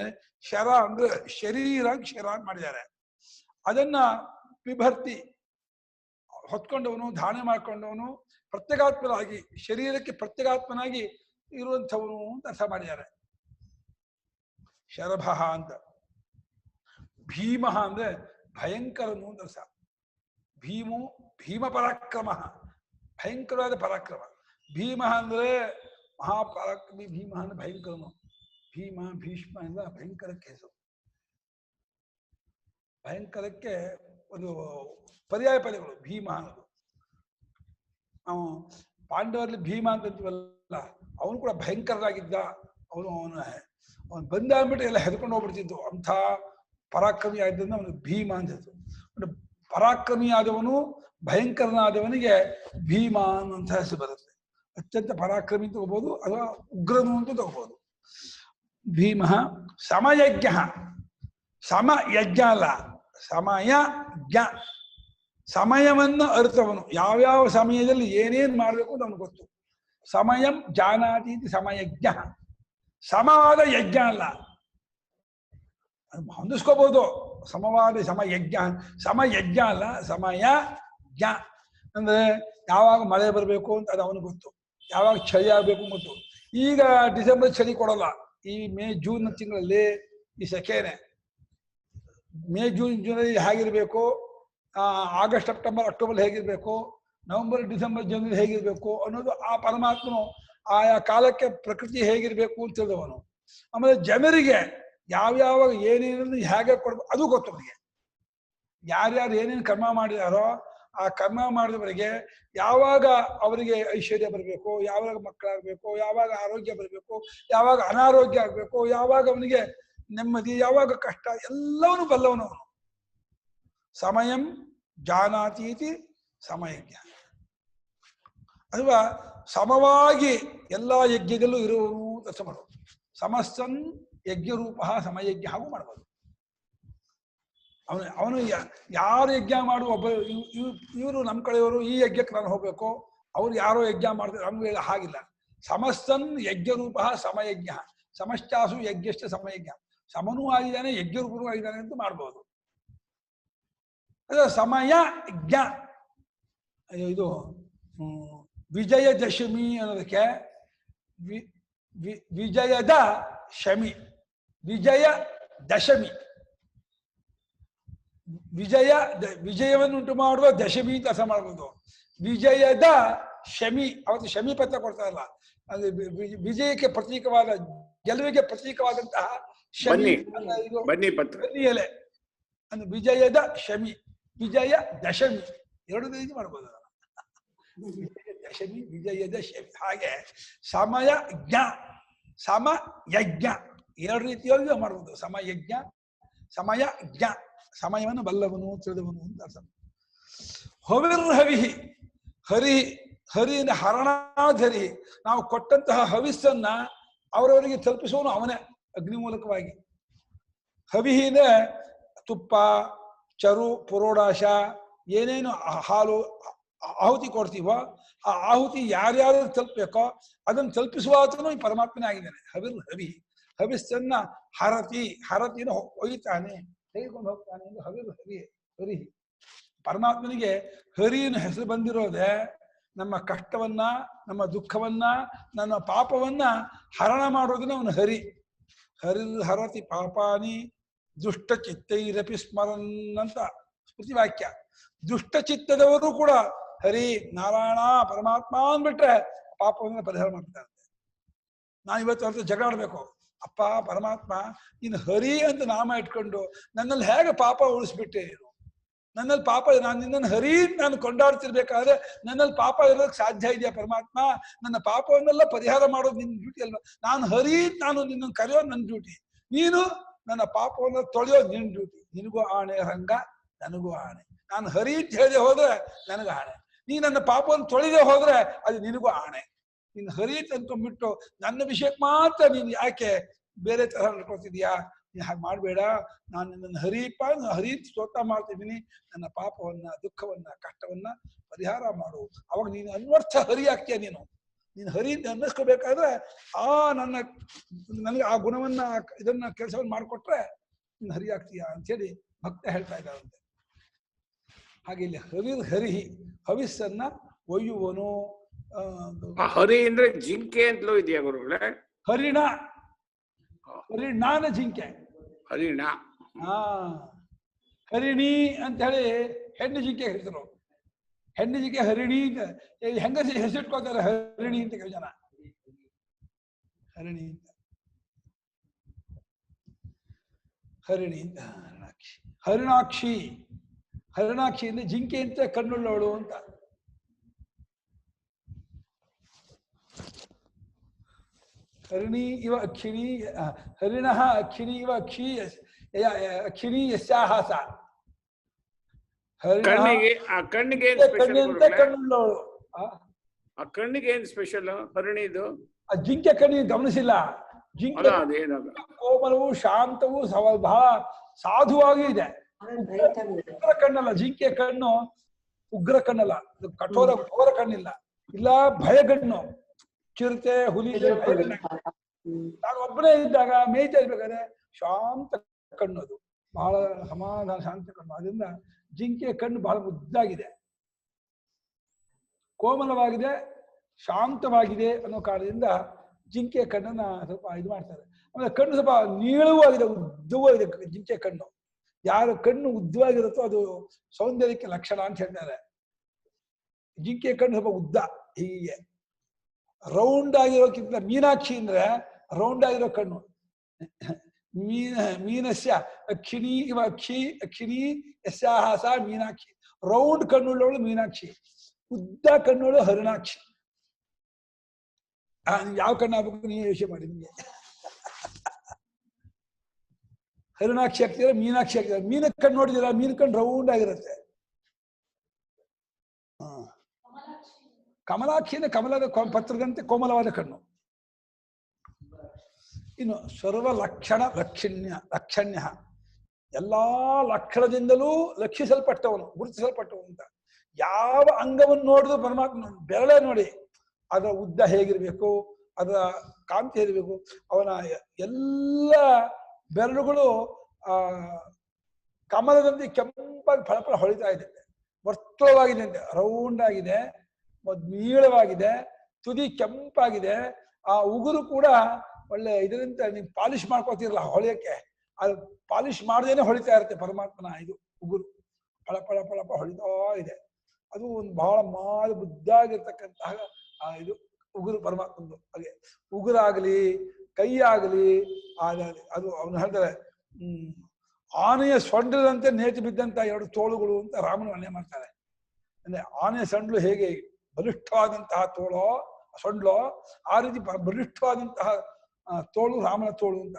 ಶರ ಅಂದ್ರೆ ಶರೀರ ಶರ ಅಂತ ಮಾಡಿದ್ದಾರೆ. ಅದನ್ನ ವಿಭರ್ತಿ ಹೊತ್ಕೊಂಡವನು, ಧಾರಣೆ ಮಾಡ್ಕೊಂಡವನು, ಪ್ರತ್ಯೇಗಾತ್ಮನಾಗಿ ಶರೀರಕ್ಕೆ ಪ್ರತ್ಯೇಗಾತ್ಮನಾಗಿ ಇರುವಂಥವನು ಅಂತ ಅರ್ಥ ಮಾಡಿದ್ದಾರೆ ಶರಭ ಅಂತ. ಭೀಮ ಅಂದ್ರೆ ಭಯಂಕರನು ಅಂತ ಅರ್ಥ. ಭೀಮು ಭೀಮ ಪರಾಕ್ರಮ, ಭಯಂಕರವಾದ ಪರಾಕ್ರಮ. ಭೀಮ ಅಂದ್ರೆ ಮಹಾಪರಾಕ್ರಮಿ, ಭೀಮ ಅಂದ್ರೆ ಭಯಂಕರನು. ಭೀಮ ಭೀಷ್ಮ ಎಂದ ಭಯಂಕರಕ್ಕೆ ಹೆಸರು. ಭಯಂಕರಕ್ಕೆ ಒಂದು ಪರ್ಯಾಯ ಪದಗಳು ಭೀಮ ಅನ್ನೋದು. ನಾವು ಪಾಂಡವರಲ್ಲಿ ಭೀಮ ಅಂತಂತೀವಲ್ಲ, ಅವನು ಕೂಡ ಭಯಂಕರನಾಗಿದ್ದ. ಅವನು ಬಂದ ಅಂದ್ಬಿಟ್ಟು ಎಲ್ಲ ಹೆದ್ಕೊಂಡು ಹೋಗ್ಬಿಡ್ತಿದ್ದು. ಅಂಥ ಪರಾಕ್ರಮಿ ಆಗಿದ್ದರಿಂದ ಅವನು ಭೀಮ ಅಂತ ಹೆಸರು. ಪರಾಕ್ರಮಿ ಆದವನು, ಭಯಂಕರನಾದವನಿಗೆ ಭೀಮ ಅನ್ನುವಂಥ ಹೆಸರು ಬರುತ್ತೆ. ಅತ್ಯಂತ ಪರಾಕ್ರಮಿ ತಗೋಬಹುದು ಅಥವಾ ಉಗ್ರನು ಅಂತ ತಗೋಬಹುದು. ಭೀಮ ಸಮಯಜ್ಞ, ಸಮಯಜ್ಞ ಅಲ್ಲ, ಸಮಯಜ್ಞ, ಸಮಯವನ್ನು ಅರಿತವನು. ಯಾವ್ಯಾವ ಸಮಯದಲ್ಲಿ ಏನೇನ್ ಮಾಡ್ಬೇಕು ಅಂತ ಅವನು ಗೊತ್ತು. ಸಮಯಂ ಜಾನಾತಿ ಸಮಯಜ್ಞ, ಸಮವಾದ ಯಜ್ಞ ಅಲ್ಲ. ಹೊಂದಿಸ್ಕೋಬಹುದು, ಸಮವಾದ ಸಮಯಜ್ಞ, ಸಮಯಜ್ಞ ಅಲ್ಲ, ಸಮಯಜ್ಞ ಅಂದ್ರೆ ಯಾವಾಗ ಮಳೆ ಬರಬೇಕು ಅಂತ ಅದು ಅವನು ಗೊತ್ತು, ಯಾವಾಗ ಚಳಿ ಆಗ್ಬೇಕು ಗೊತ್ತು. ಈಗ ಡಿಸೆಂಬರ್ ಚಳಿ ಕೊಡಲ್ಲ, ಈ ಮೇ ಜೂನ್ ತಿಂಗಳಲ್ಲಿ ಈ ಸೆಕೆನೆ. ಮೇ ಜೂನಲ್ಲಿ ಹೇಗಿರ್ಬೇಕು, ಆಗಸ್ಟ್ ಸೆಪ್ಟೆಂಬರ್ ಅಕ್ಟೋಬರ್ ಹೇಗಿರ್ಬೇಕು, ನವೆಂಬರ್ ಡಿಸೆಂಬರ್ ಜನವರಿ ಹೇಗಿರ್ಬೇಕು ಅನ್ನೋದು ಆ ಪರಮಾತ್ಮನು ಆಯಾ ಕಾಲಕ್ಕೆ ಪ್ರಕೃತಿ ಹೇಗಿರ್ಬೇಕು ಅಂತ ತಿಳಿದವನು. ಆಮೇಲೆ ಜನರಿಗೆ ಯಾವ್ಯಾವ ಏನೇನು ಹೇಗೆ ಕೊಡ್ಬೇಕು ಅದು ಗೊತ್ತು ಅವರಿಗೆ. ಯಾರ್ಯಾರು ಏನೇನು ಕರ್ಮ ಮಾಡಿದಾರೋ ಆ ಕರ್ಮ ಮಾಡಿದವರಿಗೆ ಯಾವಾಗ ಅವರಿಗೆ ಐಶ್ವರ್ಯ ಬರಬೇಕು, ಯಾವಾಗ ಮಕ್ಕಳಾಗಬೇಕು, ಯಾವಾಗ ಆರೋಗ್ಯ ಬರಬೇಕು, ಯಾವಾಗ ಅನಾರೋಗ್ಯ ಆಗ್ಬೇಕು, ಯಾವಾಗ ಅವನಿಗೆ ನೆಮ್ಮದಿ, ಯಾವಾಗ ಕಷ್ಟ, ಎಲ್ಲವನ್ನೂ ಬಲ್ಲವನು ಅವನು. ಸಮಯಂ ಜಾನಾತೀತಿ ಸಮಯಜ್ಞ. ಅಥವಾ ಸಮವಾಗಿ ಎಲ್ಲಾ ಯಜ್ಞದಲ್ಲೂ ಇರುವನು ಕೆಲಸ ಮಾಡುವ. ಸಮಸ್ತನ್ ಯಜ್ಞರೂಪ ಸಮಯಜ್ಞ ಹಾಗೂ ಮಾಡ್ಬೋದು. ಅವನು ಯಾರು ಯಜ್ಞ ಮಾಡುವ ಒಬ್ಬ ಇವರು ನಮ್ಮ ಕಡೆಯವರು ಈ ಯಜ್ಞಕ್ಕೆ ನಾನು ಹೋಗ್ಬೇಕು, ಅವ್ರು ಯಾರೋ ಯಜ್ಞ ಮಾಡ್ತಾರೆ ನಮ್ಗೆ ಹಾಗಿಲ್ಲ. ಸಮಸ್ತನ್ ಯಜ್ಞರೂಪ ಸಮಯಜ್ಞ. ಸಮಶ್ಚಾಸು ಯಜ್ಞಶ್ಚ ಸಮಯಜ್ಞ. ಸಮನೂ ಆಗಿದ್ದಾನೆ ಯಜ್ಞರೂಪನೂ ಆಗಿದ್ದಾನೆ ಅಂತ ಮಾಡ್ಬೋದು. ಅದ ಸಮಯ ಯಜ್ಞ. ಇದು ವಿಜಯದಶಮಿ ಅನ್ನೋದಕ್ಕೆ ವಿಜಯದ ಶಮಿ, ವಿಜಯ ದಶಮಿ, ವಿಜಯವನ್ನುಂಟು ಮಾಡುವ ದಶಮಿ ಅಂತ ಅರ್ಥ ಮಾಡ್ಬೋದು. ವಿಜಯದ ಶಮಿ, ಅವತ್ತು ಶಮಿ ಪತ್ರ ಕೊಡ್ತಾರಲ್ಲ, ಅದು ವಿಜಯಕ್ಕೆ ಪ್ರತೀಕವಾದ, ಗೆಲುವಿಗೆ ಪ್ರತೀಕವಾದಂತಹ ಶಮಿ, ಬನ್ನಿ ಪತ್ರ, ಬನ್ನಿ ಎಲೆ. ಅಂದ್ರೆ ವಿಜಯದ ಶಮಿ, ವಿಜಯ ದಶಮಿ ಎರಡು ರೀತಿ ಮಾಡ್ಬೋದು. ದಶಮಿ, ವಿಜಯದ ಶಮಿ. ಹಾಗೆ ಸಮಯಜ್ಞ, ಸಮಯಜ್ಞ ಎರಡು ರೀತಿಯಾಗಿ ಮಾಡ್ಬೋದು. ಸಮಯಜ್ಞ, ಸಮಯಜ್ಞ, ಸಮಯವನ್ನು ಬಲ್ಲವನು ತಿಳಿದವನು ಅಂತ ಅರ್ಥ. ಹವಿರ್ಹವಿ, ಹರಿ, ಹರಿಯಿಂದ ಹರಣಾಧರಿ. ನಾವು ಕೊಟ್ಟಂತಹ ಹವಿಸ್ಸನ್ನ ಅವರವರಿಗೆ ತಲುಪಿಸುವನು ಅವನೇ ಅಗ್ನಿ ಮೂಲಕವಾಗಿ. ಹವಿಹಿನ ತುಪ್ಪ, ಚರು, ಪುರೋಡಾಶ, ಏನೇನು ಹಾಲು ಆಹುತಿ ಕೊಡ್ತೀವೋ ಆ ಆಹುತಿ ಯಾರ್ಯಾರು ತಲುಪಬೇಕೋ ಅದನ್ನು ತಲುಪಿಸುವಾತನು ಈ ಪರಮಾತ್ಮನೇ ಆಗಿದ್ದಾನೆ. ಹವಿರ್ ಹವಿ, ಹವಿಸ್ಸನ್ನ ಹರತಿ, ಹರತಿನ ಒಯ್ತಾನೆ, ತೆಗೆದುಕೊಂಡು ಹೋಗ್ತಾನೆ ಎಂದು ಹವಿರ್ ಹವಿ, ಹರಿ. ಪರಮಾತ್ಮನಿಗೆ ಹರಿಯನ್ನು ಹೆಸರು ಬಂದಿರೋದೆ ನಮ್ಮ ಕಷ್ಟವನ್ನ, ನಮ್ಮ ದುಃಖವನ್ನ, ನನ್ನ ಪಾಪವನ್ನ ಹರಣ ಮಾಡೋದನ್ನ ಅವನು ಹರಿ. ಹರಿರ್ ಹರತಿ ಪಾಪಾನಿ ದುಷ್ಟ ಚಿತ್ತೈರಪಿ ಸ್ಮರನ್ ಅಂತ ಸ್ಮೃತಿ ವಾಕ್ಯ. ದುಷ್ಟ ಚಿತ್ತದವರು ಕೂಡ ಹರಿ ನಾರಾಯಣ ಪರಮಾತ್ಮ ಅಂದ್ಬಿಟ್ರೆ ಪಾಪವನ್ನ ಪರಿಹಾರ ಮಾಡ್ತಾರೆ. ನಾನು ಇವತ್ತು ಅಂತ ಜಗಳಾಡ್ಬೇಕು, ಅಪ್ಪ ಪರಮಾತ್ಮ ನೀನು ಹರಿ ಅಂತ ನಾಮ ಇಟ್ಕೊಂಡು ನನ್ನಲ್ಲಿ ಹೇಗೆ ಪಾಪ ಉಳಿಸ್ಬಿಟ್ಟೆ, ನನ್ನಲ್ಲಿ ಪಾಪ, ನಾನು ನಿನ್ನನ್ನು ಹರಿ ನಾನು ಕೊಂಡಾಡ್ತಿರ್ಬೇಕಾದ್ರೆ ನನ್ನಲ್ಲಿ ಪಾಪ ಇರೋದಕ್ಕೆ ಸಾಧ್ಯ ಇದೆಯಾ ಪರಮಾತ್ಮ? ನನ್ನ ಪಾಪವನ್ನೆಲ್ಲ ಪರಿಹಾರ ಮಾಡೋದು ನಿನ್ನ ಡ್ಯೂಟಿ ಅಲ್ವಾ? ನಾನು ಹರಿ, ನಾನು ನಿನ್ನನ್ನು ಕರೆಯೋದು ನನ್ನ ಡ್ಯೂಟಿ, ನೀನು ನನ್ನ ಪಾಪವನ್ನು ತೊಳೆಯೋದು ನಿನ್ನ ಡ್ಯೂಟಿ. ನಿನಗೂ ಆಣೆ ರಂಗ, ನನಗೂ ಆಣೆ. ನಾನು ಹರಿ ಅಂತ ಹೇಳದೆ ಹೋದ್ರೆ ನನಗೆ ಆಣೆ, ನೀ ನನ್ನ ಪಾಪವನ್ನು ತೊಳೆದೇ ಹೋದ್ರೆ ಅದು ನಿನಗೂ ಆಣೆ. ನೀನು ಹರಿ ಅಂತ ಅಂದ್ಕೊಂಡ್ಬಿಟ್ಟು ನನ್ನ ವಿಷಯಕ್ಕೆ ಮಾತ್ರ ನೀನು ಯಾಕೆ ಬೇರೆ ತರ ನಡ್ಕೊತಿದ್ಯಾ? ನೀನು ಹಾಗೆ ಮಾಡಬೇಡ. ನಾನು ನಿನ್ನನ್ನು ಹರಿಪ್ಪ, ಹರಿ ಸ್ತೋತ್ರ ಮಾಡ್ತಿದ್ದೀನಿ, ನನ್ನ ಪಾಪವನ್ನ, ದುಃಖವನ್ನ, ಕಷ್ಟವನ್ನ ಪರಿಹಾರ ಮಾಡು. ಅವಾಗ ನೀನು ಅನ್ವರ್ಥ ಹರಿ ಆಗ್ತೀಯ. ನೀನು ಹರಿ ಅಂತ ಅನ್ನಿಸ್ಕೋಬೇಕಾದ್ರೆ ನನಗೆ ಆ ಗುಣವನ್ನ, ಇದನ್ನ ಕೆಲಸವನ್ನ ಮಾಡಿಕೊಟ್ರೆ ನೀನು ಹರಿ ಆಗ್ತೀಯ ಅಂತೇಳಿ ಭಕ್ತ ಹೇಳ್ತಾ ಇದ್ದಾರಂತೆ. ಹಾಗೆ ಇಲ್ಲಿ ಹವಿರ್ ಹರಿಹಿ, ಹವಿಸ್ಸನ್ನ ಒಯ್ಯುವನು. ಹರಿ ಅಂದ್ರೆ ಜಿಂಕೆ ಅಂತಲೂ ಇದೆಯಾ ಗುರುಗಳೇ? ಹರಿಣ, ಹರಿಣಾನ ಜಿಂಕೆ, ಹರಿಣ. ಹರಿಣಿ ಅಂತ ಹೇಳಿ ಹೆಣ್ಣು ಜಿಂಕೆ ಹೆಸರು. ಹೆಣ್ಣು ಜಿಂಕೆ ಹರಿಣಿ ಅಂತ ಹೆಂಗಸಿ ಹೆಸರಿಟ್ಕೋತಾರೆ, ಹರಿಣಿ ಅಂತ ಕೆಲವು ಜನ. ಹರಿಣಿ ಅಂತ, ಹರಿಣಿ ಅಂತ. ಹರಿಣಾಕ್ಷಿ, ಹರಿಣಾಕ್ಷಿ ಅಂದ್ರೆ ಜಿಂಕೆ ಅಂತ ಕಣ್ಣುಳ್ಳವಳು ಅಂತ. ಹರಿಣಿ ಇವ ಅಕ್ಷಿಣಿ, ಹರಿಣ ಅಕ್ಷಿಣಿ ಇವ ಅಕ್ಷಿಣಿ ಯಸ್ಯಾಹ ಸಾ. ಕಣ್ಣಿಗೆ, ಆ ಕಣ್ಣಿಗೆ ಕಣ್ಣುಳ್ಳವಳು. ಆ ಕಣ್ಣಿಗೆ ಏನ್ ಸ್ಪೆಷಲ್ ಹರಿಣಿದು? ಆ ಜಿಂಕೆ ಕಣ್ಣಿಗೆ ಗಮನಿಸಿಲ್ಲ. ಜಿಂಕೆ ಕೋಮಲವು, ಶಾಂತವು, ಬಹಳ ಸಾಧುವಾಗಿ ಇದೆ. ಉಗ್ರ ಕಣ್ಣಲ್ಲ ಜಿಂಕೆ ಕಣ್ಣು, ಉಗ್ರ ಕಣ್ಣಲ್ಲ, ಕಠೋರ ಘೋರ ಕಣ್ಣಿಲ್ಲ, ಇಲ್ಲ ಭಯಗಣ್ಣು. ಚಿರತೆ, ಹುಲಿ, ನಾನು ಒಬ್ಬನೇ ಇದ್ದಾಗ ಮೇಯ್ತಾ ಇರ್ಬೇಕಾದ್ರೆ ಶಾಂತ ಕಣ್ಣು, ಅದು ಬಹಳ ಸಮಾಧಾನ ಶಾಂತ ಕಣ್ಣು. ಅದರಿಂದ ಜಿಂಕೆ ಕಣ್ಣು ಬಹಳ ಮುದ್ದಾಗಿದೆ, ಕೋಮಲವಾಗಿದೆ, ಶಾಂತವಾಗಿದೆ ಅನ್ನೋ ಕಾರಣದಿಂದ ಜಿಂಕೆ ಕಣ್ಣನ್ನ ಸ್ವಲ್ಪ ಇದು ಮಾಡ್ತಾರೆ. ಆಮೇಲೆ ಕಣ್ಣು ಸ್ವಲ್ಪ ನೀಳವೂ ಆಗಿದೆ, ಉದ್ದವೂ ಇದೆ ಜಿಂಕೆ ಕಣ್ಣು. ಯಾರ ಕಣ್ಣು ಉದ್ದವಾಗಿರುತ್ತೋ ಅದು ಸೌಂದರ್ಯಕ್ಕೆ ಲಕ್ಷಣ ಅಂತ ಹೇಳ್ತಾರೆ. ಜಿಂಕೆ ಕಣ್ಣು ಸ್ವಲ್ಪ ಉದ್ದ, ಹೀಗೆ ರೌಂಡ್ ಆಗಿರೋಕ್ಕಿಂತ ಮೀನಾಕ್ಷಿ ಅಂದ್ರೆ ರೌಂಡ್ ಆಗಿರೋ ಕಣ್ಣು. ಮೀನಸ್ಯ ಅಕ್ಷಿಣಿ ಇವ ಅಕ್ಷಿಣಿ ಯಸ್ಯಾಹ ಸಾ ಮೀನಾಕ್ಷಿ. ರೌಂಡ್ ಕಣ್ಣುಳ್ಳವಳು ಮೀನಾಕ್ಷಿ, ಉದ್ದ ಕಣ್ಣುಗಳು ಹರಿಣಾಕ್ಷಿ. ಯಾವ ಕಣ್ಣು ಆಗ್ಬೇಕು ನೀವು ಯೋಚನೆ ಮಾಡಿ. ನಿಮ್ಗೆ ಹರಿಣಾಕ್ಷಿ ಆಗ್ತಿದ್ರೆ ಮೀನಾಕ್ಷಿ ಆಗ್ತಿದ್ರೆ. ಮೀನ ಕಣ್ಣು ನೋಡಿದಿರ, ಮೀನ ಕಣ್ಣು ರೌಂಡ್ ಆಗಿರುತ್ತೆ. ಕಮಲಾಕ್ಷಿನ ಕಮಲದ ಪತ್ರದಂತೆ ಕೋಮಲವಾದ ಕಣ್ಣು. ಇನ್ನು ಸರ್ವ ಲಕ್ಷಣ ಲಕ್ಷಣ್ಯ ಎಲ್ಲಾ ಲಕ್ಷಣದಿಂದಲೂ ಲಕ್ಷಿಸಲ್ಪಟ್ಟವನು, ಗುರುತಿಸಲ್ಪಟ್ಟವನು ಅಂತ. ಯಾವ ಅಂಗವನ್ನು ನೋಡಿದ್ರು ಪರಮಾತ್ಮ ಬೆರಳೇ ನೋಡಿ ಅದರ ಉದ್ದ ಹೇಗಿರ್ಬೇಕು, ಅದರ ಕಾಂತಿ ಹೇಗಿರ್ಬೇಕು. ಅವನ ಎಲ್ಲ ಬೆರಳುಗಳು ಕಮಲದಂತೆ ಕೆಂಪಾಗಿ ಫಳಫಳ ಹೊಳಿತಾ ಇದೆ, ವರ್ತುಳವಾಗಿದೆ ಅಂತೆ, ರೌಂಡ್ ಆಗಿದೆ, ನೀಳವಾಗಿದೆ, ತುದಿ ಕೆಂಪಾಗಿದೆ. ಆ ಉಗುರು ಕೂಡ ಒಳ್ಳೆ ಇದರಿಂದ ನೀವು ಪಾಲಿಶ್ ಮಾಡ್ಕೋತಿರಲ್ಲ ಹೊಳೆಯಕ್ಕೆ, ಅದು ಪಾಲಿಶ್ ಮಾಡದೇನೆ ಹೊಳಿತಾ ಇರುತ್ತೆ ಪರಮಾತ್ಮನ ಇದು ಉಗುರು. ಫಳ ಫಳ ಫಳ ಫಳ ಹೊಳಿತಾ ಇದೆ. ಅದು ಒಂದು ಬಹಳ ಮಾದ ಬುದ್ಧಾಗಿರ್ತಕ್ಕಂತಹ ಇದು ಉಗುರು ಪರಮಾತ್ಮಂದು. ಹಾಗೆ ಉಗುರಾಗಲಿ ಕೈ ಆಗಲಿ ಅದು ಅವನು ಹೇಳ್ತಾರೆ ಆನೆಯ ಸೊಂಡದಂತೆ ನೇತು ಬಿದ್ದಂತ ಎರಡು ತೋಳುಗಳು ಅಂತ ರಾಮನು ವರ್ಣನೆ ಮಾಡ್ತಾರೆ. ಅಂದ್ರೆ ಆನೆಯ ಸೊಂಡ್ಲು ಹೇಗೆ ಬಲಿಷ್ಠವಾದಂತಹ ಸೊಂಡ್ಲೋ ಆ ರೀತಿ ಬಲಿಷ್ಠವಾದಂತಹ ತೋಳು ರಾಮನ ತೋಳು ಅಂತ.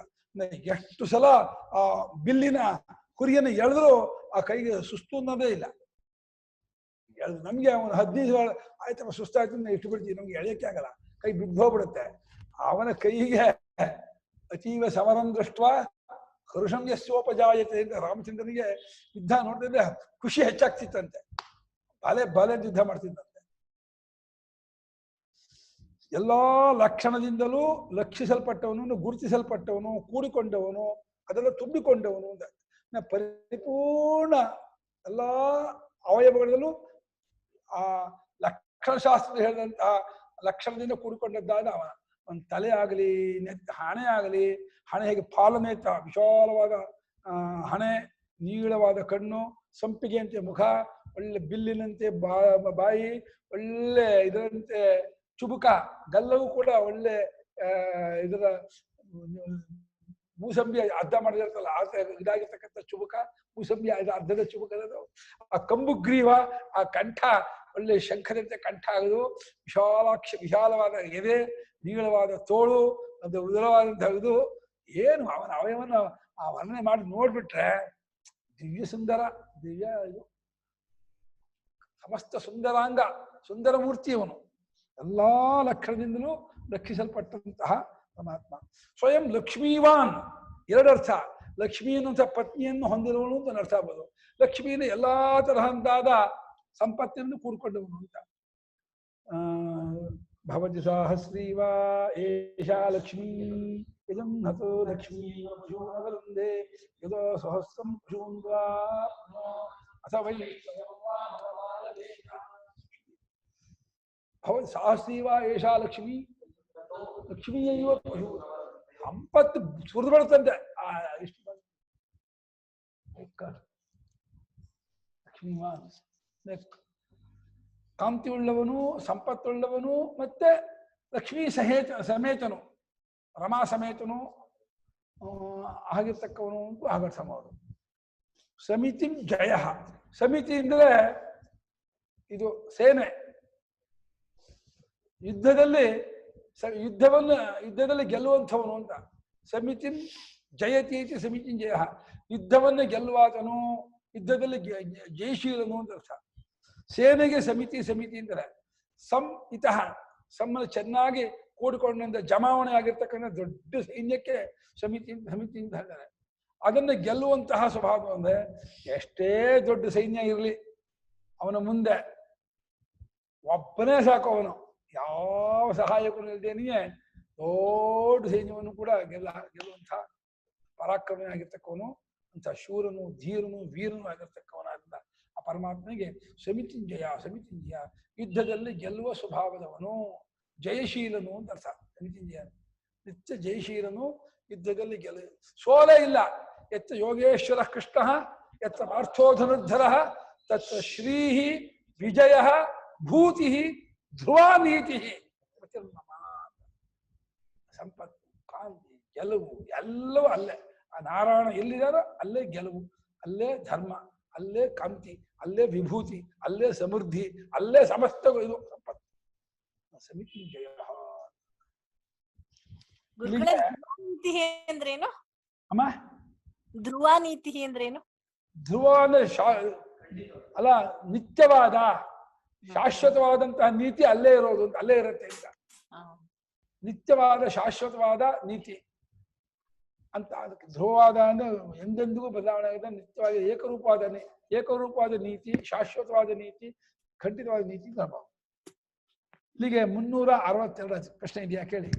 ಎಷ್ಟು ಸಲ ಆ ಬಿಲ್ಲಿನ ಕುರಿಯನ್ನು ಎಳೆದ್ರು ಆ ಕೈಗೆ ಸುಸ್ತು ಅನ್ನೋದೇ ಇಲ್ಲ. ನಮ್ಗೆ ಒಂದು 15 ಆಯ್ತಪ್ಪ ಸುಸ್ತಾಯ್ತು ಇಷ್ಟು ಬಿಡ್ತೀವಿ, ನಮ್ಗೆ ಎಳೆಯಕ್ಕೆ ಆಗಲ್ಲ, ಕೈ ಬಿದ್ದೋಗ್ಬಿಡುತ್ತೆ. ಅವನ ಕೈಗೆ ಅತೀವ ಸಮರಂ ದೃಷ್ಟ ಹರುಷಂ ಯಸ್ಯೋಪಜಾಯತೆ ಅಂತ ರಾಮಚಂದ್ರನಿಗೆ ಯುದ್ಧ ನೋಡ್ತಿದ್ರೆ ಖುಷಿ ಹೆಚ್ಚಾಗ್ತಿತ್ತಂತೆ, ಬಲೆ ಯುದ್ಧ ಮಾಡ್ತಿದ್ದಂತೆ. ಎಲ್ಲಾ ಲಕ್ಷಣದಿಂದಲೂ ಲಕ್ಷಿಸಲ್ಪಟ್ಟವನು, ಗುರುತಿಸಲ್ಪಟ್ಟವನು, ಕೂಡಿಕೊಂಡವನು, ಅದೆಲ್ಲ ತುಂಬಿಕೊಂಡವನು ಅಂತ. ಪರಿಪೂರ್ಣ ಎಲ್ಲಾ ಅವಯವಗಳಲ್ಲೂ ಆ ಲಕ್ಷಣಶಾಸ್ತ್ರ ಹೇಳಿದಂತಹ ಲಕ್ಷಣದಿಂದ ಕೂಡಿಕೊಂಡದ್ದಾದ ಅವನ ಒಂದು ತಲೆ ಆಗಲಿ, ಹಣೆ ಆಗಲಿ, ಹಣೆ ಹೇಗೆ ಪಾಲನೇತ ವಿಶಾಲವಾದ ಹಣೆ, ನೀಳವಾದ ಕಣ್ಣು, ಸಂಪಿಗೆಯಂತೆ ಮುಖ, ಒಳ್ಳೆ ಬಿಲ್ಲಿನಂತೆ ಬಾಯಿ, ಒಳ್ಳೆ ಇದರಂತೆ ಚುಬುಕ, ಗಲ್ಲವೂ ಕೂಡ ಒಳ್ಳೆ ಇದರ ಮೂಸಂಬಿ ಅರ್ಧ ಮಾಡಿದಿರ್ತಲ್ಲ ಆ ಇದಾಗಿರ್ತಕ್ಕಂಥ ಚುಬುಕ, ಮೂಸಂಬಿ ಅರ್ಧದ ಚುಬುಕದ ಆ ಕಂಬು ಗ್ರೀವ, ಆ ಕಂಠ ಒಳ್ಳೆ ಶಂಖದಂತೆ ಕಂಠ ಆಗುದು, ವಿಶಾಲವಾದ ಎದೆ, ನೀಳವಾದ ತೋಳು, ಅದು ಉದರವಾದಂತಹ ಇದು. ಏನು ಅವನ ಅವಯವನ್ನ ಆ ವರ್ಣನೆ ಮಾಡಿ ನೋಡ್ಬಿಟ್ರೆ ದಿವ್ಯ ಸುಂದರ, ದಿವ್ಯ ಇದು ಸಮಸ್ತ ಸುಂದರಾಂಗ, ಸುಂದರ ಮೂರ್ತಿ ಅವನು. ಎಲ್ಲಾ ಲಕ್ಷಣದಿಂದಲೂ ರಕ್ಷಿಸಲ್ಪಟ್ಟಂತಹ ಪರಮಾತ್ಮ. ಸ್ವಯಂ ಲಕ್ಷ್ಮೀವಾನ್, ಎರಡರ್ಥ. ಲಕ್ಷ್ಮಿ ಅನ್ನುವಂಥ ಪತ್ನಿಯನ್ನು ಹೊಂದಿರುವನು ಅಂತ ಅರ್ಥ ಆಗ್ಬೋದು. ಲಕ್ಷ್ಮಿಯಿಂದ ಎಲ್ಲಾ ತರಹಂತಾದ ಸಂಪತ್ತಿಯನ್ನು ಕೂಡ್ಕೊಂಡವನು ಅಂತ. ಭವತಿ ಸಾಹಸ್ರೀವಾ ಏಷಾ ಲಕ್ಷ್ಮೀ ಇದಂ ಹತೋ ಲಕ್ಷ್ಮೀ ಪಶೂನವೃಂದೇ ಯದೋ ಸಹಸ್ರಂ ಪಶೂನ್ವಾ ಅಥ ವೈ ಭವತಿ ಸಾಹಸ್ರೀವಾ ಏಷಾ ಲಕ್ಷ್ಮೀ ಲಕ್ಷ್ಮೀಯೈವ ಪಶು. ಸಂಪತ್ತು ಸುರಿದು ಬರುತ್ತಂತೆ ಇಷ್ಟು ಲಕ್ಷ್ಮೀವಾನ್, ಕಾಂತಿ ಉಳ್ಳವನು, ಸಂಪತ್ತುಳ್ಳವನು, ಮತ್ತೆ ಲಕ್ಷ್ಮೀ ಸಮೇತನು, ರಮಾ ಸಮೇತನು ಆಗಿರ್ತಕ್ಕವನು ಅಂತ ಆಗರ್ಥ ಮಾಡೋದು. ಸಮಿತಿ ಜಯ. ಸಮಿತಿ ಅಂದ್ರೆ ಇದು ಸೇನೆ, ಯುದ್ಧದಲ್ಲಿ ಗೆಲ್ಲುವಂಥವನು ಅಂತ. ಸಮಿತಿ ಜಯತಿ ಐತಿ ಸಮಿತಿ ಜಯ. ಯುದ್ಧವನ್ನು ಗೆಲ್ಲುವಾತನು, ಯುದ್ಧದಲ್ಲಿ ಜಯಶೀಲನು ಅಂತ ಅರ್ಥ. ಸೇನೆಗೆ ಸಮಿತಿ ಅಂತಾರೆ. ಸಮ್ಮನ್ನು ಚೆನ್ನಾಗಿ ಕೂಡಿಕೊಂಡಂತ ಜಮಾವಣೆ ಆಗಿರ್ತಕ್ಕಂಥ ದೊಡ್ಡ ಸೈನ್ಯಕ್ಕೆ ಸಮಿತಿ ಅಂತ ಹೇಳ್ತಾರೆ. ಅದನ್ನು ಗೆಲ್ಲುವಂತಹ ಸ್ವಭಾವ ಅಂದ್ರೆ ಎಷ್ಟೇ ದೊಡ್ಡ ಸೈನ್ಯ ಇರಲಿ ಅವನ ಮುಂದೆ ಒಬ್ಬನೇ ಸಾಕು. ಅವನು ಯಾವ ಸಹಾಯಕನು ಇಲ್ದೇನೆಯೇ ದೊಡ್ಡ ಸೈನ್ಯವನ್ನು ಕೂಡ ಗೆಲ್ಲುವಂತಹ ಪರಾಕ್ರಮಿ ಆಗಿರ್ತಕ್ಕವನು, ಅಂತ ಶೂರನು, ಧೀರನು, ವೀರನು ಆಗಿರ್ತಕ್ಕವನಾದ ಆ ಪರಮಾತ್ಮನಿಗೆ ಸಮಿತಿಂಜಯ. ಯುದ್ಧದಲ್ಲಿ ಗೆಲ್ಲುವ ಸ್ವಭಾವದವನು, ಜಯಶೀಲನು ಅಂತ ಅರ್ಥ. ಸಮಿತಿಂಜಯ ನಿತ್ಯ ಜಯಶೀಲನು, ಯುದ್ಧದಲ್ಲಿ ಸೋಲೇ ಇಲ್ಲ. ಎತ್ತ ಯೋಗೇಶ್ವರ ಕೃಷ್ಣ ಯತ್ರ ಪಾರ್ಥೋಧನುರ್ಧರಃ ತತ್ರ ಶ್ರೀಃ ವಿಜಯಃ ಭೂತಿಃ ಧ್ರುವ ನೀತಿಃ. ಸಂಪತ್ತು, ಕಾಂತಿ, ಗೆಲುವು ಎಲ್ಲವೂ ಅಲ್ಲೇ. ಆ ನಾರಾಯಣ ಎಲ್ಲಿದಾರೋ ಅಲ್ಲೇ ಗೆಲುವು, ಅಲ್ಲೇ ಧರ್ಮ, ಅಲ್ಲೇ ಕಾಂತಿ, ಅಲ್ಲೇ ವಿಭೂತಿ, ಅಲ್ಲೇ ಸಮೃದ್ಧಿ, ಅಲ್ಲೇ ಸಮಸ್ತ ಇದು ಸಂಪತ್ತು. ಸಮಿತಿ ಜಯ. ಗುರುಗಳೇ ಧ್ರುವಾನೀತಿ ಅಂದ್ರೇನು? ಅಮ್ಮ ಧ್ರುವಾನೀತಿ ಅಂದ್ರೇನು? ಧ್ರುವ ಅಂದ್ರೆ ಅಲ್ಲ, ನಿತ್ಯವಾದ ಶಾಶ್ವತವಾದಂತಹ ನೀತಿ ಅಲ್ಲೇ ಇರೋದು ಅಂತ, ಅಲ್ಲೇ ಇರುತ್ತೆ ಅಂತ. ನಿತ್ಯವಾದ ಶಾಶ್ವತವಾದ ನೀತಿ ಅಂತ. ಅದಕ್ಕೆ ಧ್ರುವವಾದ ಅಂದ್ರೆ ಎಂದೆಂದಿಗೂ ಬದಲಾವಣೆ ಆಗಿದೆ, ನಿತ್ಯವಾದ ಏಕರೂಪವಾದ ನೀತಿ, ಶಾಶ್ವತವಾದ ನೀತಿ, ಖಂಡಿತವಾದ ನೀತಿ ಧರ್ಮ. ಇಲ್ಲಿಗೆ 362 ಪ್ರಶ್ನೆ ಇದೆಯಾ ಕೇಳಿ.